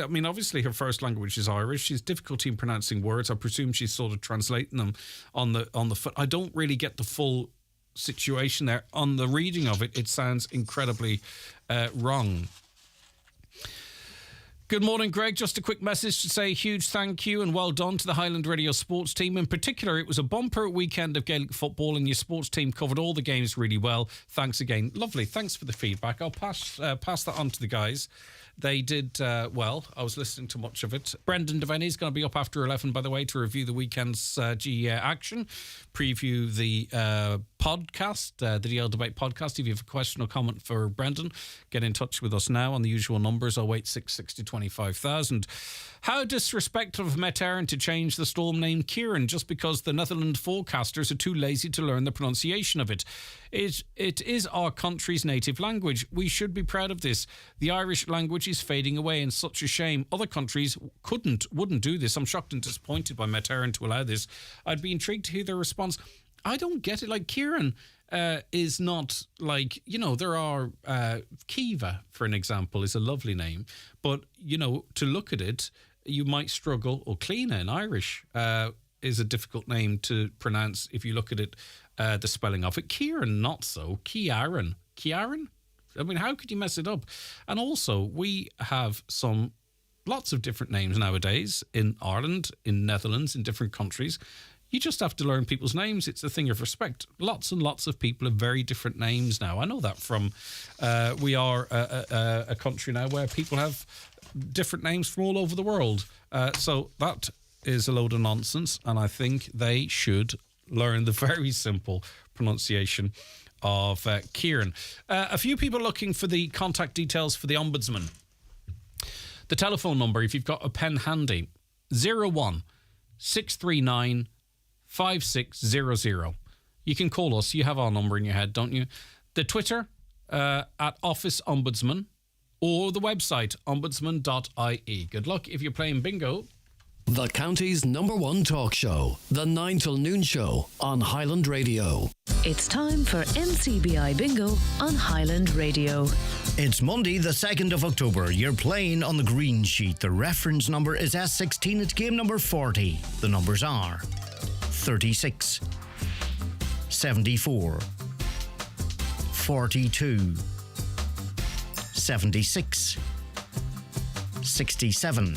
I mean, obviously her first language is Irish. She's difficulty in pronouncing words. I presume she's sort of translating them on the foot. I don't really get the full situation there. On the reading of it, it sounds incredibly wrong. Good morning, Greg. Just a quick message to say a huge thank you and well done to the Highland Radio sports team. In particular, it was a bumper weekend of Gaelic football and your sports team covered all the games really well. Thanks again. Lovely. Thanks for the feedback. I'll pass that on to the guys. They did well. I was listening to much of it. Brendan Devenney is going to be up after 11, by the way, to review the weekend's GEA action, preview the podcast, the DL Debate podcast. If you have a question or comment for Brendan, get in touch with us now on the usual numbers, 086 60 25,000. How disrespectful of Met Éireann to change the storm name Kieran just because the Netherlands forecasters are too lazy to learn the pronunciation of it. It is our country's native language. We should be proud of this. The Irish language is fading away and such a shame. Other countries wouldn't do this. I'm shocked and disappointed by Met Éireann to allow this. I'd be intrigued to hear their response. I don't get it. Like, Kieran is not like, there are Kiva, for an example, is a lovely name. But, to look at it, you might struggle, or Cleena in Irish is a difficult name to pronounce if you look at it, the spelling of it. Kieran, not so. Kiaran? I mean, how could you mess it up? And also, we have lots of different names nowadays in Ireland, in Netherlands, in different countries. You just have to learn people's names. It's a thing of respect. Lots and lots of people have very different names now. I know that from, we are a country now where people have different names from all over the world. So that is a load of nonsense, and I think they should learn the very simple pronunciation of Kieran. A few people looking for the contact details for the Ombudsman. The telephone number, if you've got a pen handy, 01 639 5600. You can call us. You have our number in your head, don't you? The Twitter at Office Ombudsman, or the website ombudsman.ie. Good luck if you're playing bingo. The county's #1 talk show, the 9 till noon show on Highland Radio. It's time for NCBI Bingo on Highland Radio. It's Monday, the 2nd of October. You're playing on the green sheet. The reference number is S16. It's game number 40. The numbers are 36, 74, 42, 76, 67,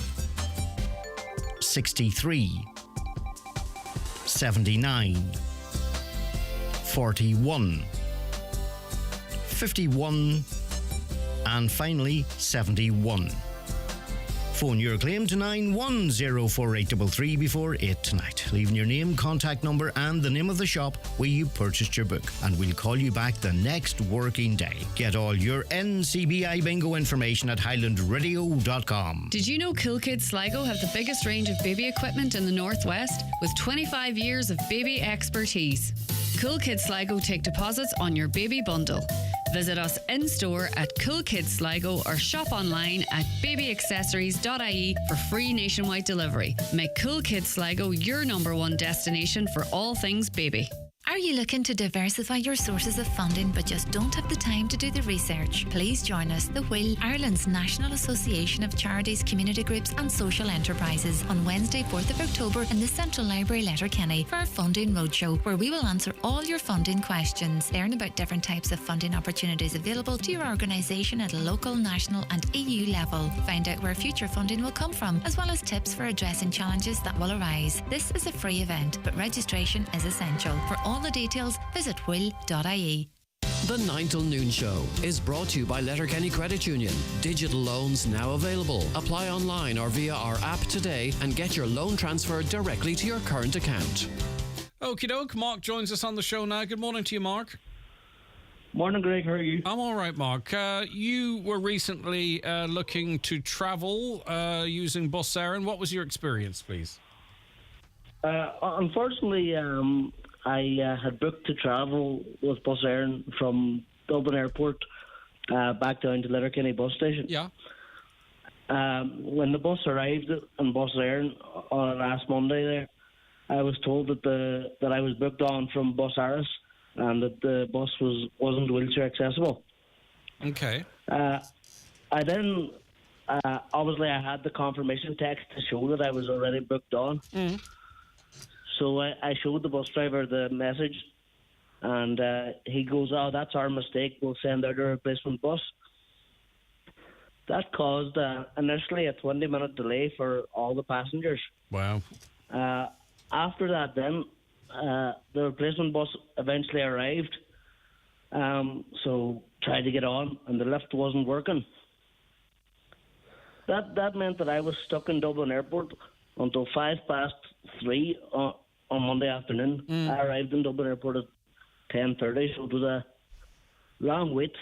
63, 79, 41, 51, and finally 71. Phone your claim to 9104833 before 8 tonight, leaving your name, contact number and the name of the shop where you purchased your book, and we'll call you back the next working day. Get all your NCBI bingo information at highlandradio.com. Did you know Cool Kids Sligo have the biggest range of baby equipment in the Northwest with 25 years of baby expertise? Cool Kids Sligo take deposits on your baby bundle. Visit us in-store at Cool Kids Sligo or shop online at babyaccessories.ie for free nationwide delivery. Make Cool Kids Sligo your #1 destination for all things baby. Are you looking to diversify your sources of funding but just don't have the time to do the research? Please join us, the WIL, Ireland's National Association of Charities, Community Groups and Social Enterprises, on Wednesday 4th of October in the Central Library, Letterkenny, for our Funding Roadshow, where we will answer all your funding questions. Learn about different types of funding opportunities available to your organisation at a local, national and EU level. Find out where future funding will come from, as well as tips for addressing challenges that will arise. This is a free event, but registration is essential. For all the details, visit will.ie. The 9 till noon show is brought to you by Letterkenny Credit Union. Digital loans now available. Apply online or via our app today and get your loan transferred directly to your current account. Okie doke, Mark joins us on the show now. Good morning to you, Mark. Morning, Greg. How are you? I'm all right, Mark. You were recently looking to travel using Bus Éireann. What was your experience, please? Unfortunately, I had booked to travel with Bus Éireann from Dublin Airport back down to Letterkenny bus station. Yeah. When the bus arrived in Bus Éireann on last Monday there, I was told that I was booked on from Bus Aris and that the bus wasn't wheelchair accessible. Okay. I then, obviously I had the confirmation text to show that I was already booked on. Mm. So I showed the bus driver the message, and he goes, "Oh, that's our mistake. We'll send out a replacement bus." That caused initially a 20-minute delay for all the passengers. Wow. After that, then, the replacement bus eventually arrived. So tried to get on, and the lift wasn't working. That meant that I was stuck in Dublin Airport until 3:05 on Monday afternoon. I arrived in Dublin Airport at 10:30, so it was a long wait.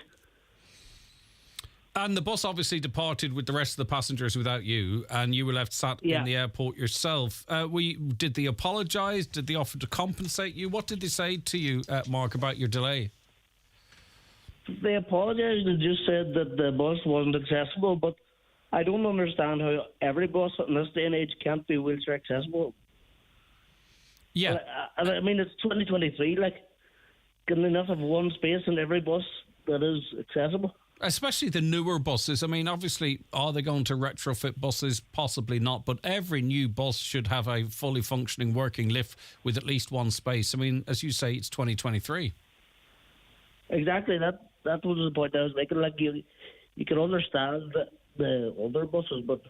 And the bus obviously departed with the rest of the passengers without you, and you were left sat in the airport yourself. Did they apologise? Did they offer to compensate you? What did they say to you, Mark, about your delay? They apologised and just said that the bus wasn't accessible, but I don't understand how every bus in this day and age can't be wheelchair accessible. Yeah. I mean, it's 2023, can they not have one space in every bus that is accessible? Especially the newer buses. I mean, obviously, are they going to retrofit buses? Possibly not, but every new bus should have a fully functioning working lift with at least one space. I mean, as you say, it's 2023. Exactly, that was the point I was making. You can understand the older buses, but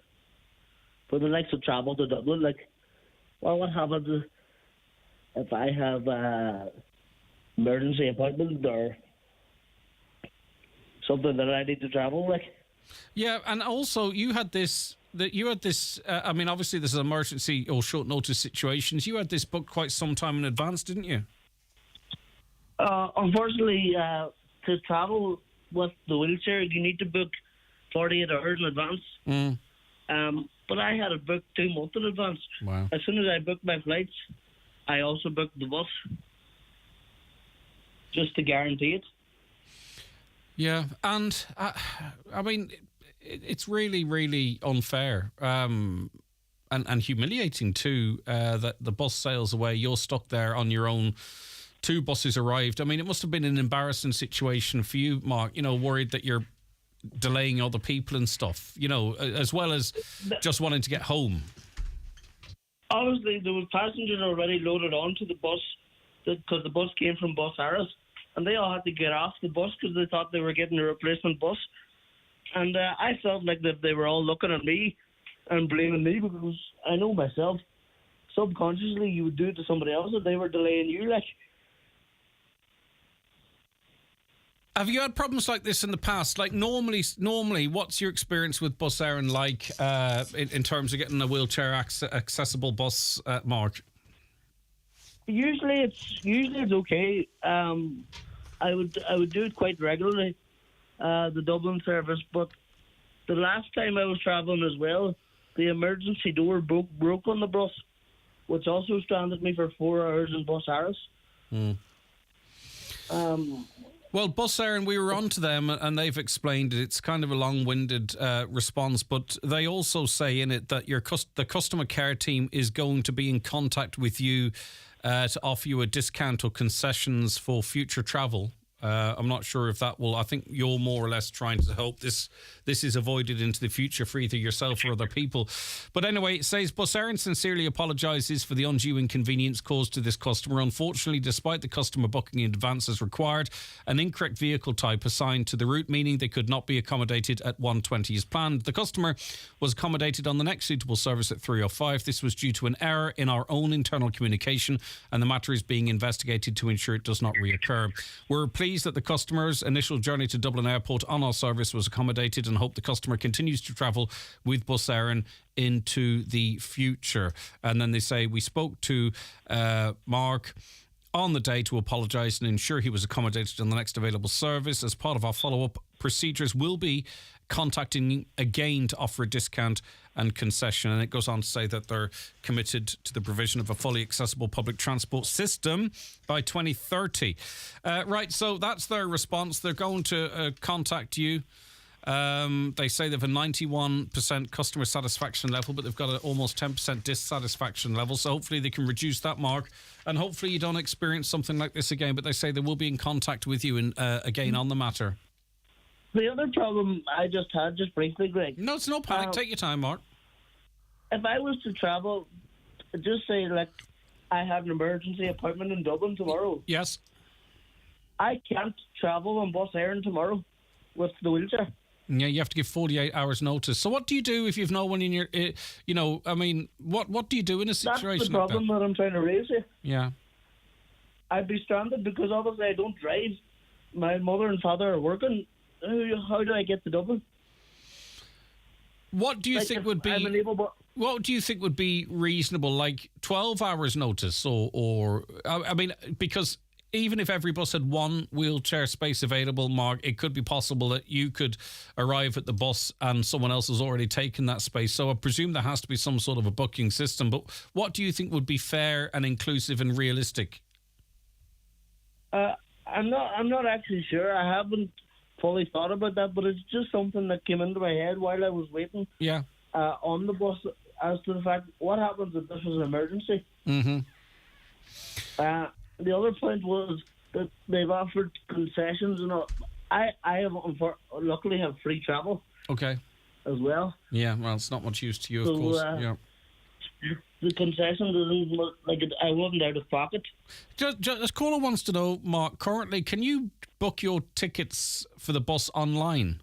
for the likes of travel to Dublin, what happens if I have an emergency appointment or something that I need to travel with? Yeah, and also you had this. I mean, obviously, this is emergency or short notice situations. You had this booked quite some time in advance, didn't you? Unfortunately, to travel with the wheelchair, you need to book 48 hours in advance. But I had it booked 2 months in advance. Wow. As soon as I booked my flights, I also booked the bus, just to guarantee it. Yeah, and I mean, it's really, really unfair and humiliating too that the bus sails away. You're stuck there on your own. 2 buses arrived. I mean, it must have been an embarrassing situation for you, Mark, worried that you're delaying other people and stuff, as well as just wanting to get home. Obviously, there were passengers already loaded onto the bus because the bus came from Bus Aris, and they all had to get off the bus because they thought they were getting a replacement bus. And I felt like that they were all looking at me and blaming me, because I know myself, subconsciously you would do it to somebody else if they were delaying you. Have you had problems like this in the past? Like normally, what's your experience with Bus Éireann like in terms of getting a wheelchair accessible bus, Mark? Usually it's okay. I would do it quite regularly, the Dublin service. But the last time I was travelling as well, the emergency door broke on the bus, which also stranded me for 4 hours in Bus Áras. Well, Bus Éireann, we were on to them and they've explained it. It's kind of a long-winded response, but they also say in it that the customer care team is going to be in contact with you to offer you a discount or concessions for future travel. I'm not sure if that will... I think you're more or less trying to hope this is avoided into the future for either yourself or other people. But anyway, it says, Bus Éireann sincerely apologises for the undue inconvenience caused to this customer. Unfortunately, despite the customer booking in advance as required, an incorrect vehicle type assigned to the route, meaning they could not be accommodated at 1:20 as planned. The customer was accommodated on the next suitable service at 3:05. This was due to an error in our own internal communication, and the matter is being investigated to ensure it does not reoccur. We're pleased that the customer's initial journey to Dublin Airport on our service was accommodated and hope the customer continues to travel with Bus Éireann into the future. And then they say, we spoke to Mark on the day to apologise and ensure he was accommodated on the next available service. As part of our follow-up procedures, we'll be contacting again to offer a discount and concession. And it goes on to say that they're committed to the provision of a fully accessible public transport system by 2030. Right, so that's their response. They're going to contact you. They say they have a 91% customer satisfaction level, but they've got an almost 10% dissatisfaction level. So hopefully they can reduce that, Mark, and hopefully you don't experience something like this again. But they say they will be in contact with you again on the matter. The other problem I just had, just briefly, Greg. No, it's no panic. Take your time, Mark. If I was to travel, just say, like, I have an emergency appointment in Dublin tomorrow. Yes. I can't travel on Bus Éireann tomorrow with the wheelchair. Yeah, you have to give 48 hours notice. So what do you do if you've no one in your... what do you do in a situation That's the problem like that I'm trying to raise here. Yeah. I'd be stranded because obviously I don't drive. My mother and father are working. How do I get to Dublin? What do you think would be... What do you think would be reasonable? Like 12 hours notice or I mean, because... Even if every bus had one wheelchair space available, Mark, it could be possible that you could arrive at the bus and someone else has already taken that space. So I presume there has to be some sort of a booking system. But what do you think would be fair and inclusive and realistic? I'm not actually sure. I haven't fully thought about that, but it's just something that came into my head while I was waiting. Yeah. On the bus, as to the fact, what happens if this was an emergency? Mm-hmm. The other point was that they've offered concessions and all. I luckily have free travel. Okay. As well. Yeah, well, it's not much use to you, of course. Yeah. The concession doesn't look like I wasn't out of pocket. Just caller wants to know, Mark, currently, can you book your tickets for the bus online?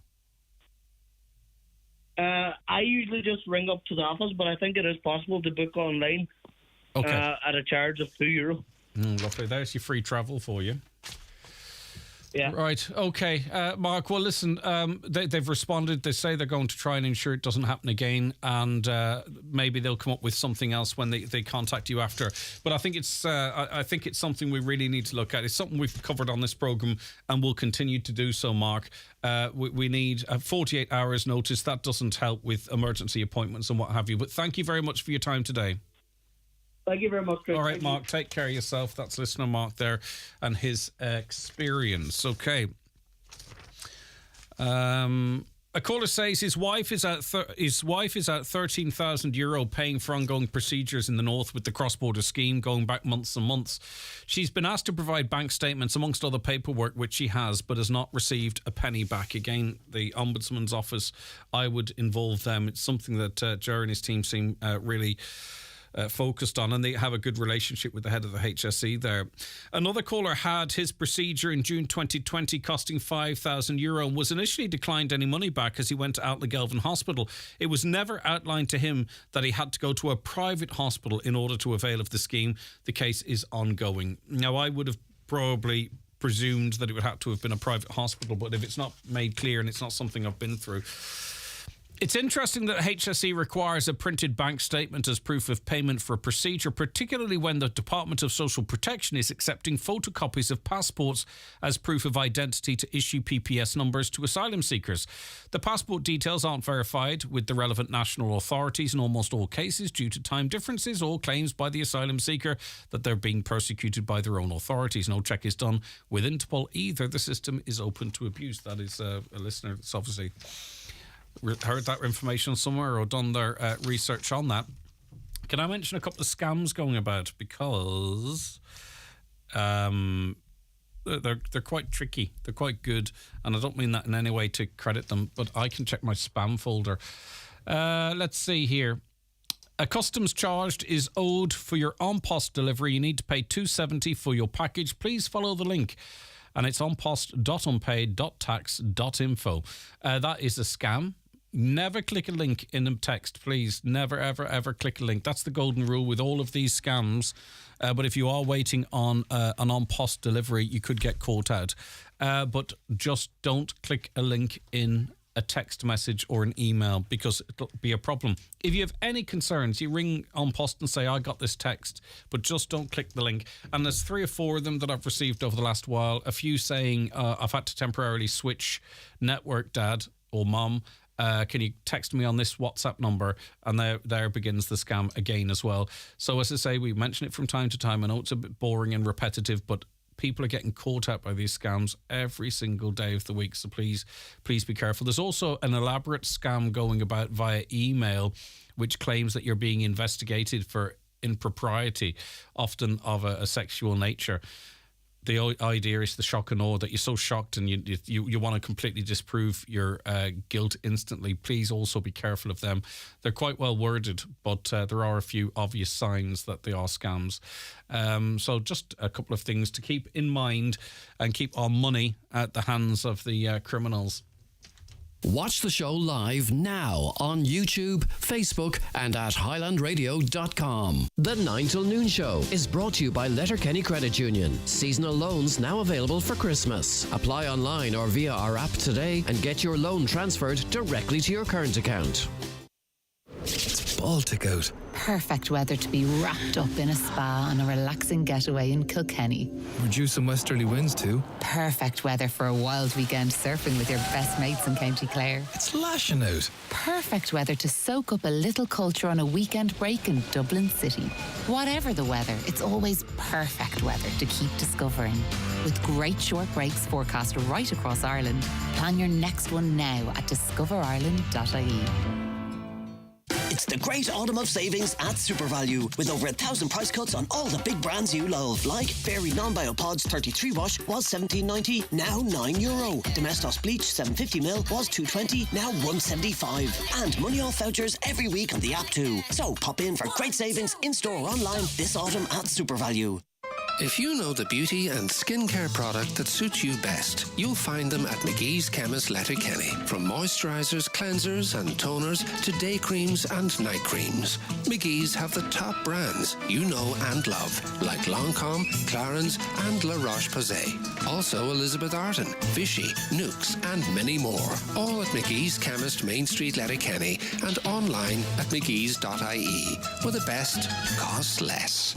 I usually just ring up to the office, but I think it is possible to book online. Okay. At a charge of €2. Lovely. There's your free travel for you. Yeah. Right. Okay. Mark, well, listen, they've responded. They say they're going to try and ensure it doesn't happen again, and maybe they'll come up with something else when they contact you after. But I think it's something we really need to look at. It's something we've covered on this programme and will continue to do so, Mark. We need 48 hours notice. That doesn't help with emergency appointments and what have you. But thank you very much for your time today. Thank you very much, Chris. All right, Mark, take care of yourself. That's listener Mark there and his experience. Okay. A caller says his wife is out €13,000 paying for ongoing procedures in the north with the cross-border scheme going back months and months. She's been asked to provide bank statements amongst other paperwork, which she has, but has not received a penny back. Again, the Ombudsman's office, I would involve them. It's something that Jerry and his team seem really... focused on, and they have a good relationship with the head of the HSE there. Another caller had his procedure in June 2020 costing €5,000 and was initially declined any money back as he went to Outlagelvin Hospital. It was never outlined to him that he had to go to a private hospital in order to avail of the scheme. The case is ongoing. Now, I would have probably presumed that it would have to have been a private hospital, but if it's not made clear and it's not something I've been through. It's interesting that HSE requires a printed bank statement as proof of payment for a procedure, particularly when the Department of Social Protection is accepting photocopies of passports as proof of identity to issue PPS numbers to asylum seekers. The passport details aren't verified with the relevant national authorities in almost all cases due to time differences or claims by the asylum seeker that they're being persecuted by their own authorities. No check is done with Interpol either. The system is open to abuse. That is a listener that's obviously heard that information somewhere or done their research on that. Can I mention a couple of scams going about? Because they're quite tricky. They're quite good. And I don't mean that in any way to credit them, but I can check my spam folder. Let's see here. A customs charge is owed for your on-post delivery. You need to pay $2.70 for your package. Please follow the link. And it's onpost.unpaid.tax.info. That is a scam. Never click a link in a text, please. Never, ever, ever click a link. That's the golden rule with all of these scams. But if you are waiting on an on-post delivery, you could get caught out. But just don't click a link in a text message or an email because it'll be a problem. If you have any concerns, you ring on post and say, I got this text, but just don't click the link. And there's 3 or 4 of them that I've received over the last while. A few saying, I've had to temporarily switch network, Dad or Mum. Can you text me on this WhatsApp number? And there begins the scam again as well. So as I say, we mention it from time to time. I know it's a bit boring and repetitive, but people are getting caught out by these scams every single day of the week. So please be careful. There's also an elaborate scam going about via email, which claims that you're being investigated for impropriety, often of a sexual nature. The idea is the shock and awe that you're so shocked and you want to completely disprove your guilt instantly. Please also be careful of them. They're quite well worded, but there are a few obvious signs that they are scams. So just a couple of things to keep in mind and keep our money at the hands of the criminals. Watch the show live now on YouTube, Facebook and at highlandradio.com. The 9 till noon show is brought to you by Letterkenny Credit Union. Seasonal loans now available for Christmas. Apply online or via our app today and get your loan transferred directly to your current account. It's Baltic out. Perfect weather to be wrapped up in a spa on a relaxing getaway in Kilkenny. We're due some westerly winds too. Perfect weather for a wild weekend surfing with your best mates in County Clare. It's lashing out. Perfect weather to soak up a little culture on a weekend break in Dublin City. Whatever the weather, it's always perfect weather to keep discovering. With great short breaks forecast right across Ireland, plan your next one now at discoverireland.ie. It's the great autumn of savings at SuperValue with over 1,000 price cuts on all the big brands you love, like Fairy Non-Biopods 33 wash was €17.90, now €9. Domestos Bleach 750ml was $2.20, now $1.75. And money off vouchers every week on the app too. So pop in for great savings in store or online this autumn at SuperValue. If you know the beauty and skincare product that suits you best, you'll find them at McGee's Chemist Letterkenny. From moisturisers, cleansers and toners to day creams and night creams, McGee's have the top brands you know and love, like Lancôme, Clarins and La Roche-Posay. Also Elizabeth Arden, Vichy, Nukes and many more. All at McGee's Chemist Main Street Letterkenny and online at mcgees.ie, where the best costs less.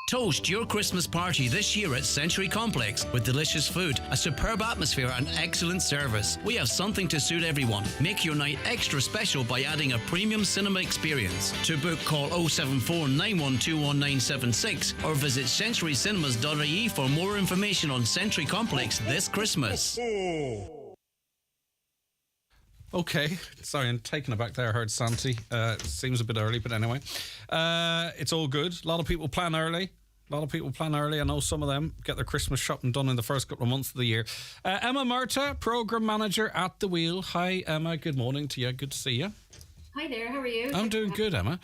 Toast your Christmas party this year at Century Complex with delicious food, a superb atmosphere and excellent service. We have something to suit everyone. Make your night extra special by adding a premium cinema experience. To book, call 074 912 1976 or visit centurycinemas.ie for more information on Century Complex this Christmas. Okay, sorry, I'm taken aback there. I heard Santi. Seems a bit early, but anyway. It's all good. A lot of people plan early. I know some of them get their Christmas shopping done in the first couple of months of the year. Emma Murta, Programme Manager at The Wheel. Hi, Emma. Good morning to you. Good to see you. Hi there. How are you? I'm doing good, Emma.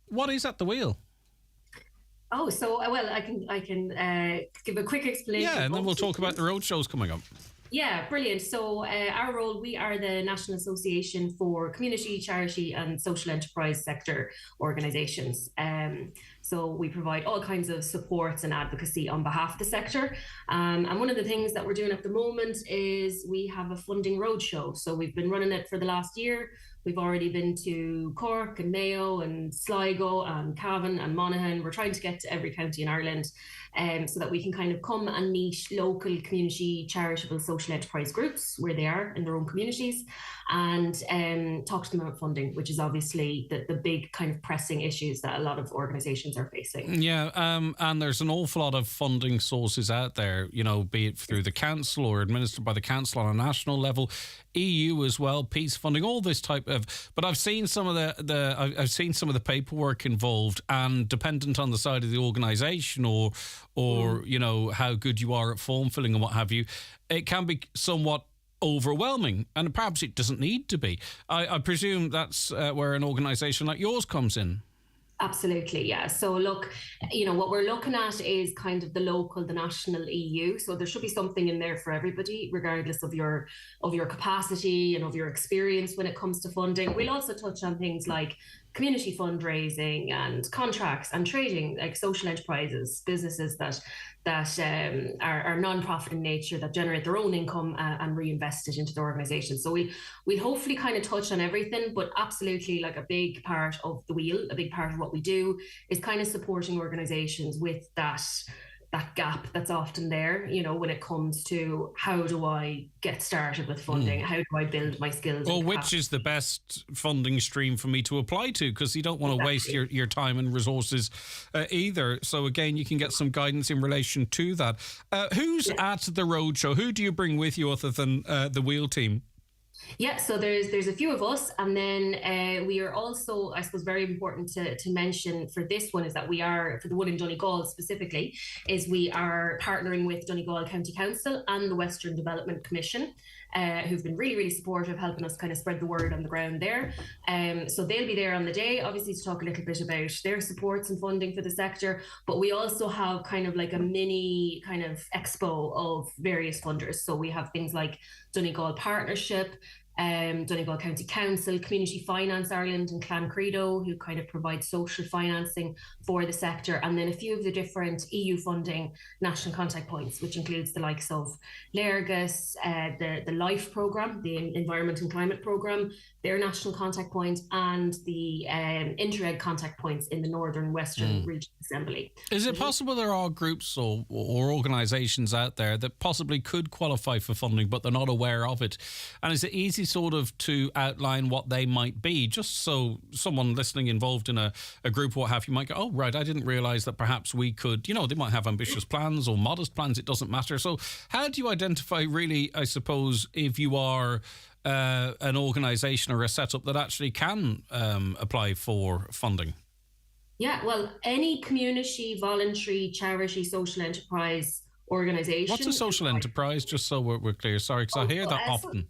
What is At The Wheel? Oh, so, well, I can give a quick explanation. Yeah, and then we'll talk about the road shows coming up. Yeah, brilliant. So our role, we are the National Association for Community, Charity and Social Enterprise Sector Organisations. So we provide all kinds of supports and advocacy on behalf of the sector. And one of the things that we're doing at the moment is we have a funding roadshow. So we've been running it for the last year. We've already been to Cork and Mayo and Sligo and Cavan and Monaghan. We're trying to get to every county in Ireland so that we can kind of come and meet local community charitable social enterprise groups where they are in their own communities and talk to them about funding, which is obviously the big kind of pressing issues that a lot of organisations are facing. Yeah, and there's an awful lot of funding sources out there, you know, be it through the council or administered by the council on a national level, EU as well, peace funding, all this type of. But I've seen some of I've seen some of the paperwork involved, and dependent on the side of the organisation or you know how good you are at form filling and what have you, it can be somewhat overwhelming, and perhaps it doesn't need to be. I presume that's where an organisation like yours comes in. Absolutely, yeah. So look, you know, what we're looking at is kind of the local, the national, EU. So there should be something in there for everybody, regardless of your capacity and of your experience when it comes to funding. We'll also touch on things like community fundraising and contracts and trading, like social enterprises, businesses that are non-profit in nature, that generate their own income and reinvest it into the organisation. So we hopefully kind of touch on everything, but absolutely, like, a big part of the wheel, a big part of what we do is kind of supporting organisations with that gap that's often there, you know, when it comes to how do I get started with funding? How do I build my skills? Well, which is the best funding stream for me to apply to? Because you don't want to waste your time and resources either. So again, you can get some guidance in relation to that. Who's at the roadshow? Who do you bring with you other than the Wheel team? Yeah, so there's a few of us, and then we are also, I suppose, very important to mention for this one is that we are, for the one in Donegal specifically, is we are partnering with Donegal County Council and the Western Development Commission, who've been really, really supportive, helping us kind of spread the word on the ground there. So they'll be there on the day, obviously, to talk a little bit about their supports and funding for the sector. But we also have kind of like a mini kind of expo of various funders. So we have things like Donegal Partnership, Donegal County Council, Community Finance Ireland and Clan Credo, who kind of provide social financing for the sector, and then a few of the different EU funding national contact points, which includes the likes of Lergus, the LIFE programme, the Environment and Climate programme, their national contact points, and the Interreg contact points in the Northern Western Region Assembly. Is it possible there are groups or organisations out there that possibly could qualify for funding, but they're not aware of it? And is it easy sort of to outline what they might be, just so someone listening involved in a group or what have you might go, oh, right, I didn't realise that perhaps we could, you know, they might have ambitious plans or modest plans, it doesn't matter. So how do you identify really, I suppose, if you are an organisation or a setup that actually can apply for funding? Yeah, well, any community, voluntary, charity, social enterprise organisation. What's a social enterprise, just so we're clear? Sorry, because I hear that often.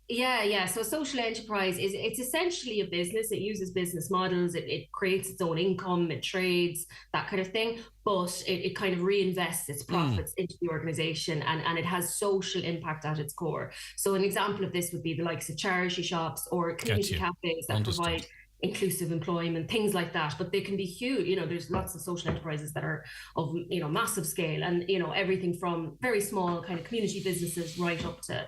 Yeah. So social enterprise it's essentially a business. It uses business models. It creates its own income. It trades, that kind of thing. But it kind of reinvests its profits into the organisation, and it has social impact at its core. So an example of this would be the likes of charity shops or community cafes that provide inclusive employment, things like that. But they can be huge. You know, there's lots of social enterprises that are of, you know, massive scale, and, you know, everything from very small kind of community businesses right up to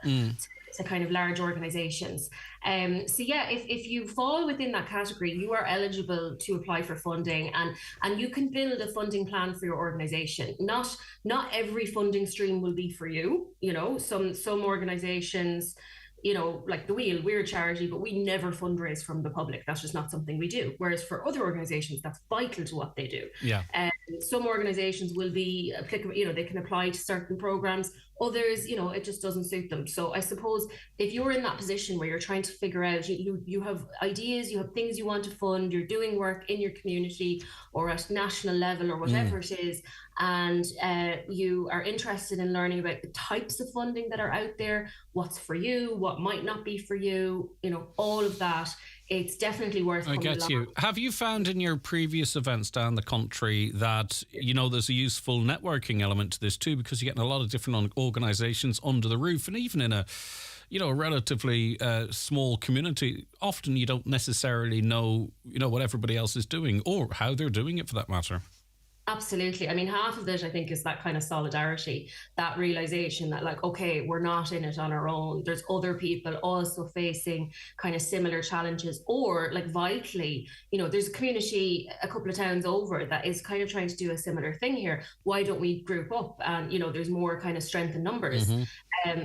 kind of large organizations. So yeah, if you fall within that category, you are eligible to apply for funding, and you can build a funding plan for your organization. Not every funding stream will be for you. You know, some organizations, you know, like the Wheel, we're a charity, but we never fundraise from the public. That's just not something we do. Whereas for other organizations, that's vital to what they do. Yeah. Some organizations will be applicable, you know, they can apply to certain programs. Others, you know, it just doesn't suit them. So I suppose if you're in that position where you're trying to figure out, you have ideas, you have things you want to fund, you're doing work in your community or at national level or whatever it is, and you are interested in learning about the types of funding that are out there, what's for you, what might not be for you, you know, all of that it's definitely worth I coming get along. you. Have you found in your previous events down the country that, there's a useful networking element to this too, because you're getting a lot of different organisations under the roof, and even in a relatively small community, often you don't necessarily know, what everybody else is doing or how they're doing it for that matter. Absolutely. I mean, half of it, I think, is that kind of solidarity, that realization that, like, okay, we're not in it on our own. There's other people also facing kind of similar challenges, or like vitally, there's a community a couple of towns over that is kind of trying to do a similar thing here. Why don't we group up? And, there's more kind of strength in numbers.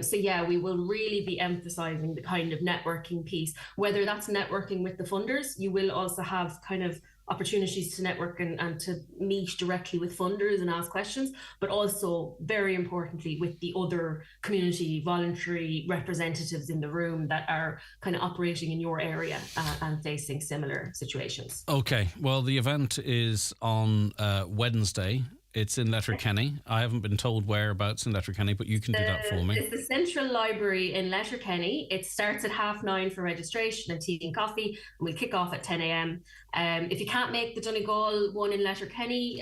So yeah, we will really be emphasizing the kind of networking piece, whether that's networking with the funders. You will also have kind of opportunities to network and to meet directly with funders and ask questions, but also very importantly with the other community voluntary representatives in the room that are kind of operating in your area and facing similar situations. Okay, well, the event is on Wednesday. It's in Letterkenny. I haven't been told whereabouts in Letterkenny, but you can do that for me. It's the Central Library in Letterkenny. It starts at 9:30 for registration and tea and coffee, and we'll kick off at 10 a.m. If you can't make the Donegal one in Letterkenny,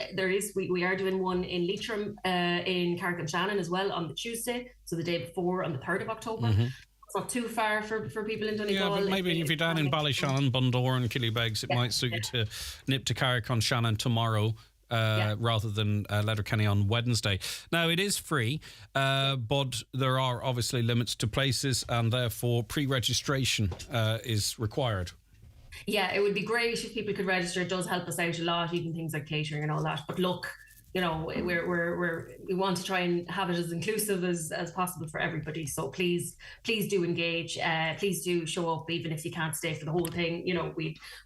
we are doing one in Leitrim in Carrick-on-Shannon as well on the Tuesday, so the day before on the 3rd of October. It's not too far for people in Donegal. Yeah, but maybe if you're down in Ballyshannon, Bundoran and Killybegs, it might suit you to nip to Carrick-on-Shannon tomorrow. Rather than Letterkenny on Wednesday. Now, it is free, but there are obviously limits to places, and therefore pre-registration is required. Yeah, it would be great if people could register. It does help us out a lot, even things like catering and all that. But look, we want to try and have it as inclusive as possible for everybody. So please do engage. Please do show up, even if you can't stay for the whole thing.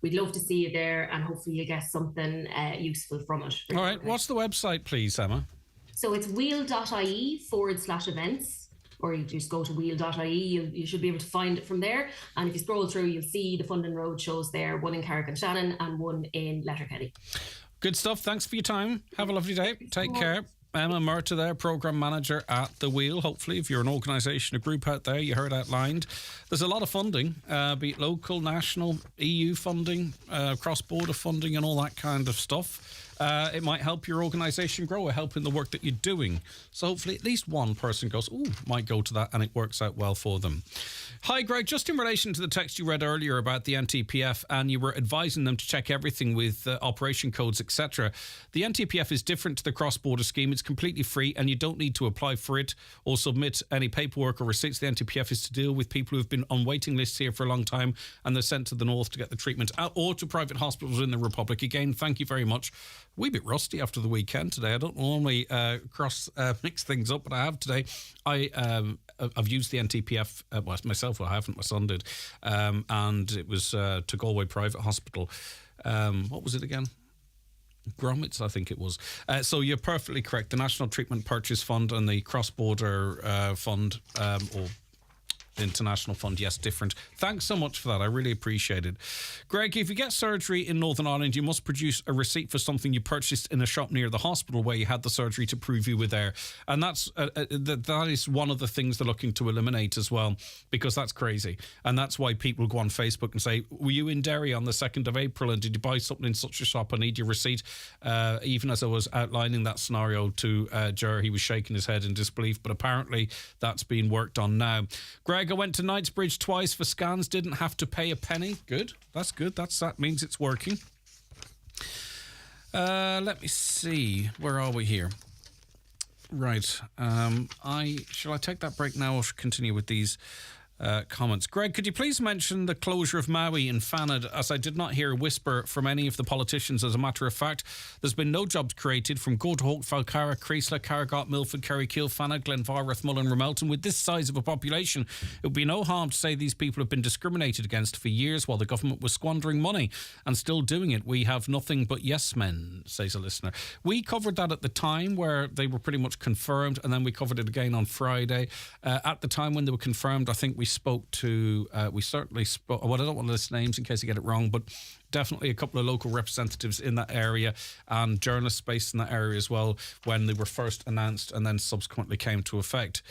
We'd love to see you there, and hopefully you get something useful from it. All right, what's the website, please, Emma? So it's wheel.ie/events. Or you just go to wheel.ie, you should be able to find it from there. And if you scroll through, you'll see the Funding Road shows there, one in Carrick-on-Shannon and one in Letterkenny. Good stuff. Thanks for your time. Have a lovely day. Take care. Emma Murta there, Programme Manager at The Wheel. Hopefully, if you're an organisation, a group out there, you heard outlined. There's a lot of funding, be it local, national, EU funding, cross-border funding and all that kind of stuff. It might help your organisation grow or help in the work that you're doing. So hopefully at least one person goes, might go to that, and it works out well for them. Hi, Greg. Just in relation to the text you read earlier about the NTPF, and you were advising them to check everything with operation codes, etc. The NTPF is different to the cross-border scheme. It's completely free, and you don't need to apply for it or submit any paperwork or receipts. The NTPF is to deal with people who have been on waiting lists here for a long time, and they're sent to the north to get the treatment, or to private hospitals in the Republic. Again, thank you very much. A wee bit rusty after the weekend today. I don't normally mix things up, but I have today. I've used the NTPF myself. Well, I haven't. My son did, and it was to Galway Private Hospital. What was it again? Gromitz, I think it was. So you're perfectly correct. The National Treatment Purchase Fund and the Cross-Border Fund, or International Fund, yes, different. Thanks so much for that. I really appreciate it. Greg, if you get surgery in Northern Ireland, you must produce a receipt for something you purchased in a shop near the hospital where you had the surgery to prove you were there. And that is one of the things they're looking to eliminate as well, because that's crazy. And that's why people go on Facebook and say, were you in Derry on the 2nd of April and did you buy something in such a shop? I need your receipt. Even as I was outlining that scenario to Ger, he was shaking his head in disbelief, but apparently that's being worked on now. Greg, I went to Knightsbridge twice for scans, didn't have to pay a penny. Good. That's good. That means it's working. Let me see. Where are we here? Right. Shall I take that break now or continue with these comments? Greg, could you please mention the closure of Maui in Fanad, as I did not hear a whisper from any of the politicians. As a matter of fact, there's been no jobs created from Gortahawk, Falcarra, Creasler, Carrigot, Milford, Kerrykill, Fanad, Glenvar, Rathmullen, Ramelton. With this size of a population, it would be no harm to say these people have been discriminated against for years while the government was squandering money and still doing it. We have nothing but yes men, says a listener. We covered that at the time where they were pretty much confirmed, and then we covered it again on Friday. At the time when they were confirmed, I think we certainly spoke, well, I don't want to list names in case I get it wrong, but definitely a couple of local representatives in that area and journalists based in that area as well when they were first announced and then subsequently came to effect.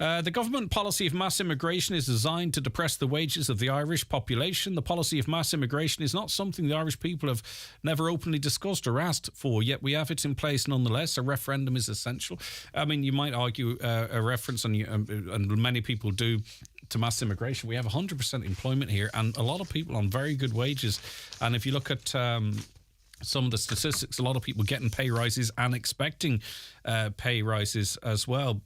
The government policy of mass immigration is designed to depress the wages of the Irish population. The policy of mass immigration is not something the Irish people have never openly discussed or asked for, yet we have it in place nonetheless. A referendum is essential. I mean, you might argue a reference, and many people do, to mass immigration. We have 100% employment here and a lot of people on very good wages. And if you look at some of the statistics, a lot of people getting pay rises and expecting pay rises as well.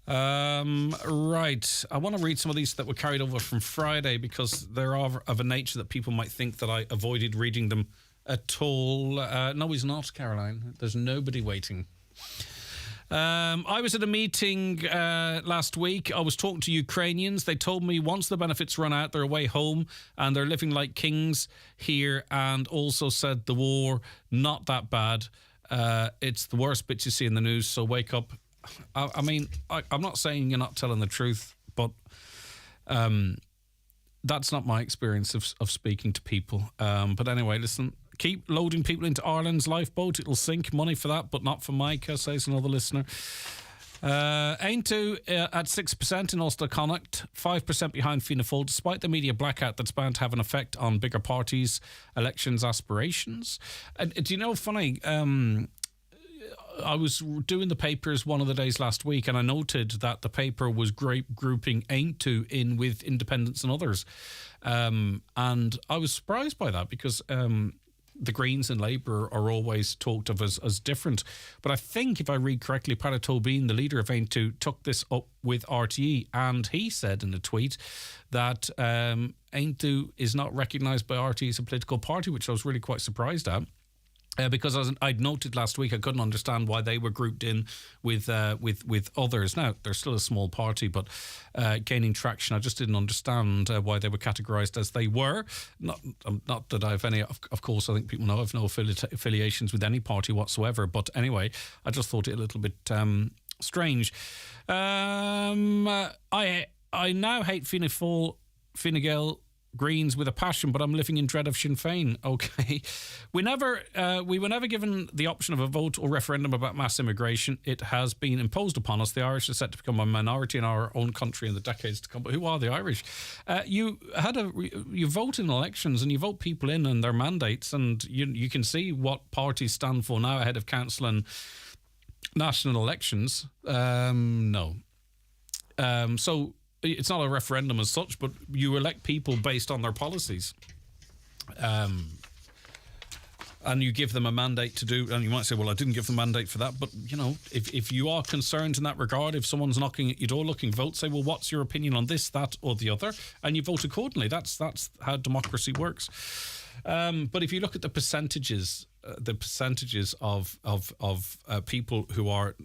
Right. I want to read some of these that were carried over from Friday because they're of a nature that people might think that I avoided reading them at all. No, he's not, Caroline. There's nobody waiting. I was at a meeting last week. I was talking to Ukrainians. They told me once the benefits run out, they're away home and they're living like kings here, and also said the war, not that bad. It's the worst bit you see in the news, so wake up. I mean, I'm not saying you're not telling the truth, but that's not my experience of speaking to people. But anyway, listen, keep loading people into Ireland's lifeboat. It'll sink. Money for that, but not for Micah, says another listener. Aintu at 6% in Ulster Connacht, 5% behind Fianna Fáil, despite the media blackout that's bound to have an effect on bigger parties' elections aspirations. Do you know, funny, I was doing the papers one of the days last week, and I noted that the paper was grouping Aintu in with independents and others. And I was surprised by that because the Greens and Labour are always talked of as different. But I think, if I read correctly, Paolo Tobin, the leader of Aintu, took this up with RTE, and he said in a tweet that Aintu is not recognised by RTE as a political party, which I was really quite surprised at. Because I'd noted last week, I couldn't understand why they were grouped in with others. Now, they're still a small party, but gaining traction. I just didn't understand why they were categorised as they were. Not that I have any. Of course, I think people know I have no affiliations with any party whatsoever. But anyway, I just thought it a little bit strange. I now hate Fianna Fáil, Fine Gael, Greens with a passion, but I'm living in dread of Sinn Féin. Okay. We were never given the option of a vote or referendum about mass immigration. It has been imposed upon us. The Irish are set to become a minority in our own country in the decades to come. But who are the Irish? You vote in elections and you vote people in and their mandates, and you can see what parties stand for now ahead of council and national elections. No. So it's not a referendum as such, but you elect people based on their policies. And you give them a mandate to do, and you might say, well, I didn't give them a mandate for that. But, you know, if you are concerned in that regard, if someone's knocking at your door looking vote, say, well, what's your opinion on this, that, or the other? And you vote accordingly. That's how democracy works. But if you look at the percentages of people who are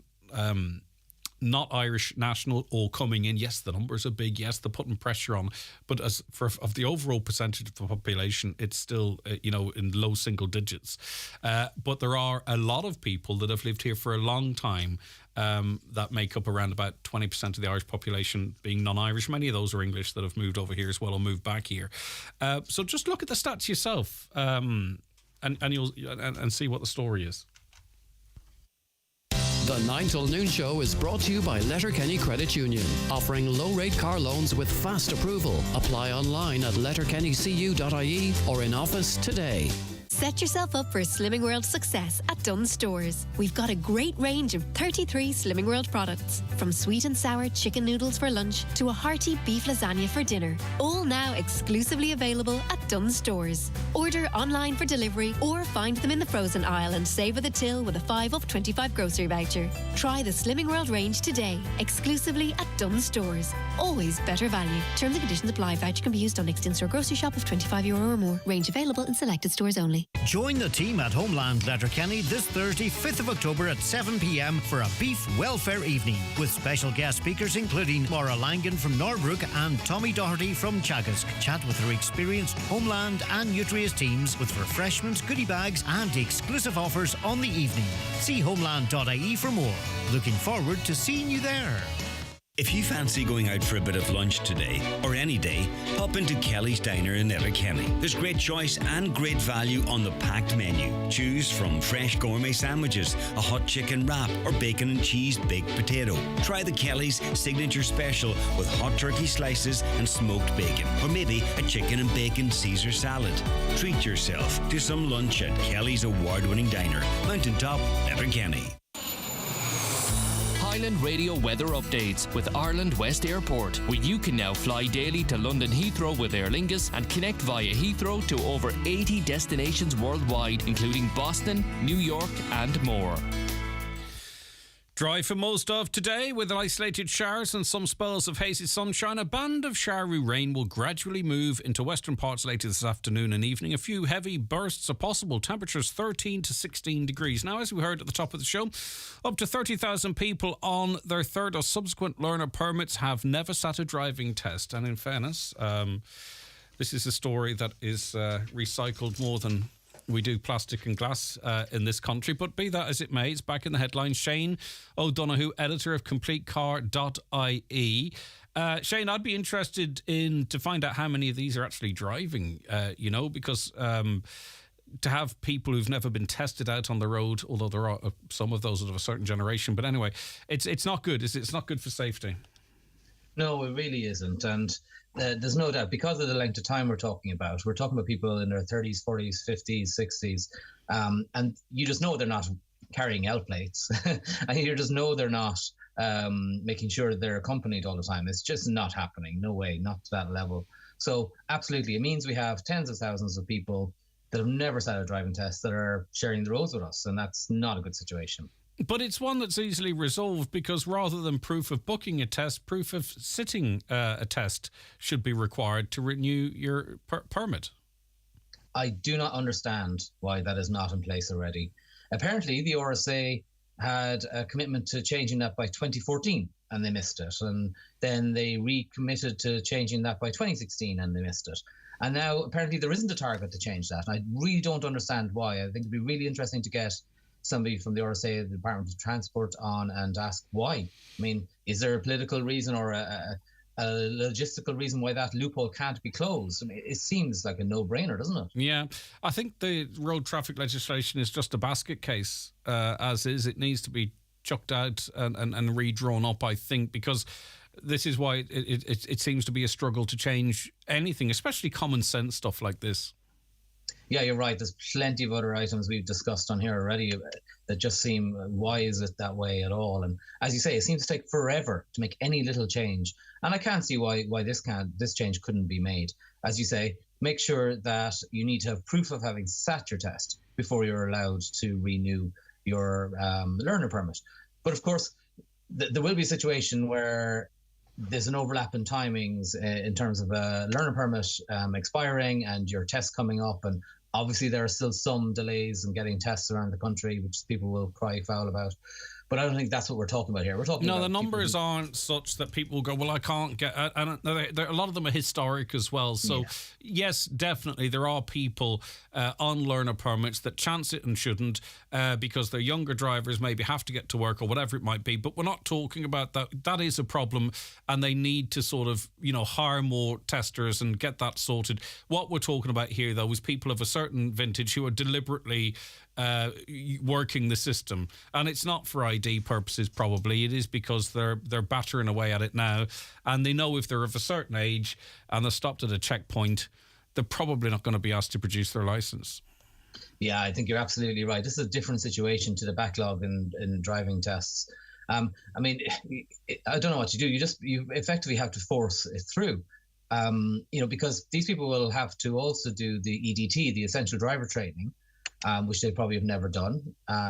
not Irish national or coming in, yes, the numbers are big, yes, they're putting pressure on, but as for of the overall percentage of the population, it's still in low single digits. But there are a lot of people that have lived here for a long time that make up around about 20% of the Irish population being non-Irish. Many of those are English that have moved over here as well or moved back here. So just look at the stats yourself, and you'll see what the story is. The 9 till noon show is brought to you by Letterkenny Credit Union, offering low-rate car loans with fast approval. Apply online at letterkennycu.ie or in office today. Set yourself up for Slimming World success at Dunnes Stores. We've got a great range of 33 Slimming World products, from sweet and sour chicken noodles for lunch to a hearty beef lasagna for dinner. All now exclusively available at Dunnes Stores. Order online for delivery or find them in the frozen aisle and save at the till with a 5 off 25 grocery voucher. Try the Slimming World range today, exclusively at Dunnes Stores. Always better value. Terms and conditions apply. Voucher can be used on next in-store grocery shop of €25 or more. Range available in selected stores only. Join the team at Homeland Letterkenny this Thursday, 5th of October at 7 p.m. for a beef welfare evening with special guest speakers including Maura Langan from Norbrook and Tommy Doherty from Chagask. Chat with their experienced Homeland and Nutrius teams with refreshments, goodie bags and exclusive offers on the evening. See homeland.ie for more. Looking forward to seeing you there. If you fancy going out for a bit of lunch today, or any day, pop into Kelly's Diner in Letterkenny. There's great choice and great value on the packed menu. Choose from fresh gourmet sandwiches, a hot chicken wrap, or bacon and cheese baked potato. Try the Kelly's signature special with hot turkey slices and smoked bacon, or maybe a chicken and bacon Caesar salad. Treat yourself to some lunch at Kelly's award-winning diner, Mountaintop, Letterkenny. Highland Radio weather updates with Ireland West Airport, where you can now fly daily to London Heathrow with Aer Lingus and connect via Heathrow to over 80 destinations worldwide, including Boston, New York and more. Dry for most of today with isolated showers and some spells of hazy sunshine. A band of showery rain will gradually move into western parts later this afternoon and evening. A few heavy bursts are possible. Temperatures 13 to 16 degrees. Now, as we heard at the top of the show, up to 30,000 people on their third or subsequent learner permits have never sat a driving test. And in fairness, this is a story that is recycled more than we do plastic and glass in this country, but be that as it may, it's back in the headlines. Shane O'Donoghue, editor of CompleteCar.ie. Shane, I'd be interested to find out how many of these are actually driving, because to have people who've never been tested out on the road, although there are some of those of a certain generation, but anyway, it's not good, is it? It's not good for safety. No, it really isn't. And there's no doubt, because of the length of time we're talking about people in their 30s, 40s, 50s, 60s, and you just know they're not carrying L plates, and you just know they're not making sure they're accompanied all the time. It's just not happening. No way, not to that level. So absolutely, it means we have tens of thousands of people that have never sat a driving test that are sharing the roads with us, and that's not a good situation. But it's one that's easily resolved, because rather than proof of booking a test, proof of sitting a test should be required to renew your permit. I do not understand why that is not in place already. Apparently, the RSA had a commitment to changing that by 2014, and they missed it. And then they recommitted to changing that by 2016, and they missed it. And now, apparently, there isn't a target to change that. And I really don't understand why. I think it'd be really interesting to get somebody from the RSA, the Department of Transport, on and ask why. I mean, is there a political reason or a logistical reason why that loophole can't be closed? I mean, it seems like a no-brainer, doesn't it? Yeah, I think the road traffic legislation is just a basket case as is. It needs to be chucked out and redrawn up, I think, because this is why it seems to be a struggle to change anything, especially common sense stuff like this. Yeah, you're right. There's plenty of other items we've discussed on here already that just seem, why is it that way at all? And as you say, it seems to take forever to make any little change. And I can't see why this change couldn't be made. As you say, make sure that you need to have proof of having sat your test before you're allowed to renew your learner permit. But of course, there will be a situation where there's an overlap in timings in terms of a learner permit expiring and your test coming up. And obviously there are still some delays in getting tests around the country, which people will cry foul about. But I don't think that's what we're talking about here. We're talking about the numbers aren't such that people go, well, I can't get... And a lot of them are historic as well. So, yes, definitely, there are people on learner permits that chance it and shouldn't because their younger drivers maybe have to get to work or whatever it might be. But we're not talking about that. That is a problem, and they need to sort of, hire more testers and get that sorted. What we're talking about here, though, is people of a certain vintage who are deliberately working the system, and it's not for ID purposes. Probably it is because they're battering away at it now, and they know if they're of a certain age and they're stopped at a checkpoint, they're probably not going to be asked to produce their license. Yeah, I think you're absolutely right. This is a different situation to the backlog in driving tests. I mean, I don't know what to do. You effectively have to force it through. Because these people will have to also do the EDT, the essential driver training, which they probably have never done.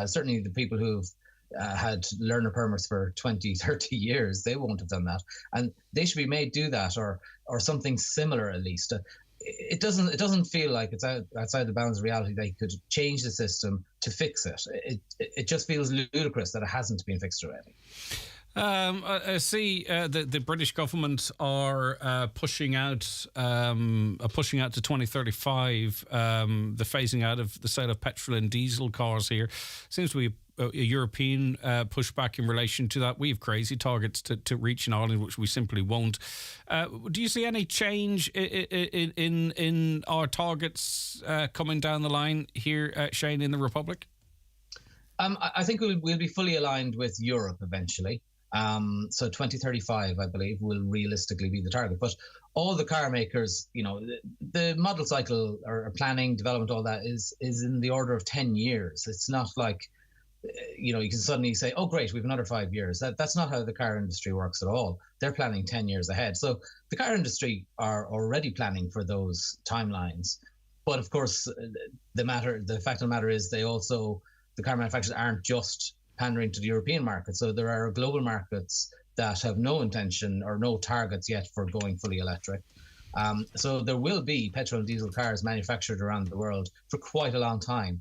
Certainly the people who've had learner permits for 20, 30 years, they won't have done that. And they should be made do that or something similar at least. It doesn't feel like it's outside the bounds of reality they could change the system to fix it. It just feels ludicrous that it hasn't been fixed already. I see the British government are pushing out to 2035 the phasing out of the sale of petrol and diesel cars here. Seems to be European pushback in relation to that. We have crazy targets to reach in Ireland, which we simply won't. Do you see any change in our targets coming down the line here, Shane, in the Republic? I think we'll be fully aligned with Europe eventually. So 2035, I believe, will realistically be the target. But all the car makers, the model cycle or planning, development, all that is in the order of 10 years. It's not like, you can suddenly say, oh, great, we've another 5 years. That's not how the car industry works at all. They're planning 10 years ahead. So the car industry are already planning for those timelines. But of course, the fact of the matter is the car manufacturers aren't just pandering to the European market. So there are global markets that have no intention or no targets yet for going fully electric. So there will be petrol and diesel cars manufactured around the world for quite a long time,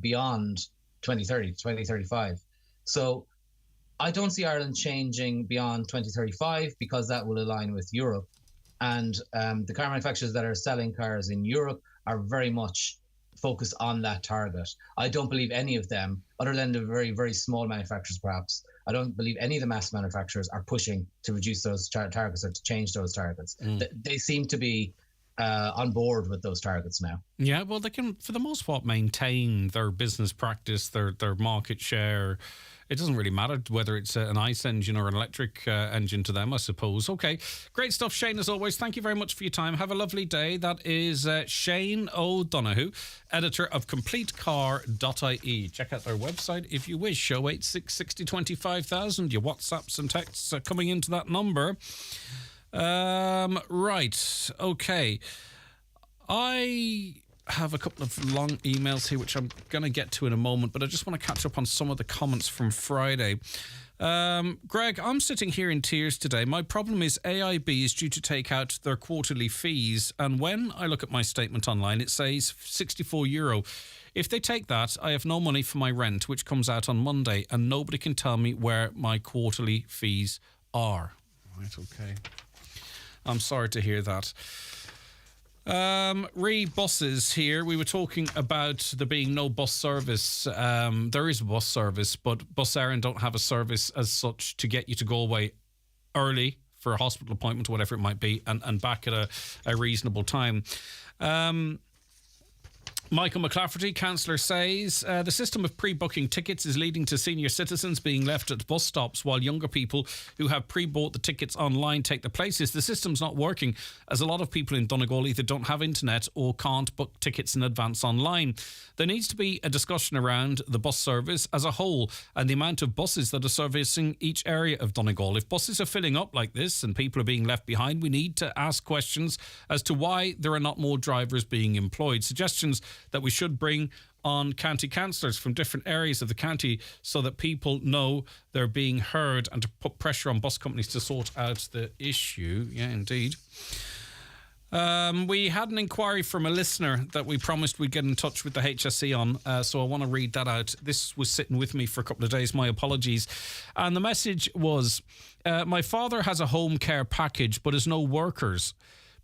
beyond 2030, 2035. So I don't see Ireland changing beyond 2035 because that will align with Europe. And the car manufacturers that are selling cars in Europe are very much focused on that target. I don't believe any of them, other than the very, very small manufacturers perhaps, I don't believe any of the mass manufacturers are pushing to reduce those targets or to change those targets. They seem to be on board with those targets now. Yeah, well, they can, for the most part, maintain their business practice, their market share. It doesn't really matter whether it's an ICE engine or an electric engine to them, I suppose. Okay, great stuff, Shane, as always. Thank you very much for your time. Have a lovely day. That is Shane O'Donoghue, editor of CompleteCar.ie. Check out their website if you wish. 086 60 25,000. Your WhatsApps and texts are coming into that number. Right, okay. I have a couple of long emails here which I'm going to get to in a moment, but I just want to catch up on some of the comments from Friday. Greg, I'm sitting here in tears today. My problem is AIB is due to take out their quarterly fees, and when I look at my statement online, it says €64. If they take that, I have no money for my rent, which comes out on Monday, and nobody can tell me where my quarterly fees are. Right, okay. I'm sorry to hear that. Buses here. We were talking about there being no bus service. There is a bus service, but Bus Éireann don't have a service as such to get you to Galway early for a hospital appointment, whatever it might be, and back at a reasonable time. Michael McClafferty, Councillor, says the system of pre-booking tickets is leading to senior citizens being left at bus stops while younger people who have pre-bought the tickets online take the places. The system's not working as a lot of people in Donegal either don't have internet or can't book tickets in advance online. There needs to be a discussion around the bus service as a whole and the amount of buses that are servicing each area of Donegal. If buses are filling up like this and people are being left behind, we need to ask questions as to why there are not more drivers being employed. Suggestions that we should bring on county councillors from different areas of the county so that people know they're being heard and to put pressure on bus companies to sort out the issue. Yeah, indeed. We had an inquiry from a listener that we promised we'd get in touch with the HSE on, so I want to read that out. This was sitting with me for a couple of days, my apologies. And the message was, my father has a home care package but has no workers.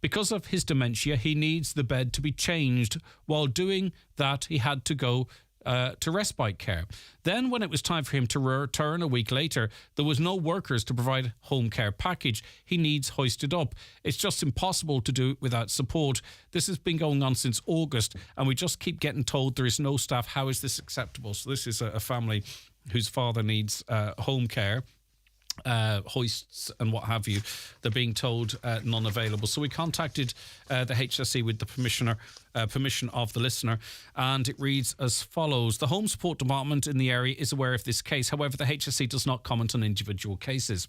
Because of his dementia, he needs the bed to be changed. While doing that, he had to go to respite care. Then, when it was time for him to return a week later, there was no workers to provide home care package. He needs hoisted up. It's just impossible to do it without support. This has been going on since August, and we just keep getting told there is no staff. How is this acceptable? So this is a family whose father needs home care. Hoists and what have you. They're being told none available. So we contacted the HSE with the permission of the listener, and it reads as follows. The Home Support Department in the area is aware of this case. However, the HSE does not comment on individual cases.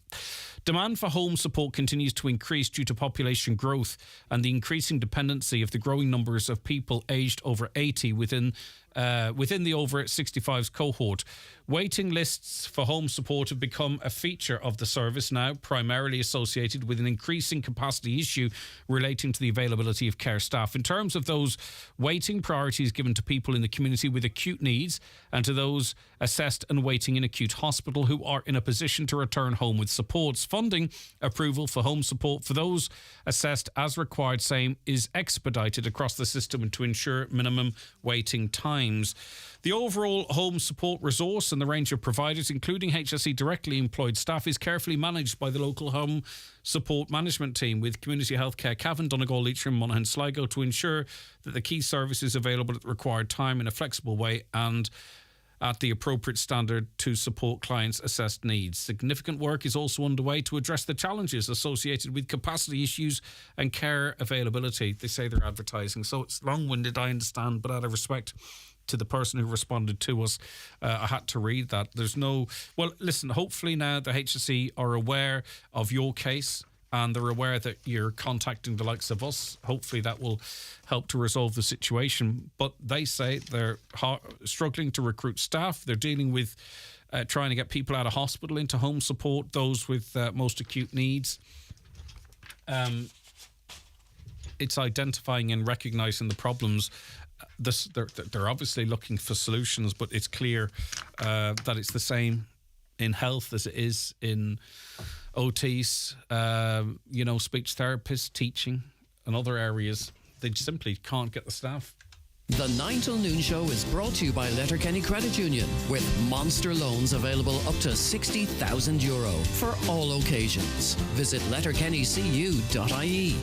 Demand for home support continues to increase due to population growth and the increasing dependency of the growing numbers of people aged over 80 within the over 65s cohort. Waiting lists for home support have become a feature of the service now, primarily associated with an increasing capacity issue relating to the availability of care staff. In terms of those those waiting, priority is given to people in the community with acute needs and to those assessed and waiting in acute hospital who are in a position to return home with supports. Funding approval for home support for those assessed as required, same, is expedited across the system to ensure minimum waiting times. The overall home support resource and the range of providers, including HSE directly employed staff, is carefully managed by the local home support management team with Community Healthcare Cavan, Donegal, Leitrim, Monaghan, Sligo to ensure that the key service is available at the required time in a flexible way and at the appropriate standard to support clients' assessed needs. Significant work is also underway to address the challenges associated with capacity issues and care availability. They say they're advertising, so it's long-winded, I understand, but out of respect to the person who responded to us, I had to read that. Well, listen, hopefully now the HSE are aware of your case and they're aware that you're contacting the likes of us. Hopefully that will help to resolve the situation. But they say they're struggling to recruit staff. They're dealing with trying to get people out of hospital into home support, those with most acute needs. It's identifying and recognising the problems. They're obviously looking for solutions, but it's clear that it's the same in health as it is in OTs, speech therapists, teaching and other areas. They simply can't get the staff. The 9 till noon show is brought to you by Letterkenny Credit Union with monster loans available up to €60,000 for all occasions. Visit letterkennycu.ie.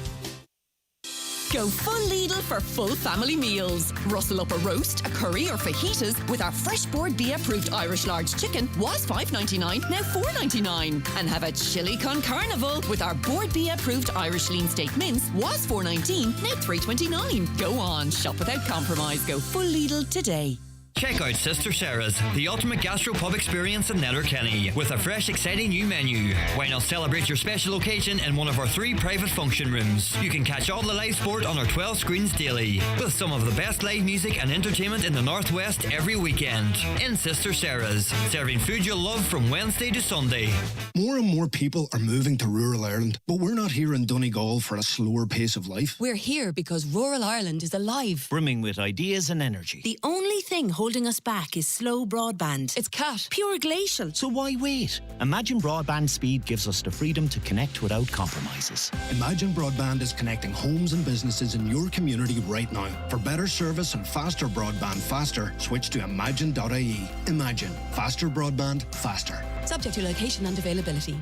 Go full Lidl for full family meals. Rustle up a roast, a curry or fajitas with our fresh board B approved Irish large chicken was $5.99, now $4.99. And have a chili con carnival with our board B approved Irish lean steak mince was $4.19, now $3.29. Go on, shop without compromise. Go full Lidl today. Check out Sister Sarah's, the ultimate gastropub experience in Letterkenny, with a fresh, exciting new menu. Why not celebrate your special occasion in one of our 3 private function rooms? You can catch all the live sport on our 12 screens daily, with some of the best live music and entertainment in the Northwest every weekend. In Sister Sarah's, serving food you'll love from Wednesday to Sunday. More and more people are moving to rural Ireland, but we're not here in Donegal for a slower pace of life. We're here because rural Ireland is alive, brimming with ideas and energy. The only thing holding us back is slow broadband. It's cat. Pure glacial. So why wait? Imagine broadband speed gives us the freedom to connect without compromises. Imagine Broadband is connecting homes and businesses in your community right now. For better service and faster broadband faster, switch to imagine.ie. Imagine. Faster broadband faster. Subject to location and availability.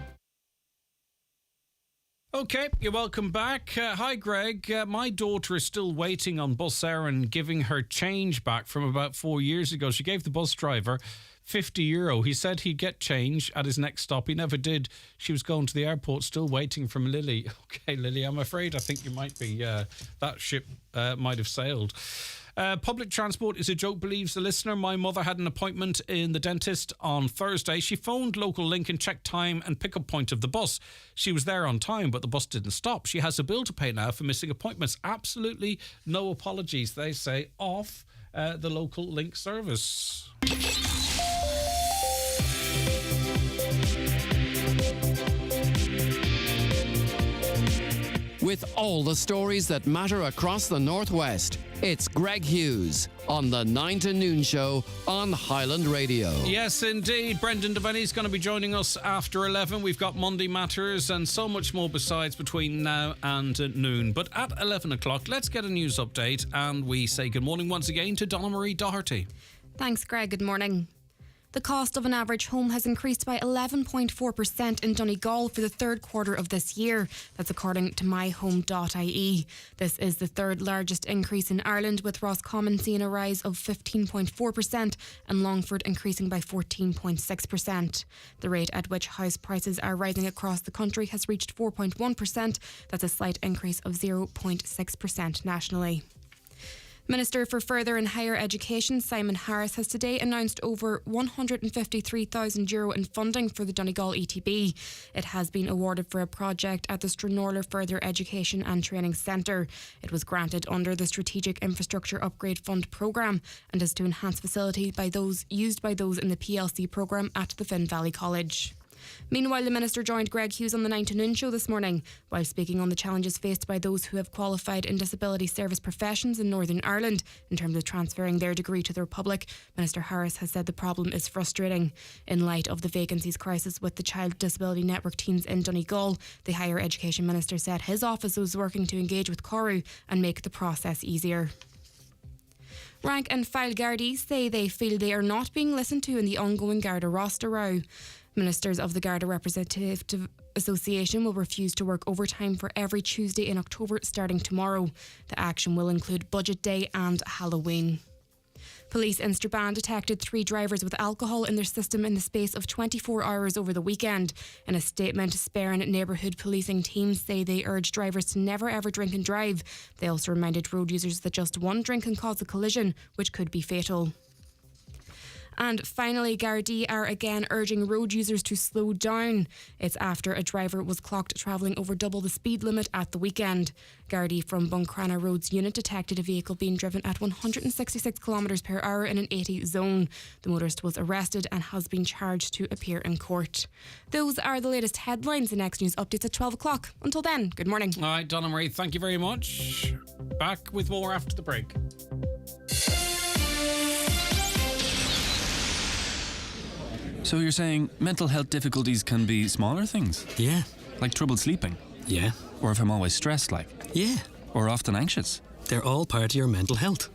Okay, you're welcome back. Hi, Greg. My daughter is still waiting on Bus Éireann giving her change back from about 4 years ago. She gave the bus driver €50. He said he'd get change at his next stop. He never did. She was going to the airport, still waiting from Lily. Okay, Lily, I'm afraid I think you might be... that ship might have sailed. Public transport is a joke, believes the listener. My mother had an appointment in the dentist on Thursday. She phoned local link and checked time and pickup point of the bus. She was there on time, but the bus didn't stop. She has a bill to pay now for missing appointments. Absolutely no apologies, they say, off the local link service. With all the stories that matter across the Northwest, it's Greg Hughes on the 9 to Noon Show on Highland Radio. Yes, indeed. Brendan Devenney is going to be joining us after 11. We've got Monday Matters and so much more besides between now and noon. But at 11 o'clock, let's get a news update and we say good morning once again to Donna Marie Doherty. Thanks, Greg. Good morning. The cost of an average home has increased by 11.4% in Donegal for the third quarter of this year. That's according to myhome.ie. This is the third largest increase in Ireland, with Roscommon seeing a rise of 15.4% and Longford increasing by 14.6%. The rate at which house prices are rising across the country has reached 4.1%. That's a slight increase of 0.6% nationally. Minister for Further and Higher Education Simon Harris has today announced over €153,000 in funding for the Donegal ETB. It has been awarded for a project at the Stranorlar Further Education and Training Centre. It was granted under the Strategic Infrastructure Upgrade Fund programme and is to enhance facilities used by those in the PLC programme at the Finn Valley College. Meanwhile, the Minister joined Greg Hughes on the 9 to Noon show this morning while speaking on the challenges faced by those who have qualified in disability service professions in Northern Ireland in terms of transferring their degree to the Republic. Minister Harris has said the problem is frustrating. In light of the vacancies crisis with the Child Disability Network teams in Donegal, the Higher Education Minister said his office was working to engage with Corru and make the process easier. Rank and file Gardaí say they feel they are not being listened to in the ongoing Garda roster row. Ministers of the Garda Representative Association will refuse to work overtime for every Tuesday in October starting tomorrow. The action will include Budget Day and Halloween. Police in Strabane detected 3 drivers with alcohol in their system in the space of 24 hours over the weekend. In a statement, Sperrin neighbourhood policing teams say they urge drivers to never ever drink and drive. They also reminded road users that just one drink can cause a collision, which could be fatal. And finally, Gardaí are again urging road users to slow down. It's after a driver was clocked travelling over double the speed limit at the weekend. Gardaí from Buncrana Roads unit detected a vehicle being driven at 166 km per hour in an 80 zone. The motorist was arrested and has been charged to appear in court. Those are the latest headlines. The next news updates at 12 o'clock. Until then, good morning. All right, Donna Marie, thank you very much. Back with more after the break. So you're saying mental health difficulties can be smaller things? Yeah. Like trouble sleeping? Yeah. Or if I'm always stressed, like? Yeah. Or often anxious? They're all part of your mental health.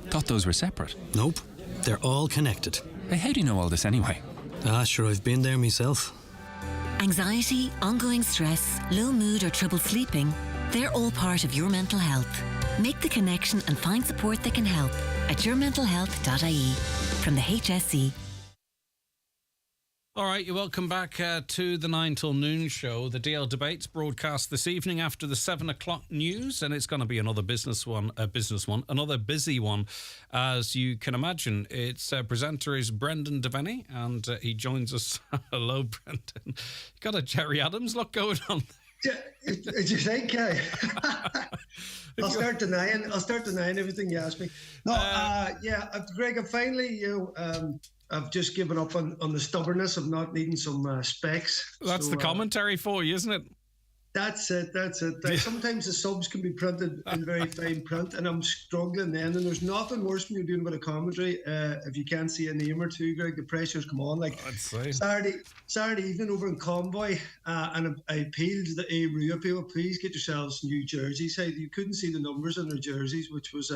Thought those were separate. Nope. They're all connected. Hey, how do you know all this anyway? Sure, I've been there myself. Anxiety, ongoing stress, low mood or trouble sleeping, they're all part of your mental health. Make the connection and find support that can help at yourmentalhealth.ie from the HSE. All right, you're welcome back to the 9 till noon show. The DL debates broadcast this evening after the 7 o'clock news, and it's going to be another another busy one, as you can imagine. Its presenter is Brendan Devenney, and he joins us. Hello, Brendan. You got a Jerry Adams look going on. Did you think? I'll start denying everything you ask me. No, Greg, I've just given up on the stubbornness of not needing some specs. That's the commentary for you, isn't it? That's it. Sometimes the subs can be printed in very fine print, and I'm struggling then. And there's nothing worse when you're doing a bit of commentary. If you can't see a name or two, Greg, the pressure's come on. Like Saturday evening over in Convoy, and I appealed to the ARUA people, please get yourselves new jerseys. Hey, you couldn't see the numbers on their jerseys, which was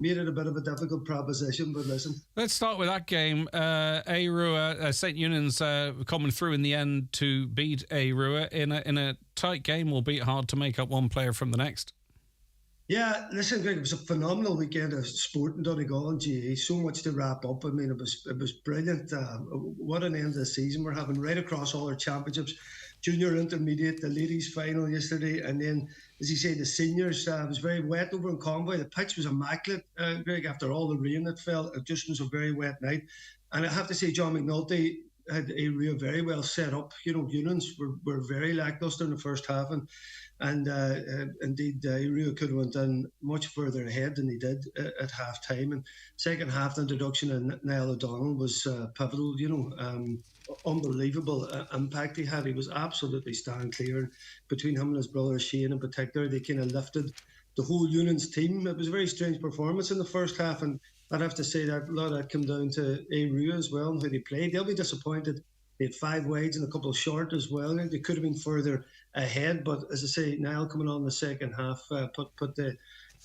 made it a bit of a difficult proposition, but listen. Let's start with that game. ARUA, St. Eunan's coming through in the end to beat ARUA in a tight game, albeit hard to make up one player from the next. Yeah, listen, Greg, it was a phenomenal weekend of sport in Donegal and GA. So much to wrap up. I mean, it was brilliant. What an end of the season we're having right across all our championships. Junior, intermediate, the ladies' final yesterday, and then, as you say, the seniors. It was very wet over in Convoy. The pitch was immaculate, Greg, after all the rain that fell. It just was a very wet night. And I have to say, John McNulty had a very well set up. You know, Eunan's were very lacklustre in the first half, and indeed, ARUA could have went in much further ahead than they did at half time. And second half, the introduction of Niall O'Donnell was pivotal. You know, unbelievable impact he had. He was absolutely stand clear. Between him and his brother Shane in particular, they kind of lifted the whole Eunan's team. It was a very strange performance in the first half, and I'd have to say that a lot of that came down to ARUA as well and how they played. They'll be disappointed. They had 5 wides and a couple short as well. They could have been further ahead, but as I say, Niall coming on in the second half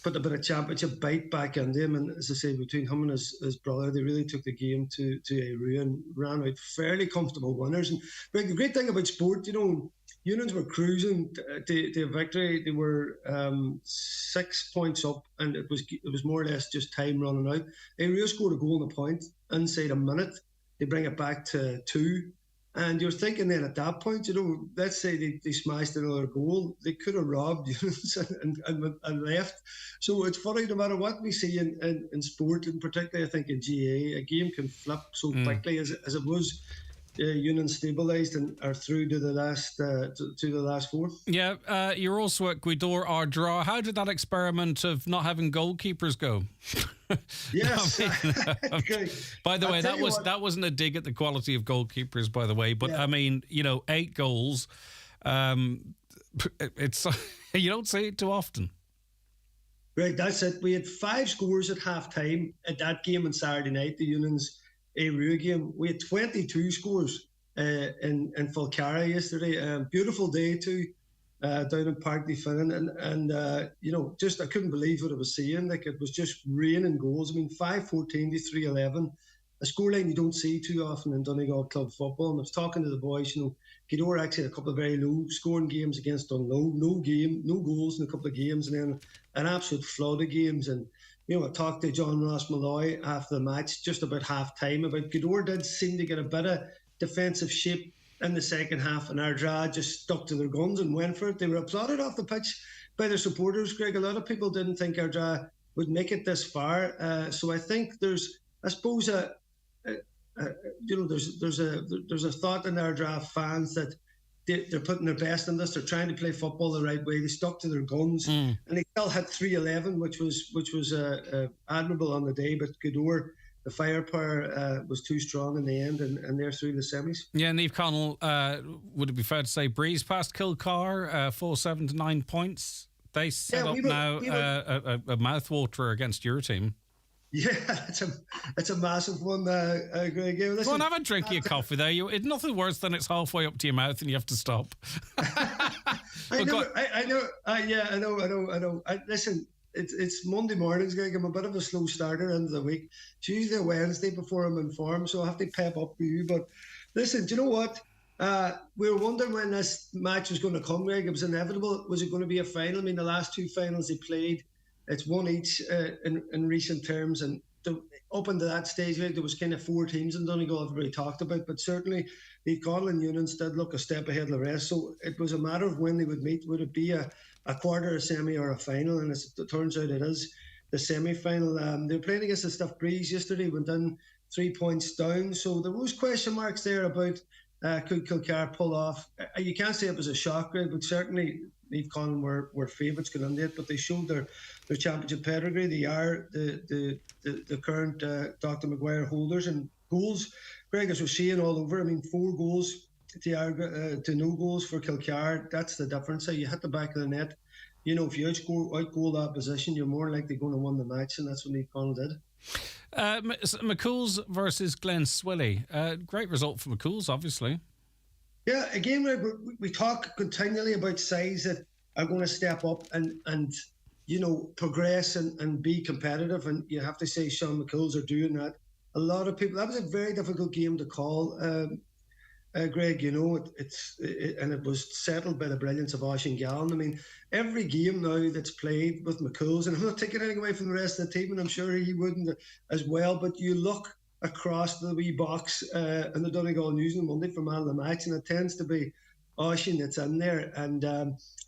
put a bit of championship bite back in them, and as I say, between him and his brother, they really took the game to ARUA and ran out fairly comfortable winners. And the great thing about sport, you know, Eunan's were cruising to a victory. They were 6 points up, and it was more or less just time running out. ARUA scored a goal and a point inside a minute. They bring it back to 2. And you're thinking then at that point, you know, let's say they smashed another goal, they could have robbed and left. So it's funny, no matter what we see in sport, and particularly I think in GA, a game can flip so quickly as it was Union stabilised and are through to the last four. Yeah, you're also at Gweedore or draw. How did that experiment of not having goalkeepers go? Yes. By the way, that wasn't a dig at the quality of goalkeepers, by the way. But I mean, 8 goals. It's you don't see it too often. Right, that's it. We had 5 scores at half time at that game on Saturday night, the Union's Aru game. We had 22 scores in Falcara yesterday. Beautiful day too, down in Park de Finnan, and just I couldn't believe what I was seeing. Like, it was just raining goals. I mean, 5-14 to 3-11, a scoreline you don't see too often in Donegal club football. And I was talking to the boys. Gweedore actually had a couple of very low scoring games against Dunlow. No goals in a couple of games, and then an absolute flood of games. And I talked to John Ross Malloy after the match, just about half time, about Gweedore did seem to get a bit of defensive shape in the second half, and Ardra just stuck to their guns and went for it. They were applauded off the pitch by their supporters, Greg. A lot of people didn't think Ardra would make it this far. So I think there's a thought in Ardra fans that they're putting their best in this. They're trying to play football the right way. They stuck to their guns, and they still hit 3-11, which was admirable on the day. But Gweedore, the firepower was too strong in the end, and they're through the semis. Yeah, Niamh Connell, would it be fair to say, breeze past Kilcar, 4-7 to 9 points? They set up now a mouthwater against your team. Yeah, it's a massive one, Greg. Go on, have a drink of your coffee there. It's nothing worse than it's halfway up to your mouth and you have to stop. I know. Listen, it's Monday mornings, Greg. I'm a bit of a slow starter into the week. Tuesday, Wednesday before I'm in form, so I have to pep up for you. But listen, do you know what? We were wondering when this match was going to come, Greg. It was inevitable. Was it going to be a final? I mean, the last 2 finals they played, it's one each in recent terms, and up into that stage, there was kind of 4 teams in Donegal everybody talked about, but certainly the Connell and Unions did look a step ahead of the rest. So it was a matter of when they would meet. Would it be a quarter, a semi, or a final? And as it turns out, it is the semi-final. They were playing against the Stiff Breeze yesterday, went in 3 points down. So there was question marks there about could Kilcar pull off. You can't say it was a shock, but certainly Niamh Connell were favourites going into it, but they showed their championship pedigree. They are the current Dr. Maguire holders, and goals, Greg, as we're seeing all over. I mean, 4 goals to no goals for Kilcar. That's the difference. You hit the back of the net. If you outgoal that position, you're more likely going to win the match, and that's what Niamh Connell did. McCool's versus Glen Swilly. Great result for McCool's, obviously. Yeah, again, we talk continually about sides that are going to step up and progress and be competitive, and you have to say Sean McCool's are doing that. A lot of people, that was a very difficult game to call, Greg. It was settled by the brilliance of Oisín Gallen. I mean, every game now that's played with McCool's, and I'm not taking anything away from the rest of the team, and I'm sure he wouldn't as well, but you look across the wee box in the Donegal News on Monday for man of the match, and it tends to be Oisín that's in there. And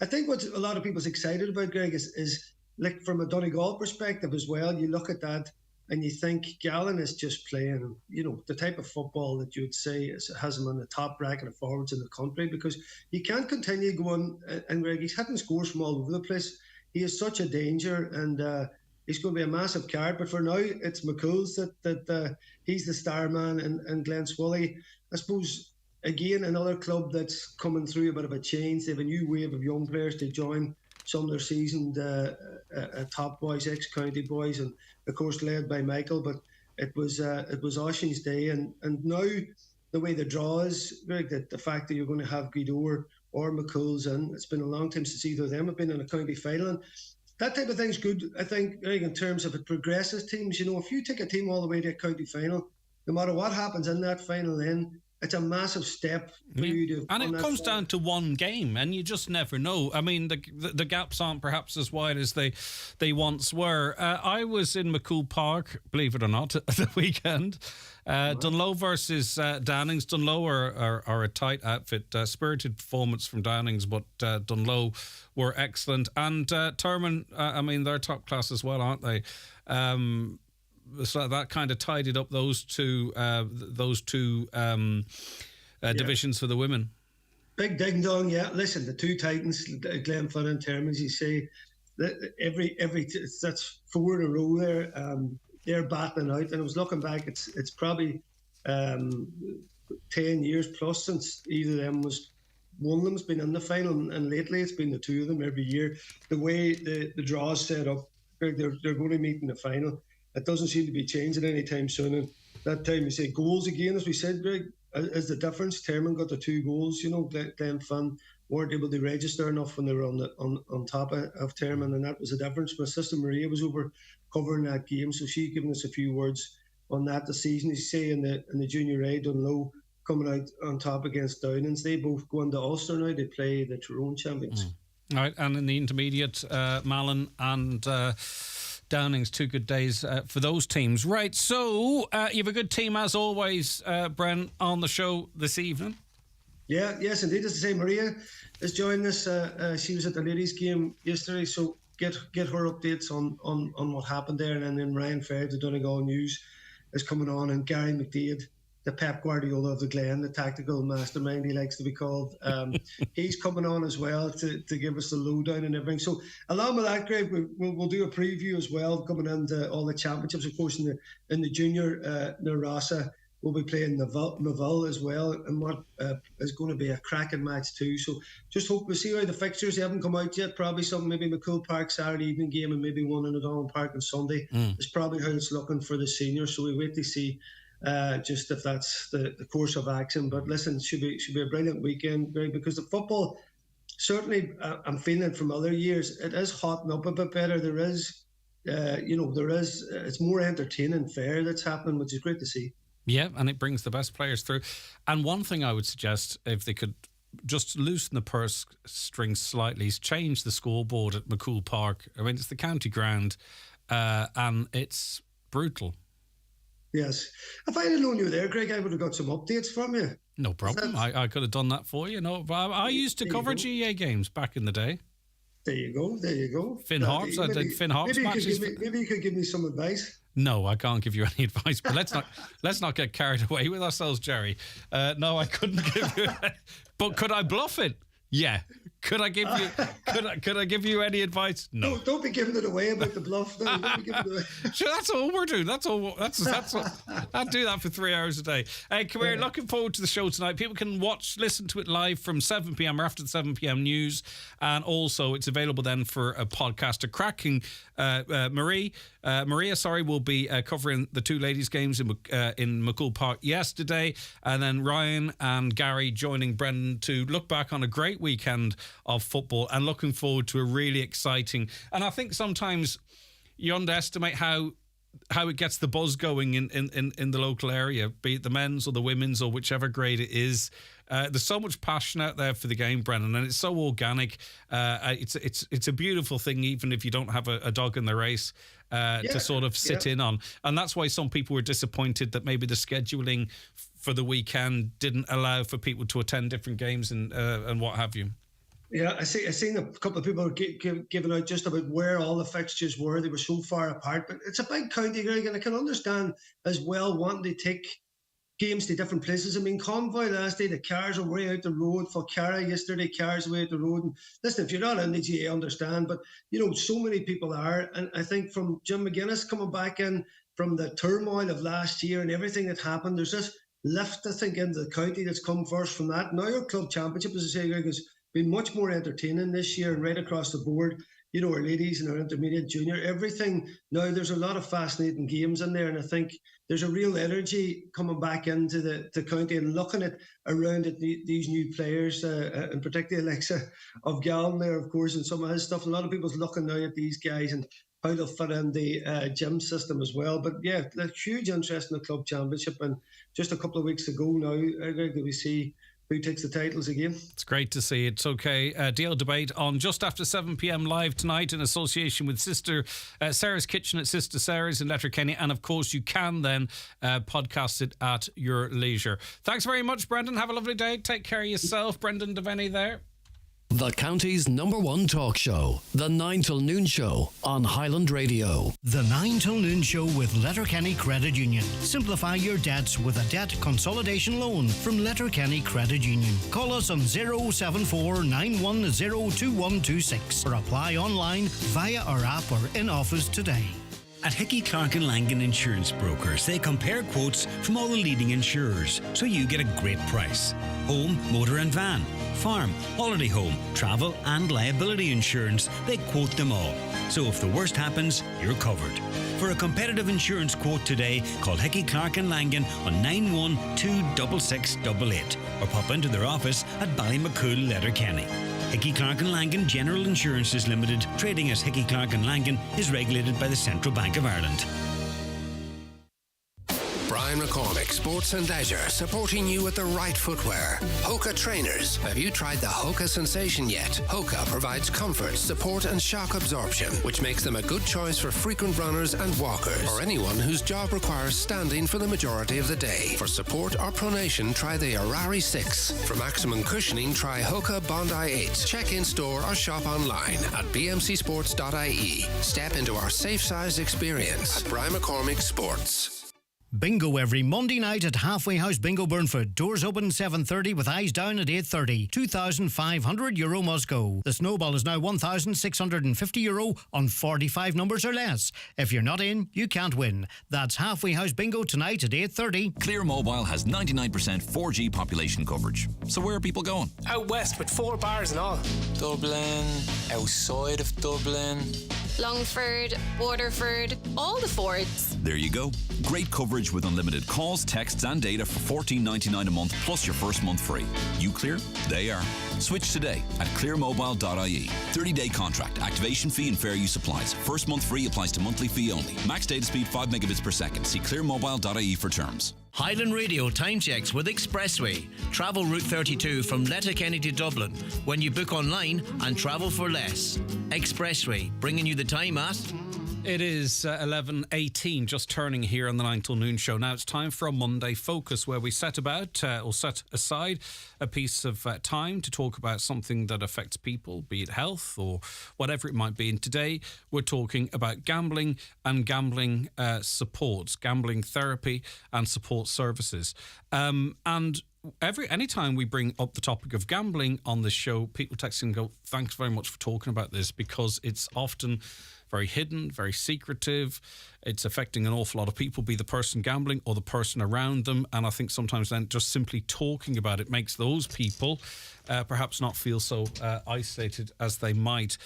I think what a lot of people's excited about, Greg, is like from a Donegal perspective as well. You look at that and you think Gallen is just playing, the type of football that you would say has him on the top bracket of forwards in the country, because he can't continue going. And Greg, he's hitting scores from all over the place. He is such a danger, and he's going to be a massive card. But for now, it's McCool's that he's the star man, and Glen Swilly, I suppose, again, another club that's coming through a bit of a change. They have a new wave of young players to join some of their seasoned top boys, ex-county boys, and of course led by Michael. But it was Oisín's day, and now the way the draw is, Greg, that the fact that you're going to have Gweedore or McCool's in, it's been a long time since either of them have been in a county final, and that type of thing's good, I think, Greg, in terms of it progresses teams. If you take a team all the way to a county final, no matter what happens in that final, then it's a massive step for you to. And it comes down to one game, and you just never know. I mean, the gaps aren't perhaps as wide as they once were. I was in McCool Park, believe it or not, at the weekend. Dunlow versus Downings. Dunlow are a tight outfit. Spirited performance from Downings, but Dunlow were excellent. And Thurman, they're top class as well, aren't they? So that kind of tidied up those two divisions for the women. Big ding dong, yeah. Listen, the two titans, Glenfin and Termon, as you say, that's 4 in a row there. They're battling out, and I was looking back. It's probably 10 years plus since either of them was. One of them's been in the final, and lately it's been the two of them every year. The way the draw's set up, they're going to meet in the final. It doesn't seem to be changing anytime soon. And that time you say goals again, as we said, Greg, is the difference. Termon got the 2 goals. Glenfin weren't able to register enough when they were on top of Termon, and that was the difference. My sister Maria was over covering that game, so she's given us a few words on that this season. As you say, in the junior A, Dunlow coming out on top against Downings. They both go into Ulster now. They play the Tyrone champions. All right, and in the intermediate, Malin and Downings, 2 good days for those teams. Right, so you have a good team as always, Bren, on the show this evening. Yeah, yes, indeed. As I say, Maria has joined us. She was at the ladies' game yesterday, so get her updates on what happened there. And then Ryan Fair, the Donegal News, is coming on, and Gary McDaid, the Pep Guardiola of the Glen, the tactical mastermind he likes to be called. He's coming on as well to give us the lowdown and everything. So along with that, Greg, we'll do a preview as well coming into all the championships. Of course, in the junior, Narasa will be playing Maville as well, and what is going to be a cracking match too. So just hope we'll see how the fixtures, they haven't come out yet. Probably something, maybe McCool Park Saturday evening game and maybe one in O'Donnell Park on Sunday. It's probably how it's looking for the seniors. So we wait to see just if that's the course of action. But listen, it should be a brilliant weekend, Greg, because the football, certainly I'm feeling it from other years, it is hotting up a bit better. There is, it's more entertaining fair that's happening, which is great to see. Yeah, and it brings the best players through. And one thing I would suggest, if they could just loosen the purse strings slightly, is change the scoreboard at McCool Park. I mean, it's the county ground, and it's brutal. Yes. If I had known you were there, Greg, I would have got some updates from you. No problem. I could have done that for you. No, but I used to cover GA games back in the day. There you go. Finn Harps. I did Finn Harps matches. Maybe you could give me some advice. No, I can't give you any advice. But let's not get carried away with ourselves, Jerry. No, I couldn't give you. But could I bluff it? Yeah. Could I give you? Could I give you any advice? No. Don't be giving it away about the bluff. No, don't be giving it away. Sure, that's all we're doing. That's all. That's all. I'd do that for 3 hours a day. Hey, come here. Looking forward to the show tonight. People can listen to it live from 7 p.m. or after the 7 p.m. news, and also it's available then for a podcast. A cracking Maria, will be covering the 2 ladies' games in McCool Park yesterday, and then Ryan and Gary joining Brendan to look back on a great weekend of football and looking forward to a really exciting. And I think sometimes you underestimate how it gets the buzz going in the local area, be it the men's or the women's or whichever grade it is. There's so much passion out there for the game, Brendan, and it's so organic. It's a beautiful thing, even if you don't have a dog in the race to sort of sit in on. And that's why some people were disappointed that maybe the scheduling for the weekend didn't allow for people to attend different games and what have you. Yeah, I seen a couple of people giving out just about where all the fixtures were. They were so far apart, but it's a big county, Greg, and I can understand as well wanting to take games to different places. I mean, Convoy last day, the cars are way out the road. For Cara yesterday, cars way out the road. And listen, if you're not in the GA, I understand, but so many people are. And I think from Jim McGuinness coming back in from the turmoil of last year and everything that happened, there's this lift, I think, into the county that's come first from that. Now your club championship, as I say, Greg, has been much more entertaining this year and right across the board. Our ladies and our intermediate, junior, everything. Now there's a lot of fascinating games in there, and I think there's a real energy coming back into the county and looking around at these new players, and particularly Alexa of Gallen there, of course, and some of his stuff. A lot of people's looking now at these guys and how they'll fit in the gym system as well. But yeah, there's huge interest in the club championship, and just a couple of weeks ago now, Greg, do we see who takes the titles again? It's great to see. It's okay. DL debate on just after 7 p.m. live tonight in association with Sister Sarah's Kitchen at Sister Sarah's in Letterkenny. And of course, you can then podcast it at your leisure. Thanks very much, Brendan. Have a lovely day. Take care of yourself. Brendan Devenney there. The county's #1 talk show, The 9 till Noon Show on Highland Radio. The 9 till Noon Show with Letterkenny Credit Union. Simplify your debts with a debt consolidation loan from Letterkenny Credit Union. Call us on 074 910 2126 or apply online via our app or in office today. At Hickey, Clark and Langan Insurance Brokers, they compare quotes from all the leading insurers, so you get a great price. Home, motor and van, farm, holiday home, travel and liability insurance, they quote them all. So if the worst happens, you're covered. For a competitive insurance quote today, call Hickey, Clark and Langan on 9126688 or pop into their office at Ballymacool, Letterkenny. Hickey, Clark and Langan General Insurances Limited, trading as Hickey, Clark and Langan, is regulated by the Central Bank of Ireland. Brian McCormick, Sports and Leisure, supporting you with the right footwear. Hoka Trainers. Have you tried the Hoka Sensation yet? Hoka provides comfort, support and shock absorption, which makes them a good choice for frequent runners and walkers, or anyone whose job requires standing for the majority of the day. For support or pronation, try the Arari 6. For maximum cushioning, try Hoka Bondi 8. Check in store or shop online at bmcsports.ie. Step into our safe-sized experience at Brian McCormick Sports. Bingo every Monday night at Halfway House Bingo Burnfoot. Doors open 7:30 with eyes down at 8:30. €2,500 must go. The snowball is now €1,650 on 45 numbers or less. If you're not in, you can't win. That's Halfway House Bingo tonight at 8:30. Clear Mobile has 99% 4G population coverage. So where are people going? Out west with 4 bars and all. Dublin, outside of Dublin. Longford, Waterford, all the Fords. There you go. Great coverage with unlimited calls, texts and data for $14.99 a month plus your first month free. You clear? They are. Switch today at clearmobile.ie. 30-day contract. Activation fee and fair use applies. First month free applies to monthly fee only. Max data speed 5 megabits per second. See clearmobile.ie for terms. Highland Radio time checks with Expressway. Travel Route 32 from Letterkenny to Dublin when you book online and travel for less. Expressway, bringing you the time at... It is 11:18, just turning here on the 9 till Noon Show. Now it's time for a Monday Focus, where we set aside a piece of time to talk about something that affects people, be it health or whatever it might be. And today we're talking about gambling and gambling supports, gambling therapy and support services. Anytime we bring up the topic of gambling on this show, people text and go, thanks very much for talking about this, because it's often very hidden, very secretive. It's affecting an awful lot of people, be the person gambling or the person around them. And I think sometimes then just simply talking about it makes those people perhaps not feel so isolated as they might.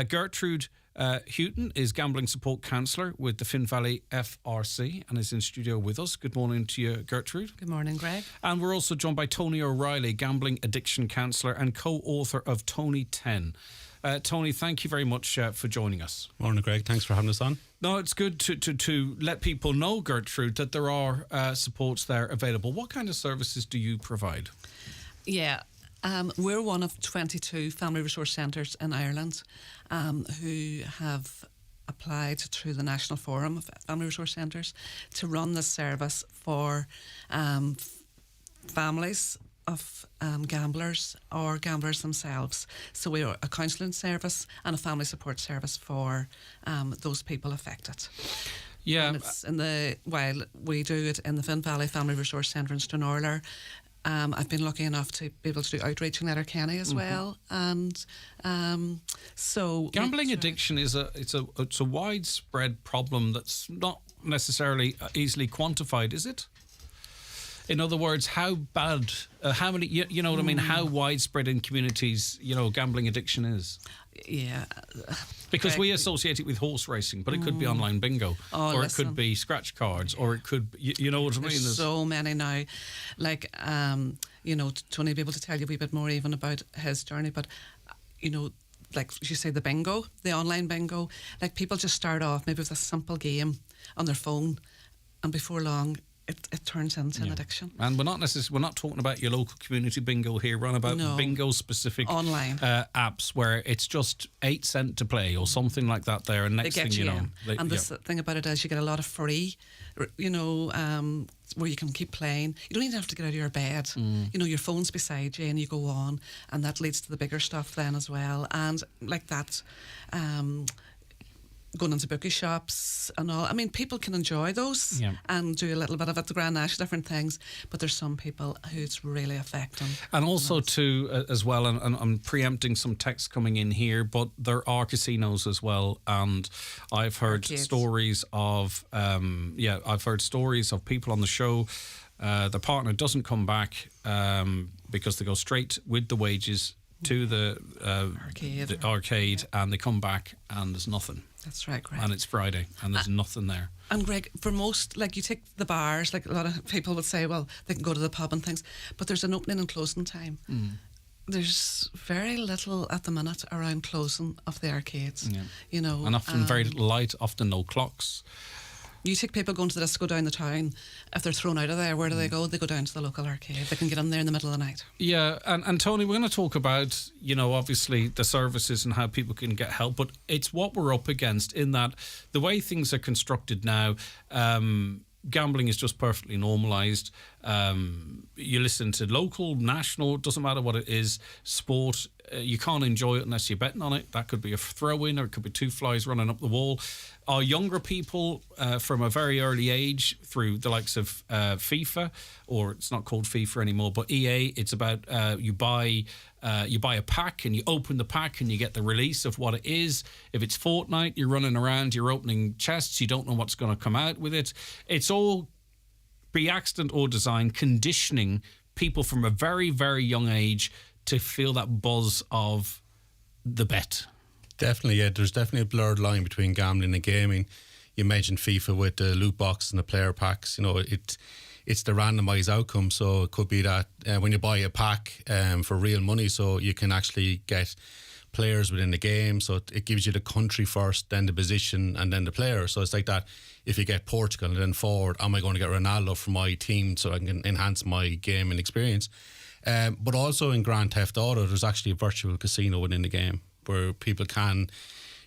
Gertrude Houghton is Gambling Support Counsellor with the Finn Valley FRC and is in studio with us. Good morning to you, Gertrude. Good morning, Greg. And we're also joined by Tony O'Reilly, Gambling Addiction Counsellor and co-author of Tony 10. Tony, thank you very much for joining us. Morning, Greg. Thanks for having us on. No, it's good to let people know, Gertrude, that there are supports there available. What kind of services do you provide? Yeah, we're one of 22 family resource centres in Ireland who have applied through the National Forum of Family Resource Centres to run this service for families of gamblers or gamblers themselves. So we are a counselling service and a family support service for those people affected. Yeah. And it's while we do it in the Finn Valley Family Resource Centre in Stranorlar, I've been lucky enough to be able to do outreach in Letterkenny as well, and so gambling addiction is a widespread problem that's not necessarily easily quantified, is it? In other words, how bad, how many, you know what I mean, how widespread in communities, gambling addiction is? Yeah. Because we associate it with horse racing, but it could be online bingo, or it could be scratch cards, or it could, you know what I mean? There's so many now. Like, Tony will be able to tell you a wee bit more even about his journey, but, like you say, the bingo, the online bingo, like people just start off maybe with a simple game on their phone, and before long, it turns into an addiction. And we're not talking about your local community bingo here. We're on about bingo specific online apps where it's just 8 cents to play or something like that there, and next thing you know. And the thing about it is you get a lot of free, where you can keep playing. You don't even have to get out of your bed. Your phone's beside you and you go on, and that leads to the bigger stuff then as well. And like that, going into bookie shops and all. I mean, people can enjoy those and do a little bit of it, the Grand Nash, different things, but there's some people who it's really affecting. And also too, as well, and I'm preempting some text coming in here, but there are casinos as well, and I've heard stories of people on the show, their partner doesn't come back because they go straight with the wages to the arcade and they come back and there's nothing. That's right, Greg. And it's Friday and there's nothing there. And Greg, for most, like you take the bars, like a lot of people would say, well, they can go to the pub and things, but there's an opening and closing time. There's very little at the minute around closing of the arcades, and often very little light, often no clocks. You take people going to the disco down the town, if they're thrown out of there, where do they go? They go down to the local arcade. They can get in there in the middle of the night. Yeah, and Tony, we're going to talk about, obviously the services and how people can get help, but it's what we're up against in that the way things are constructed now, gambling is just perfectly normalised. You listen to local, national, doesn't matter what it is, sport, you can't enjoy it unless you're betting on it. That could be a throw-in or it could be two flies running up the wall. Our younger people, from a very early age, through the likes of FIFA, or it's not called FIFA anymore, but EA, it's about you buy a pack and you open the pack and you get the release of what it is. If it's Fortnite, you're running around, you're opening chests, you don't know what's going to come out with it. It's all, be accident or design, conditioning people from a very, very young age to feel that buzz of the bet. Definitely, yeah. There's definitely a blurred line between gambling and gaming. You mentioned FIFA with the loot box and the player packs. It's the randomised outcome. So it could be that when you buy a pack for real money, so you can actually get players within the game. So it gives you the country first, then the position, and then the player. So it's like that. If you get Portugal and then forward, am I going to get Ronaldo for my team so I can enhance my gaming experience? But also in Grand Theft Auto, there's actually a virtual casino within the game where people can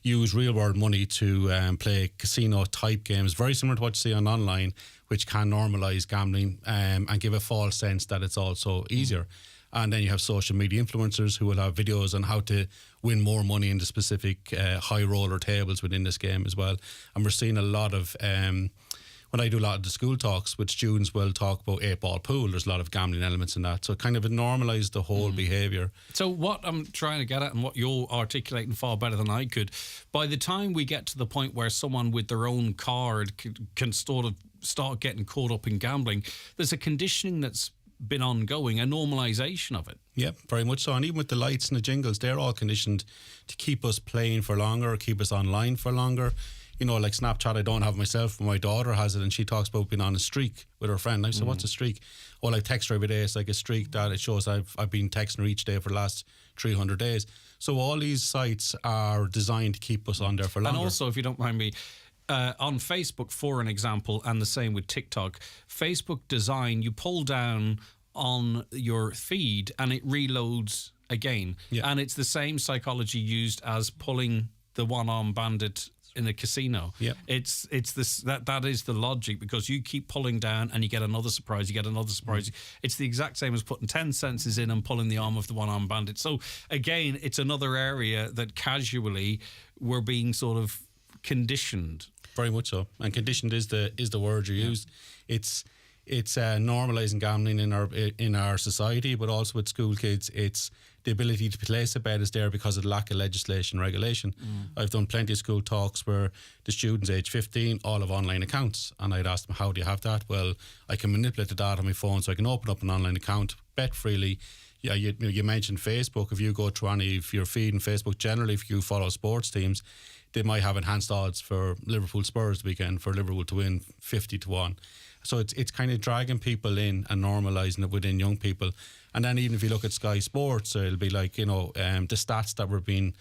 use real world money to play casino type games, very similar to what you see on online, which can normalise gambling and give a false sense that it's also easier. And then you have social media influencers who will have videos on how to win more money in the specific high roller tables within this game as well. And we're seeing a lot of when I do a lot of the school talks with students, we'll talk about 8-ball pool. There's a lot of gambling elements in that. So kind of it normalised the whole behaviour. So what I'm trying to get at, and what you're articulating far better than I could, by the time we get to the point where someone with their own card can sort of start getting caught up in gambling, there's a conditioning that's been ongoing, a normalisation of it. Yeah, very much so. And even with the lights and the jingles, they're all conditioned to keep us playing for longer, or keep us online for longer. Like Snapchat, I don't have myself, but my daughter has it, and she talks about being on a streak with her friend. I said, what's a streak? Well, I text her every day. It's like a streak that it shows I've been texting her each day for the last 300 days. So all these sites are designed to keep us on there for longer. And also, if you don't mind me, on Facebook, for an example, and the same with TikTok, Facebook design, you pull down on your feed and it reloads again. Yeah. And it's the same psychology used as pulling the one-armed bandit in the casino. Yeah, it's this that is the logic, because you keep pulling down and you get another surprise. It's the exact same as putting 10 senses in and pulling the arm of the one-armed bandit. So again, it's another area that casually we're being sort of conditioned. Very much so, and conditioned is the word you used. It's normalising gambling in our society, but also with school kids, it's the ability to place a bet is there because of the lack of legislation and regulation. I've done plenty of school talks where the students age 15 all have online accounts, and I'd ask them, how do you have that? Well, I can manipulate the data on my phone so I can open up an online account, bet freely. Yeah, you mentioned Facebook. If you go through any of your feed in Facebook, generally if you follow sports teams, they might have enhanced odds for Liverpool Spurs the weekend for Liverpool to win 50-1. So it's kind of dragging people in and normalising it within young people. And then even if you look at Sky Sports, it'll be like, the stats that were being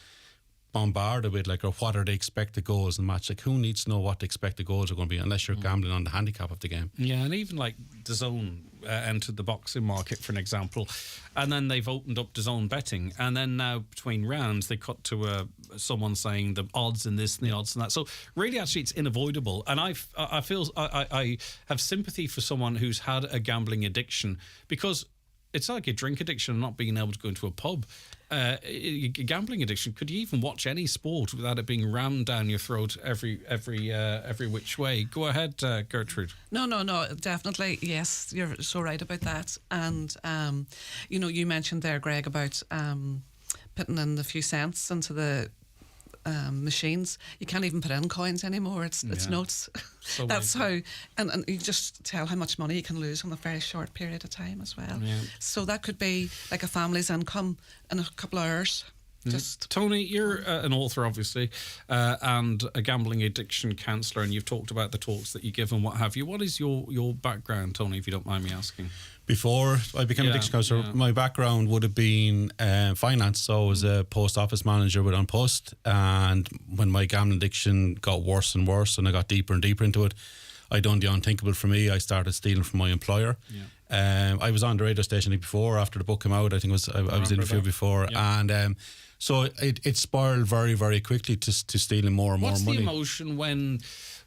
bombarded with like, or what are the expected goals in the match? Like, who needs to know what the expected goals are going to be unless you're gambling on the handicap of the game? Yeah, and even like DAZN entered the boxing market, for an example, and then they've opened up DAZN betting, and then now between rounds they cut to someone saying the odds in this and the odds in that. So really, actually, it's unavoidable, and I have sympathy for someone who's had a gambling addiction, because it's like a drink addiction, not being able to go into a pub. A gambling addiction, could you even watch any sport without it being rammed down your throat every which way? Go ahead, Gertrude. No, definitely, yes, you're so right about that. And you mentioned there, Greg, about putting in the few cents into the machines. You can't even put in coins anymore. It's notes. So that's how, and you just tell how much money you can lose in a very short period of time as well. Yeah. So that could be like a family's income in a couple of hours. Just Tony, you're an author, obviously, and a gambling addiction counsellor, and you've talked about the talks that you give and what have you. What is your background, Tony, if you don't mind me asking? Before I became addiction counsellor, my background would have been finance. So I was a post office manager with An Post, and when my gambling addiction got worse and worse and I got deeper and deeper into it, I done the unthinkable for me. I started stealing from my employer. I was on the radio station before, after the book came out. I think I was interviewed before, and so it spiraled very, very quickly to stealing more and more money. What's the emotion when?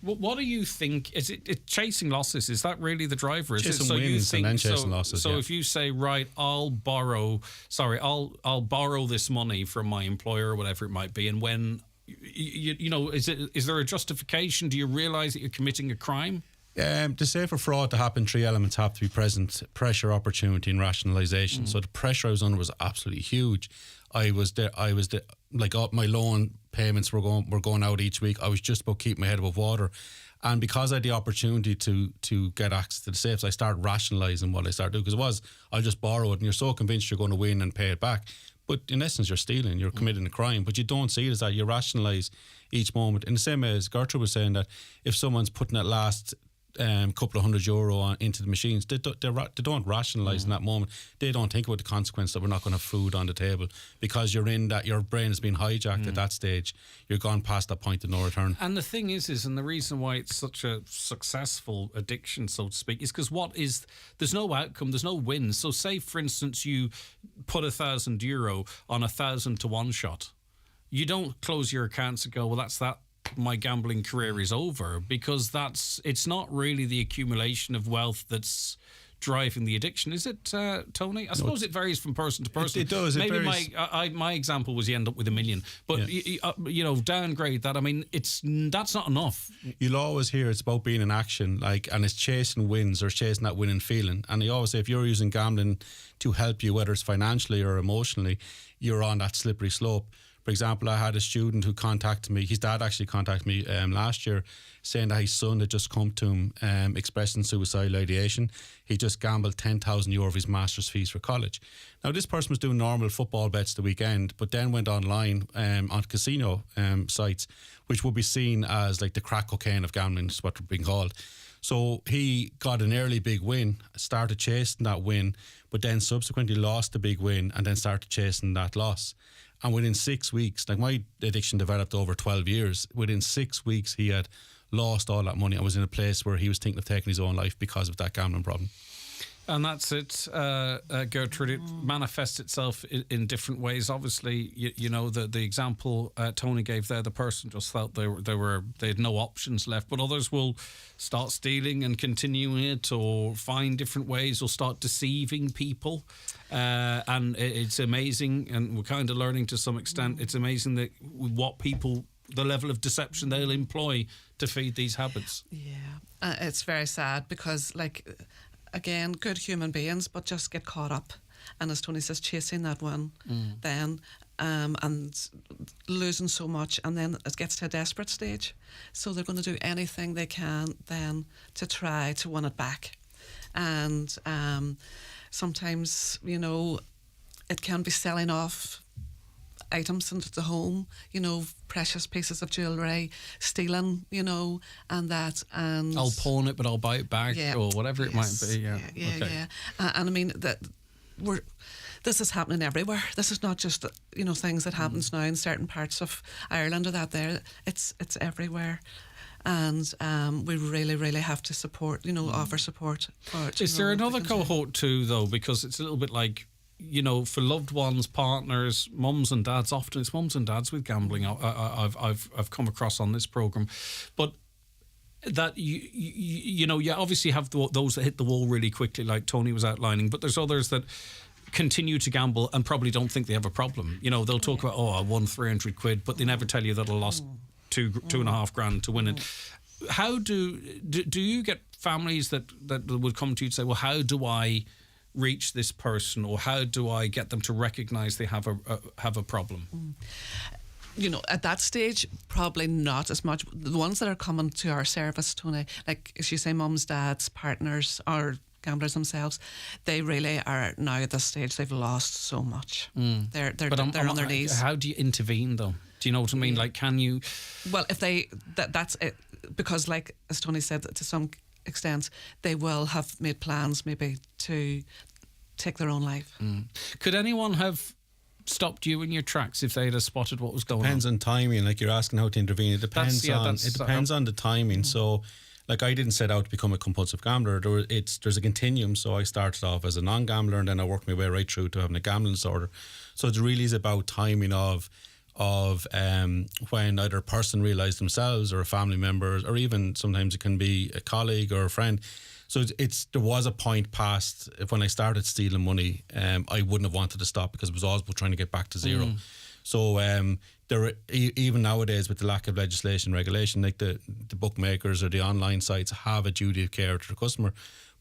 What do you think? Is it chasing losses? Is that really the driver? Chasing wins and then chasing losses. So if you say, right, I'll borrow this money from my employer or whatever it might be, and when is there a justification? Do you realise that you're committing a crime? To say for fraud to happen, three elements have to be present: pressure, opportunity, and rationalisation. So the pressure I was under was absolutely huge. I was there. Like my loan payments were going out each week. I was just about keeping my head above water, and because I had the opportunity to get access to the safes, I started rationalising what I started doing, because I'll just borrow it, and you're so convinced you're going to win and pay it back, but in essence you're stealing, you're committing a crime, but you don't see it as that. You rationalise each moment. In the same way as Gertrude was saying, that if someone's putting that last couple of €100 into the machines, they don't rationalise in that moment. They don't think about the consequence that we're not going to have food on the table, because you're in that, your brain has been hijacked at that stage. You're gone past that point of no return. And the thing is, and the reason why it's such a successful addiction, so to speak, is because there's no outcome, there's no win. So say, for instance, you put €1,000 on 1,000 to 1 shot. You don't close your accounts and go, well, that's that. My gambling career is over, because it's not really the accumulation of wealth that's driving the addiction, is it, Tony? I suppose it varies from person to person. It does. Maybe my example was you end up with $1 million, but downgrade that. I mean, that's not enough. You'll always hear it's about being in action, and it's chasing wins or chasing that winning feeling. And you always say, if you're using gambling to help you, whether it's financially or emotionally, you're on that slippery slope. For example, I had a student who contacted me. His dad actually contacted me last year, saying that his son had just come to him expressing suicidal ideation. He just gambled €10,000 of his master's fees for college. Now, this person was doing normal football bets the weekend, but then went online on casino sites, which would be seen as like the crack cocaine of gambling, is what they're being called. So he got an early big win, started chasing that win, but then subsequently lost the big win and then started chasing that loss. And within 6 weeks, like my addiction developed over 12 years, within 6 weeks he had lost all that money and was in a place where he was thinking of taking his own life because of that gambling problem. And that's it, Gertrude. It manifests itself in different ways. Obviously, you know the example Tony gave there. The person just felt they had no options left, but others will start stealing and continuing it, or find different ways, or start deceiving people. And it's amazing, and we're kind of learning to some extent. It's amazing that the level of deception they'll employ to feed these habits. Yeah, it's very sad, because again, good human beings, but just get caught up, and as Tony says, chasing that one, then and losing so much, and then it gets to a desperate stage, so they're going to do anything they can then to try to win it back. And sometimes, it can be selling off items into the home, precious pieces of jewellery, stealing, and that. And I'll pawn it, but I'll buy it back, or whatever it might be. And I mean that this is happening everywhere. This is not just things that happens now in certain parts of Ireland or that there. It's everywhere. And we really, really have to support, offer support. Is there another cohort too, though? Because it's a little bit like, for loved ones, partners, mums and dads. Often it's mums and dads with gambling. I've come across on this programme, but that you obviously have those that hit the wall really quickly, like Tony was outlining. But there's others that continue to gamble and probably don't think they have a problem. They'll talk about, I won 300 quid, but they never tell you that I lost $2,500 to win it. How do you get families that would come to you and say, well, how do I reach this person, or how do I get them to recognise they have a problem? At that stage, probably not as much. The ones that are coming to our service, Tony, like as you say, mums, dads, partners, or gamblers themselves, they really are now at this stage. They've lost so much. They're on their knees. How do you intervene, though? Do you know what I mean? Like, can you? Well, if they that's it, because like as Tony said, to some extent, they will have made plans maybe to take their own life. Could anyone have stopped you in your tracks if they'd have spotted what was going on? Depends on timing. Like, you're asking how to intervene. It depends on the timing. So, like, I didn't set out to become a compulsive gambler. There's a continuum. So I started off as a non-gambler, and then I worked my way right through to having a gambling disorder. So it really is about timing of when either a person realised themselves, or a family member, or even sometimes it can be a colleague or a friend. So there was a point past when I started stealing money. I wouldn't have wanted to stop, because it was always about trying to get back to zero. So even nowadays, with the lack of legislation and regulation, like the bookmakers or the online sites have a duty of care to the customer,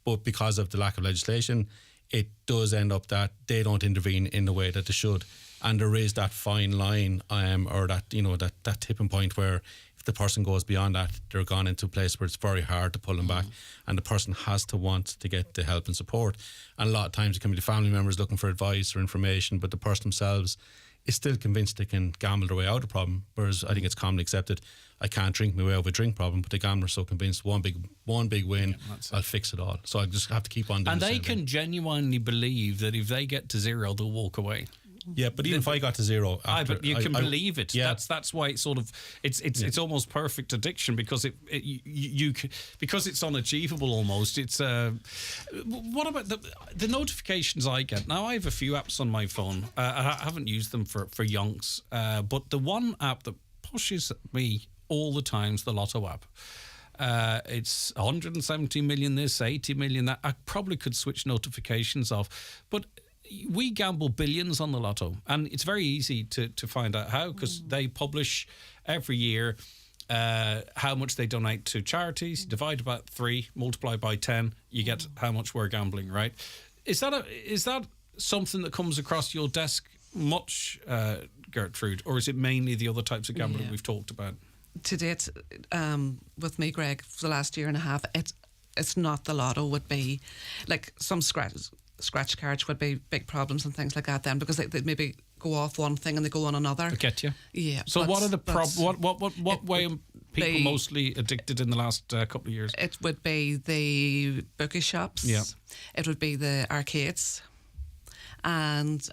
but because of the lack of legislation, it does end up that they don't intervene in the way that they should. And there is that fine line, or that that tipping point where if the person goes beyond that, they're gone into a place where it's very hard to pull them back, and the person has to want to get the help and support. And a lot of times it can be the family members looking for advice or information, but the person themselves is still convinced they can gamble their way out of the problem. Whereas I think it's commonly accepted, I can't drink my way out of a drink problem, but the gambler's so convinced one big win, I'll fix it all. So I just have to keep on doing. And they can genuinely believe that if they get to zero, they'll walk away. Yeah, but even if I got to zero, but you can believe it. Yeah. That's why it's sort of it's almost perfect addiction, because because it's unachievable almost. It's what about the notifications I get now? I have a few apps on my phone. I haven't used them for yonks, but the one app that pushes me all the time is the Lotto app. It's 170 million this, 80 million that. I probably could switch notifications off, but we gamble billions on the Lotto, and it's very easy to find out how, because they publish every year how much they donate to charities. Divide by 3, multiply by 10, you get how much we're gambling, right? Is that something that comes across your desk much, Gertrude, or is it mainly the other types of gambling we've talked about? To date, with me, Greg, for the last year and a half, it's not the Lotto. Would be like some scratch cards would be big problems and things like that then, because they maybe go off one thing and they go on another. I get you. Yeah. So what are the what way are people mostly addicted in the last couple of years? It would be the bookie shops. Yeah. It would be the arcades. And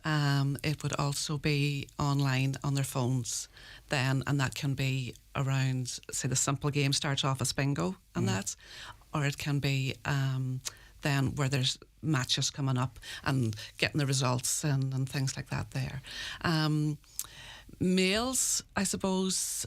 it would also be online on their phones then, and that can be around, say, the simple game starts off as bingo and that, or it can be then where there's matches coming up and getting the results and things like that there. Males, I suppose,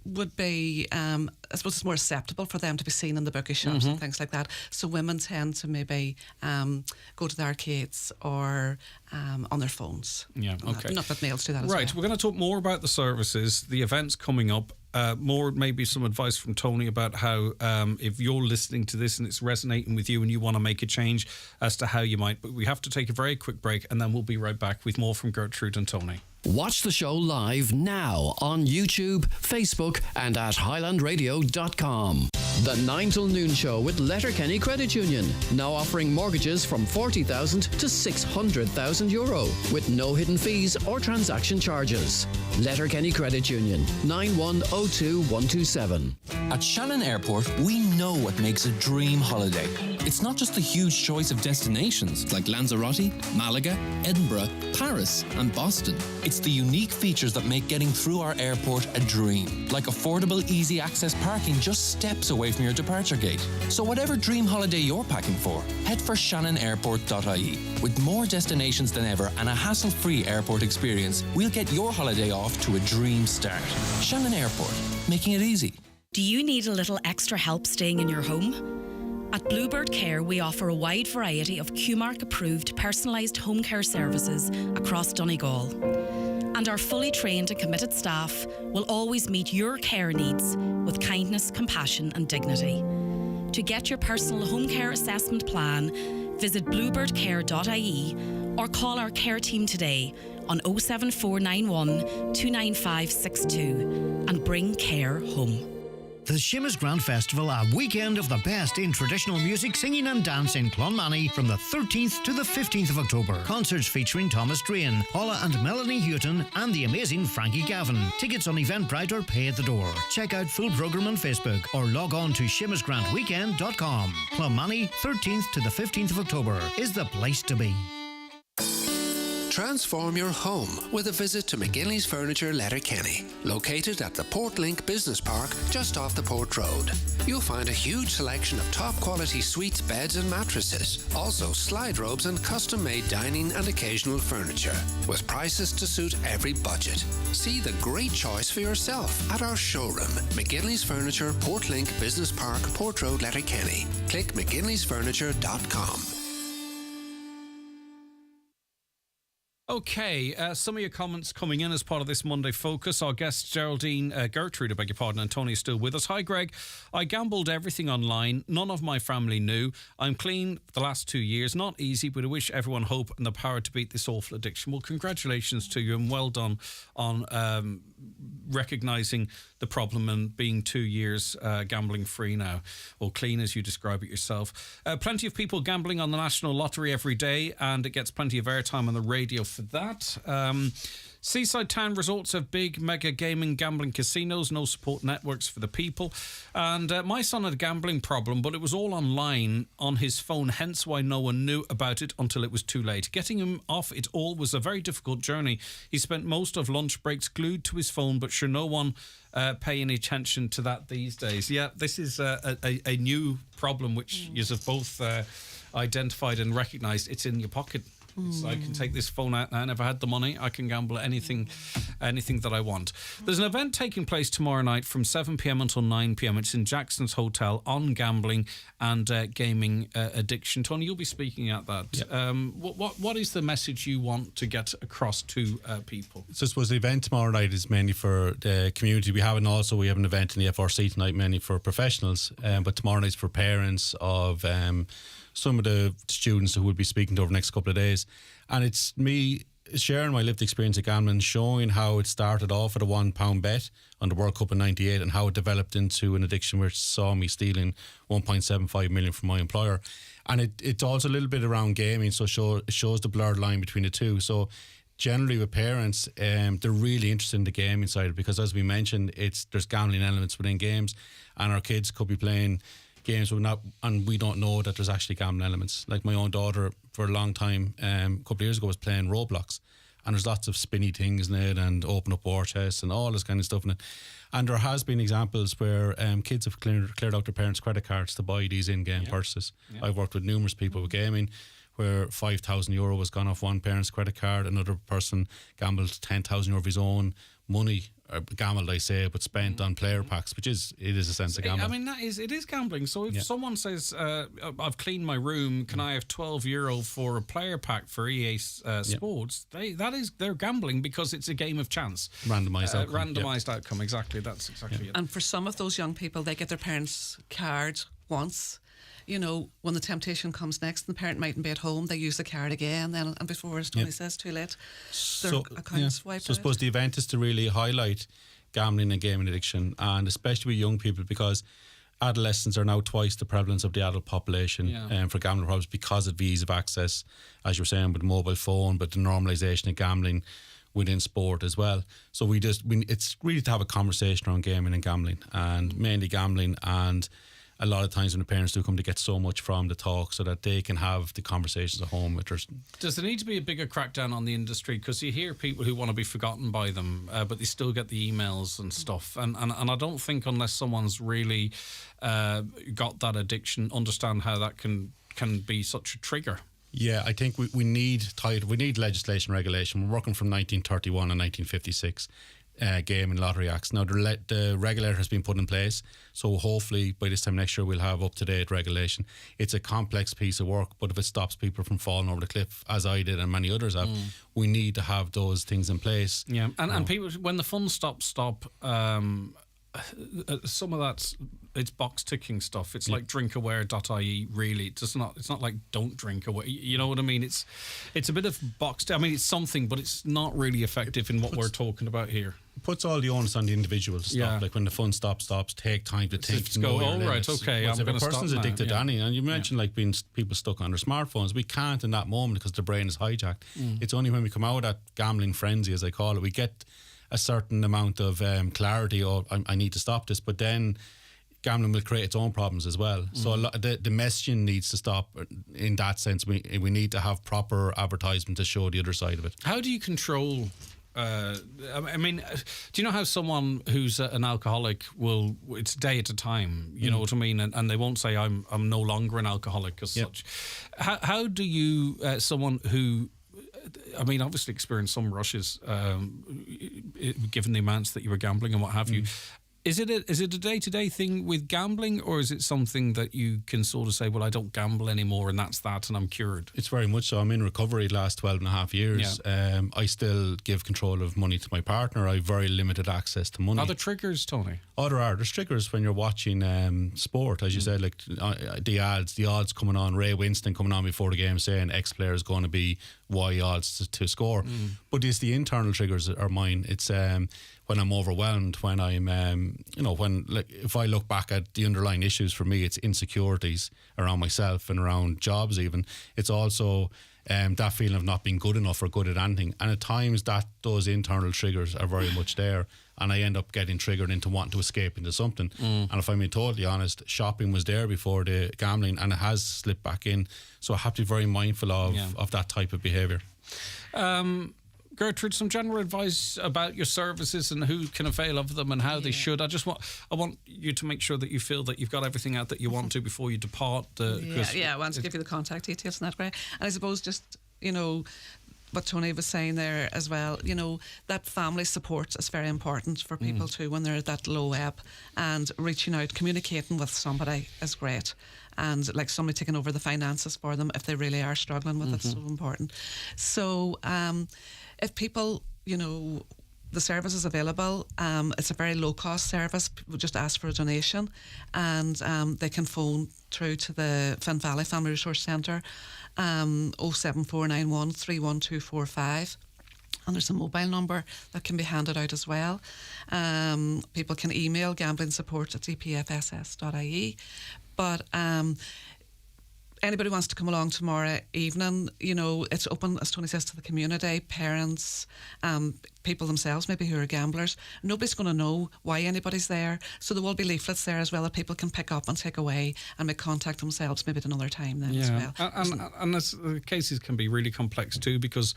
would be, I suppose it's more acceptable for them to be seen in the bookie shops and things like that. So women tend to maybe go to the arcades or on their phones. Yeah, okay. Not that males do that as well. Right, we're going to talk more about the services, the events coming up. More maybe some advice from Tony about how if you're listening to this and it's resonating with you and you want to make a change as to how you might. But we have to take a very quick break, and then we'll be right back with more from Gertrude and Tony. Watch the show live now on YouTube, Facebook and at highlandradio.com. The 9 till noon show with Letterkenny Credit Union, now offering mortgages from €40,000 to €600,000 with no hidden fees or transaction charges. Letterkenny Credit Union, 9102127. At Shannon Airport, we know what makes a dream holiday. It's not just the huge choice of destinations like Lanzarote, Malaga, Edinburgh, Paris, and Boston. It's the unique features that make getting through our airport a dream, like affordable, easy access parking just steps away from your departure gate. So whatever dream holiday you're packing for, head for shannonairport.ie. With more destinations than ever and a hassle-free airport experience, we'll get your holiday off to a dream start. Shannon Airport, making it easy. Do you need a little extra help staying in your home? At Bluebird Care, we offer a wide variety of QMark-approved personalised home care services across Donegal. And our fully trained and committed staff will always meet your care needs with kindness, compassion and dignity. To get your personal home care assessment plan, visit bluebirdcare.ie or call our care team today on 07491 29562 and bring care home. The Seamus Grant Festival, a weekend of the best in traditional music, singing and dance in Clonmany from the 13th to the 15th of October. Concerts featuring Thomas Drain, Paula and Melanie Houghton and the amazing Frankie Gavin. Tickets on Eventbrite or pay at the door. Check out full programme on Facebook or log on to SeamusGrantWeekend.com. Clonmany, 13th to the 15th of October is the place to be. Transform your home with a visit to McGinley's Furniture, Letterkenny, located at the Portlink Business Park just off the Port Road. You'll find a huge selection of top-quality suites, beds and mattresses, also slide robes and custom-made dining and occasional furniture, with prices to suit every budget. See the great choice for yourself at our showroom, McGinley's Furniture, Portlink Business Park, Port Road, Letterkenny. Click mcginleysfurniture.com. Okay, some of your comments coming in as part of this Monday Focus. Our guest Gertrude, I beg your pardon, and Tony is still with us. Hi, Greg. I gambled everything online. None of my family knew. I'm clean for the last 2 years. Not easy, but I wish everyone hope and the power to beat this awful addiction. Well, congratulations to you and well done on recognising the problem and being 2 years gambling free now, or clean as you describe it yourself. Plenty of people gambling on the National Lottery every day, and it gets plenty of airtime on the radio for that. Seaside town resorts have big mega gaming gambling casinos, no support networks for the people. And my son had a gambling problem, but it was all online on his phone, hence why no one knew about it until it was too late. Getting him off it all was a very difficult journey. He spent most of lunch breaks glued to his phone, but sure, no one pay any attention to that these days. Yeah, this is a new problem which you have both identified and recognised. It's in your pocket. So I can take this phone out. I never had the money. I can gamble at anything that I want. There's an event taking place tomorrow night from 7 p.m. until 9 p.m. It's in Jackson's Hotel on gambling and gaming addiction. Tony, you'll be speaking at that. Yep. What is the message you want to get across to people? So I suppose the event tomorrow night is mainly for the community. We have an event in the FRC tonight mainly for professionals, but tomorrow night's for parents of some of the students who will be speaking to over the next couple of days. And it's me sharing my lived experience of gambling, showing how it started off at a £1 bet on the World Cup in '98 and how it developed into an addiction which saw me stealing 1.75 million from my employer. And it's also a little bit around gaming, so it shows the blurred line between the two. So generally with parents, they're really interested in the gaming side, because as we mentioned, there's gambling elements within games, and our kids could be playing games and we don't know that there's actually gambling elements. Like my own daughter for a long time, a couple of years ago, was playing Roblox, and there's lots of spinny things in it and open up war chests and all this kind of stuff in it. And there has been examples where kids have cleared out their parents' credit cards to buy these in-game purchases. I've worked with numerous people with gaming where €5,000 was gone off one parent's credit card, another person gambled €10,000 of his own money, or gambled, I say, but spent on player packs, which is a sense of gambling. I mean, it is gambling. So if someone says, I've cleaned my room, can I have €12 for a player pack for EA Sports? They're gambling because it's a game of chance. Randomised outcome. Randomised outcome, exactly. That's exactly it. And for some of those young people, they get their parents' card once. You know, when the temptation comes next and the parent mightn't be at home, they use the card again, and before, as Tony says, too late, their account's wiped out. So I suppose the event is to really highlight gambling and gaming addiction, and especially with young people, because adolescents are now twice the prevalence of the adult population for gambling problems because of the ease of access, as you were saying, with the mobile phone, but the normalisation of gambling within sport as well. So it's really to have a conversation around gaming and gambling, and mainly gambling. And a lot of times when the parents do come, to get so much from the talk so that they can have the conversations at home with their... Does there need to be a bigger crackdown on the industry? Because you hear people who want to be forgotten by them, but they still get the emails and stuff. And I don't think, unless someone's really got that addiction, understand how that can be such a trigger. Yeah, I think we need legislation regulation. We're working from 1931 and 1956 game and lottery acts. Now the regulator has been put in place, so hopefully by this time next year we'll have up-to-date regulation. It's a complex piece of work, but if it stops people from falling over the cliff, as I did and many others have, we need to have those things in place. Yeah, and people, when the fun stop, some of that's, it's box ticking stuff. It's like drinkaware.ie. Really, it's not like don't drink away. You know what I mean? It's a bit of box. I mean, it's something, but it's not really effective in what we're talking about here. It puts all the onus on the individual to stop. Like when the fun stops, take time to think. Go, oh right, okay, I'm going to stop. If a person's addicted to anything, and you mentioned like being people stuck on their smartphones, we can't in that moment because the brain is hijacked. It's only when we come out of that gambling frenzy, as I call it, we get a certain amount of clarity, or I need to stop this, but then gambling will create its own problems as well. So the messaging needs to stop in that sense. We need to have proper advertisement to show the other side of it. How do you control... I mean, do you know how someone who's an alcoholic will, it's a day at a time, you know what I mean? And they won't say, I'm no longer an alcoholic as such. How do you, someone who, I mean, obviously experienced some rushes, given the amounts that you were gambling and what have you. Is it a day-to-day thing with gambling, or is it something that you can sort of say, well, I don't gamble anymore and that's that and I'm cured? It's very much so. I'm in recovery the last 12 and a half years. Yeah. I still give control of money to my partner. I have very limited access to money. Are there triggers, Tony? Oh, there are. There's triggers when you're watching sport, as you said, like the odds coming on, Ray Winston coming on before the game saying X player is going to be Y odds to score. But it's the internal triggers that are mine. It's when I'm overwhelmed, when I'm, if I look back at the underlying issues for me, it's insecurities around myself and around jobs even. It's also that feeling of not being good enough or good at anything. And at times those internal triggers are very much there. And I end up getting triggered into wanting to escape into something. And if I'm being totally honest, shopping was there before the gambling and it has slipped back in. So I have to be very mindful of that type of behaviour. Gertrude, some general advice about your services and who can avail of them and how they should. I want you to make sure that you feel that you've got everything out that you want to before you depart. I want to give you the contact details and that, Greg. And I suppose just, what Tony was saying there as well, that family support is very important for people too when they're at that low ebb, and reaching out, communicating with somebody is great. And like somebody taking over the finances for them if they really are struggling with it, so important. So if people, the service is available, it's a very low cost service. People just ask for a donation, and they can phone through to the Finn Valley Family Resource Centre, 07491 31245. And there's a mobile number that can be handed out as well. People can email gamblingsupport@epfss.ie. But anybody wants to come along tomorrow evening, it's open, as Tony says, to the community, parents, people themselves maybe who are gamblers. Nobody's going to know why anybody's there. So there will be leaflets there as well that people can pick up and take away and make contact themselves maybe at another time then as well. And the cases can be really complex too, because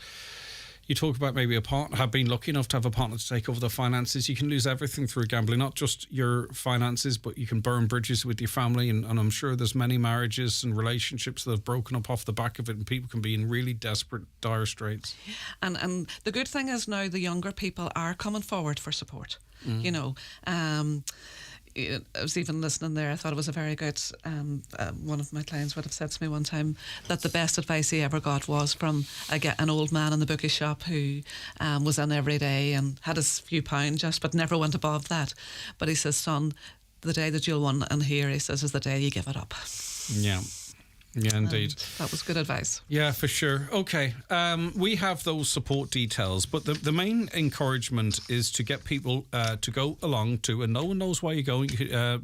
you talk about maybe a partner, have been lucky enough to have a partner to take over the finances. You can lose everything through gambling, not just your finances, but you can burn bridges with your family. And I'm sure there's many marriages and relationships that have broken up off the back of it, and people can be in really desperate, dire straits. And the good thing is now the younger people are coming forward for support. I was even listening there. I thought it was a very good, one of my clients would have said to me one time that the best advice he ever got was from an old man in the bookie shop who was in every day and had his few pounds just, but never went above that. But he says, son, the day that you'll want and hear, he says, is the day you give it up. Yeah. Yeah, indeed. And that was good advice. Yeah, for sure. Okay, we have those support details, but the main encouragement is to get people to go along to, and no one knows why you're going,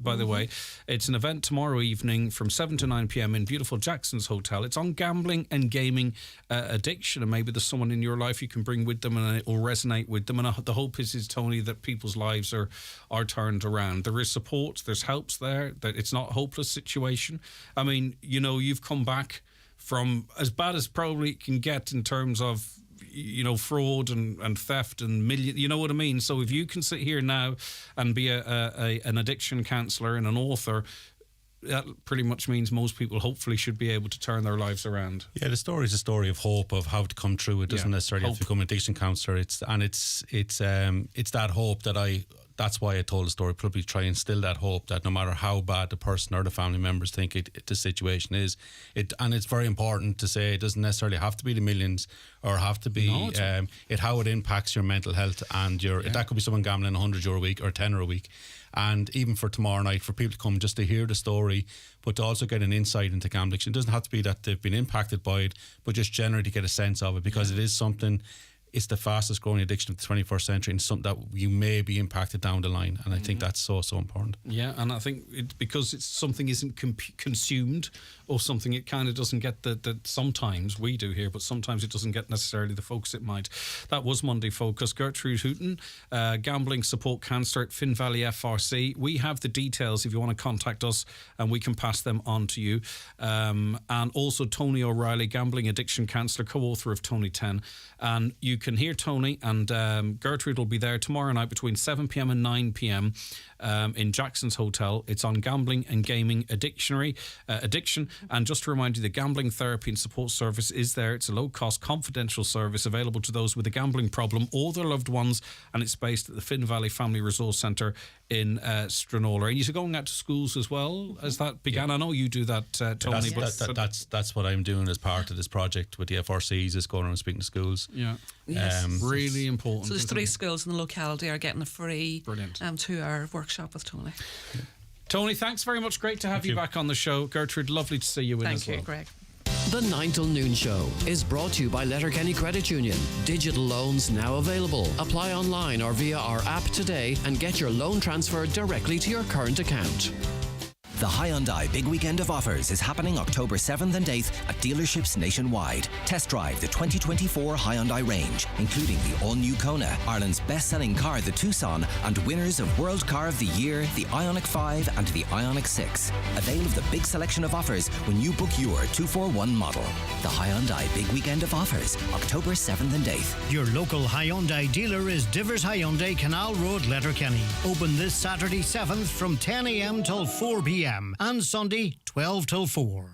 by the way. It's an event tomorrow evening from 7 to 9 p.m. in beautiful Jackson's Hotel. It's on gambling and gaming addiction, and maybe there's someone in your life you can bring with them and it will resonate with them. And the hope is Tony, that people's lives are turned around. There is support, there's helps there, that it's not a hopeless situation. I mean, you know, you've come back from as bad as probably it can get in terms of, you know, fraud and theft and million, you know what I mean? So if you can sit here now and be an addiction counsellor and an author, that pretty much means most people hopefully should be able to turn their lives around. Yeah, the story is a story of hope, of how to come through. It doesn't necessarily have to become an addiction counsellor. It's that hope that that's why I told the story, probably try and instill that hope that no matter how bad the person or the family members think the situation is, and it's very important to say it doesn't necessarily have to be the millions or have to be how it impacts your mental health and that could be someone gambling €100 a week or €10 a week. And even for tomorrow night, for people to come just to hear the story, but to also get an insight into gambling. It doesn't have to be that they've been impacted by it, but just generally to get a sense of it, because it is something. It's the fastest growing addiction of the 21st century, and something that you may be impacted down the line. And I think that's so important. Yeah, and I think because it's something isn't consumed or something, it kind of doesn't get the sometimes we do here, but sometimes it doesn't get necessarily the focus it might. That was Monday Focus. Gertrude Hooton, gambling support counsellor at Finn Valley FRC. We have the details if you want to contact us, and we can pass them on to you. And also Tony O'Reilly, gambling addiction counsellor, co-author of Tony 10. And you can hear Tony and Gertrude will be there tomorrow night between 7 p.m. and 9 p.m. In Jackson's Hotel. It's on gambling and gaming addiction. And just to remind you, the Gambling Therapy and Support Service is there. It's a low-cost, confidential service available to those with a gambling problem or their loved ones, and it's based at the Finn Valley Family Resource Centre in Stranola. And you're going out to schools as well as that began. Yeah. I know you do that, Tony. That's what I'm doing as part of this project with the FRCs, is going around speaking to schools. Yeah. Yes. Really important. So there's 3 schools in the locality are getting a free 2-hour workshop with Tony. Yeah. Tony, thanks very much. Great to have you back on the show. Gertrude, lovely to see you in as well. Thank you, Greg. The 9 till noon show is brought to you by Letterkenny Credit Union. Digital loans now available. Apply online or via our app today and get your loan transferred directly to your current account. The Hyundai Big Weekend of Offers is happening October 7th and 8th at dealerships nationwide. Test drive the 2024 Hyundai range, including the all-new Kona, Ireland's best-selling car, the Tucson, and winners of World Car of the Year, the Ioniq 5 and the Ioniq 6. Avail of the big selection of offers when you book your 241 model. The Hyundai Big Weekend of Offers, October 7th and 8th. Your local Hyundai dealer is Divers Hyundai, Canal Road, Letterkenny. Open this Saturday 7th from 10 a.m. till 4 p.m. and Sunday 12 till 4.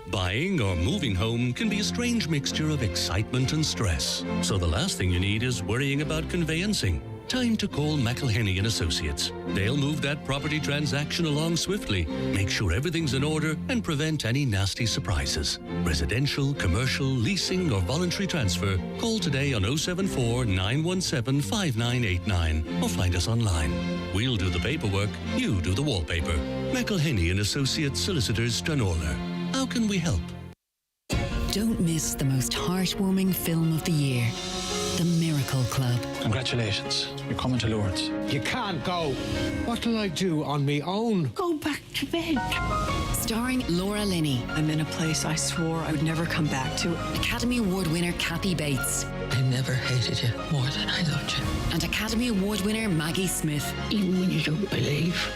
Buying or moving home can be a strange mixture of excitement and stress. So the last thing you need is worrying about conveyancing. Time to call McElhenney & Associates. They'll move that property transaction along swiftly, make sure everything's in order, and prevent any nasty surprises. Residential, commercial, leasing, or voluntary transfer. Call today on 074 917 5989 or find us online. We'll do the paperwork, you do the wallpaper. McElhenney & Associates, Solicitors, Stranola. How can we help? Don't miss the most heartwarming film of the year. The Miracle Club. Congratulations, you're coming to Lourdes. You can't go. What'll I do on me own? Go back to bed. Starring Laura Linney. I'm in a place I swore I would never come back to. Academy Award winner Kathy Bates. I never hated you more than I loved you. And Academy Award winner Maggie Smith. Even when you don't believe,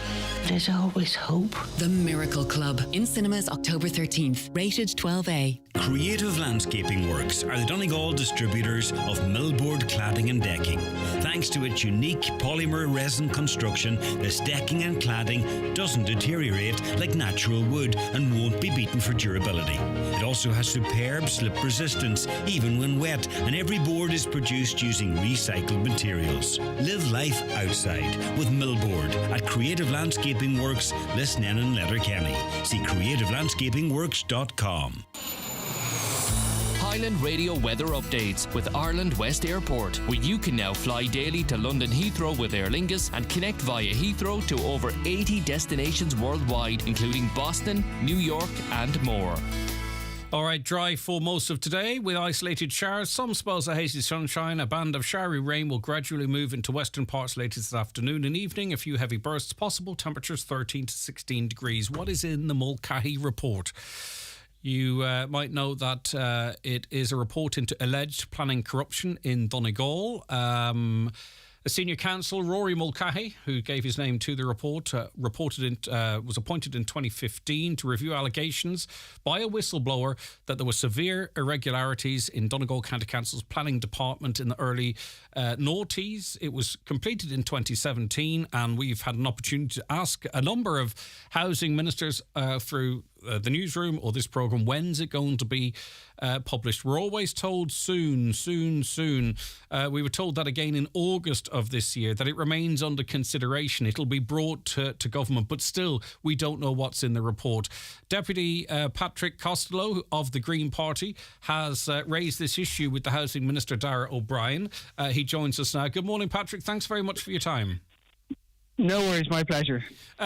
there's always hope. The Miracle Club. In cinemas October 13th. Rated 12A. Creative Landscaping Works are the Donegal distributors of millboard cladding and decking. Thanks to its unique polymer resin construction, this decking and cladding doesn't deteriorate like natural wood and won't be beaten for durability. It also has superb slip resistance, even when wet, and every board is produced using recycled materials. Live life outside with millboard at Creative Landscaping Works, Lisnen and Letterkenny. See creativelandscapingworks.com. Highland Radio weather updates with Ireland West Airport, where you can now fly daily to London Heathrow with Aer Lingus and connect via Heathrow to over 80 destinations worldwide, including Boston, New York and more. All right, dry for most of today with isolated showers, some spells of hazy sunshine. A band of showery rain will gradually move into western parts later this afternoon and evening. A few heavy bursts possible. Temperatures 13 to 16 degrees. What is in the Mulcahy report? You might know that it is a report into alleged planning corruption in Donegal. A senior counsel, Rory Mulcahy, who gave his name to the report, was appointed in 2015 to review allegations by a whistleblower that there were severe irregularities in Donegal County Council's planning department in the early noughties. It was completed in 2017, and we've had an opportunity to ask a number of housing ministers through the newsroom or this programme, when's it going to be published? We're always told soon. We were told that again in August of this year, that it remains under consideration. It'll be brought to government, but still we don't know what's in the report. Deputy Patrick Costello of the Green Party has raised this issue with the Housing Minister, Dara O'Brien. He joins us now. Good morning, Patrick. Thanks very much for your time. No worries, my pleasure.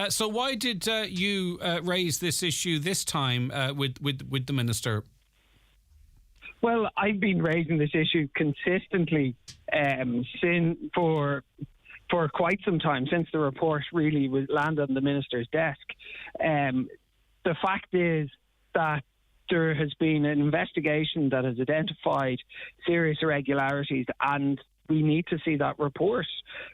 So why did you raise this issue this time with the Minister? Well, I've been raising this issue consistently for quite some time, since the report really landed on the Minister's desk. The fact is that there has been an investigation that has identified serious irregularities, and we need to see that report.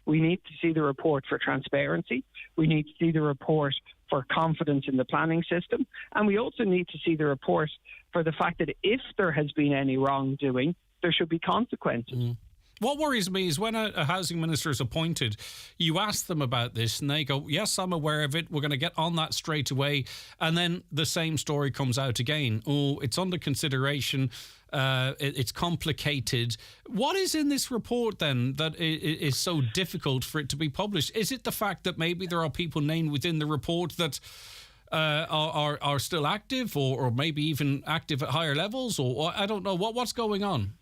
We need to see the report for transparency. We need to see the report for confidence in the planning system. And we also need to see the report for the fact that if there has been any wrongdoing, there should be consequences. Mm. What worries me is when a housing minister is appointed, you ask them about this and they go, yes, I'm aware of it. We're going to get on that straight away. And then the same story comes out again. Oh, it's under consideration. It's complicated. What is in this report then that is so difficult for it to be published? Is it the fact that maybe there are people named within the report that are still active or maybe even active at higher levels? Or I don't know. What's going on?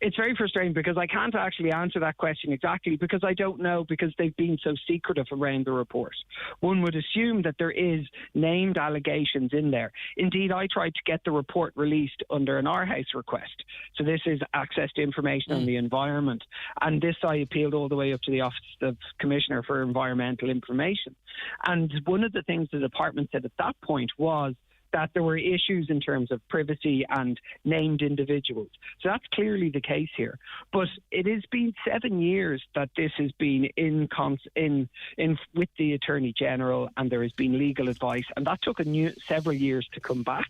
It's very frustrating because I can't actually answer that question exactly because I don't know, because they've been so secretive around the report. One would assume that there is named allegations in there. Indeed, I tried to get the report released under an R-House request. So this is access to information on the environment. And this I appealed all the way up to the Office of Commissioner for Environmental Information. And one of the things the department said at that point was that there were issues in terms of privacy and named individuals. So that's clearly the case here. But it has been 7 years that this has been in with the Attorney General, and there has been legal advice, and that took several years to come back.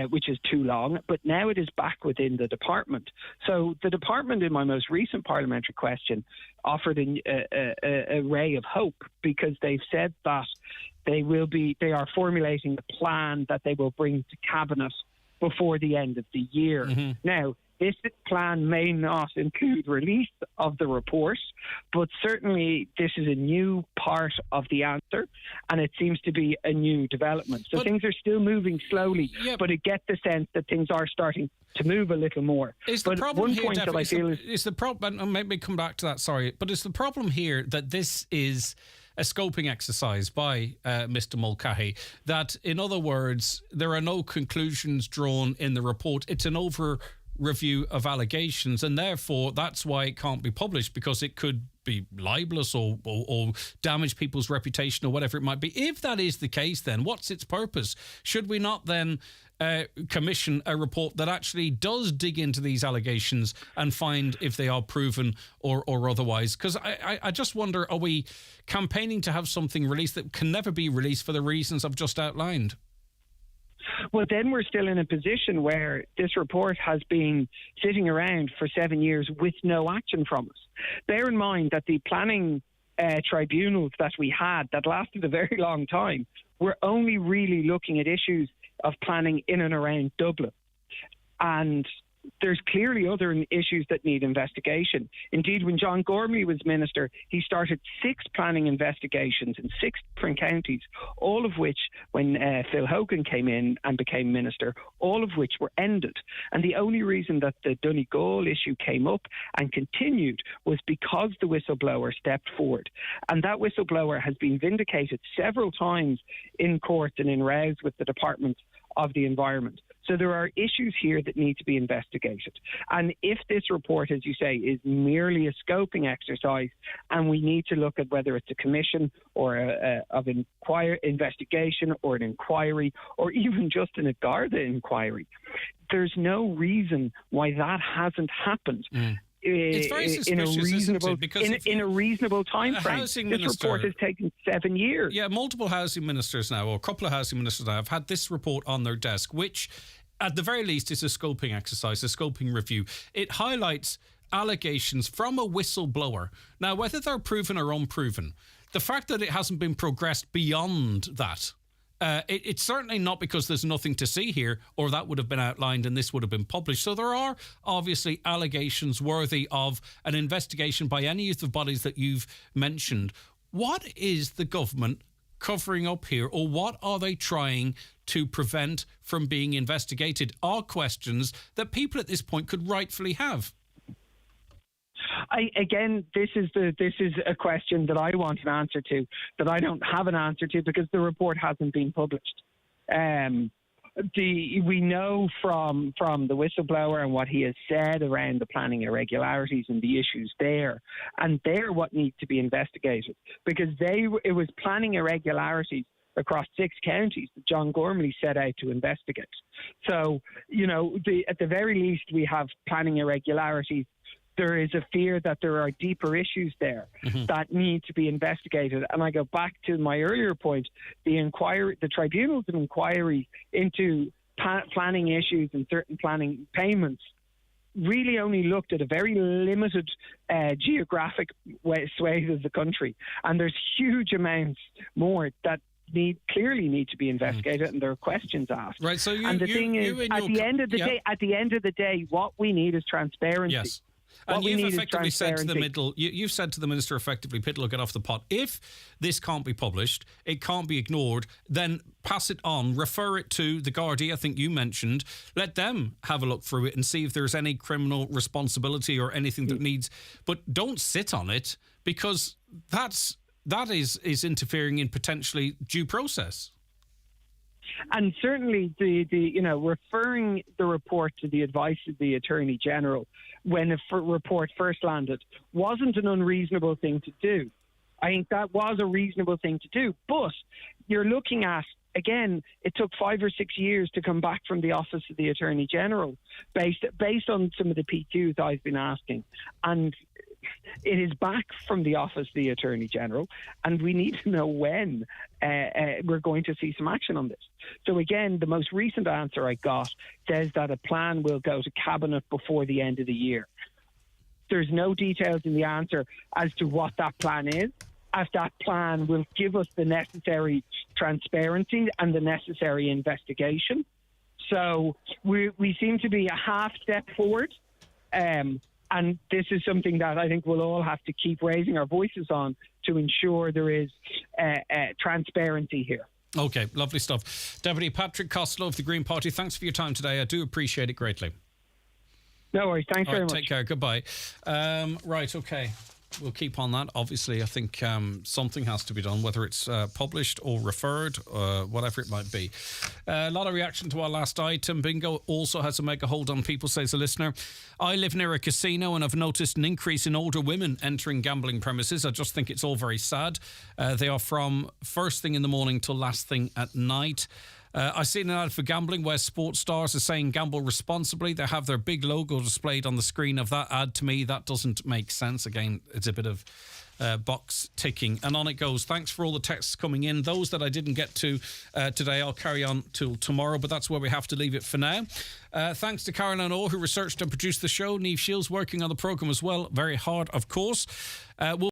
Which is too long, but now it is back within the department. So the department, in my most recent parliamentary question, offered a ray of hope, because they've said that they are formulating a plan that they will bring to Cabinet before the end of the year. Mm-hmm. Now, this plan may not include release of the report, but certainly this is a new part of the answer, and it seems to be a new development. So things are still moving slowly, but I get the sense that things are starting to move a little more. Is the problem here, is the problem, maybe come back to that, sorry, but is the problem here that this is a scoping exercise by Mr. Mulcahy, that, in other words, there are no conclusions drawn in the report? It's an review of allegations, and therefore that's why it can't be published, because it could be libelous or damage people's reputation or whatever it might be. If that is the case, then what's its purpose? Should we not then commission a report that actually does dig into these allegations and find if they are proven or otherwise? Because I just wonder, are we campaigning to have something released that can never be released for the reasons I've just outlined? Well, then we're still in a position where this report has been sitting around for 7 years with no action from us. Bear in mind that the planning tribunals that we had that lasted a very long time were only really looking at issues of planning in and around Dublin. And there's clearly other issues that need investigation. Indeed, when John Gormley was minister, he started 6 planning investigations in 6 different counties, all of which, when Phil Hogan came in and became minister, all of which were ended. And the only reason that the Donegal issue came up and continued was because the whistleblower stepped forward. And that whistleblower has been vindicated several times in court and in rows with the Department of the Environment. So there are issues here that need to be investigated. And if this report, as you say, is merely a scoping exercise, and we need to look at whether it's a commission or investigation or an inquiry or even just an Garda inquiry, there's no reason why that hasn't happened. It's very suspicious, in a reasonable time frame. This report has taken 7 years. Yeah, multiple housing ministers now, or a couple of housing ministers now, have had this report on their desk, which at the very least is a scoping exercise, a scoping review. It highlights allegations from a whistleblower. Now, whether they're proven or unproven, the fact that it hasn't been progressed beyond that, it's certainly not because there's nothing to see here, or that would have been outlined and this would have been published. So there are obviously allegations worthy of an investigation by any of the bodies that you've mentioned. What is the government covering up here, or what are they trying to prevent from being investigated? Are questions that people at this point could rightfully have. This is a question that I want an answer to, that I don't have an answer to because the report hasn't been published. We know from the whistleblower and what he has said around the planning irregularities and the issues there, and they're what need to be investigated, because it was planning irregularities across 6 counties that John Gormley set out to investigate. So, at the very least, we have planning irregularities. There is a fear that there are deeper issues there that need to be investigated. And I go back to my earlier point, the tribunals of inquiry into planning issues and certain planning payments really only looked at a very limited geographic swathe of the country. And there's huge amounts more that clearly need to be investigated, and there are questions asked. Right. So at the end of the day, what we need is transparency. Yes. And you've effectively said to you've said to the minister effectively, Pitlow, get off the pot. If this can't be published, it can't be ignored, then pass it on, refer it to the Gardaí, I think you mentioned, let them have a look through it and see if there's any criminal responsibility or anything that needs, but don't sit on it, because that is interfering in potentially due process. And certainly referring the report to the advice of the Attorney General when the report first landed wasn't an unreasonable thing to do. I think that was a reasonable thing to do. But you're looking at, again, it took 5 or 6 years to come back from the Office of the Attorney General based on some of the PQs I've been asking. And it is back from the Office of the Attorney General, and we need to know when we're going to see some action on this. So again, the most recent answer I got says that a plan will go to Cabinet before the end of the year. There's no details in the answer as to what that plan is, as that plan will give us the necessary transparency and the necessary investigation. So we seem to be a half step forward. And this is something that I think we'll all have to keep raising our voices on to ensure there is transparency here. OK, lovely stuff. Deputy Patrick Costello of the Green Party, thanks for your time today. I do appreciate it greatly. No worries. Thanks very much. Take care. Goodbye. Right, OK. We'll keep on that. Obviously, I think something has to be done, whether it's published or referred, whatever it might be. A lot of reaction to our last item. Bingo also has a mega hold on people, says a listener. I live near a casino and I've noticed an increase in older women entering gambling premises. I just think it's all very sad. They are from first thing in the morning till last thing at night. I've seen an ad for gambling where sports stars are saying gamble responsibly. They have their big logo displayed on the screen of that ad. To me, that doesn't make sense. Again, it's a bit of box ticking. And on it goes. Thanks for all the texts coming in. Those that I didn't get to today, I'll carry on till tomorrow, but that's where we have to leave it for now. Thanks to Caroline O, who researched and produced the show. Niamh Shields working on the programme as well. Very hard, of course.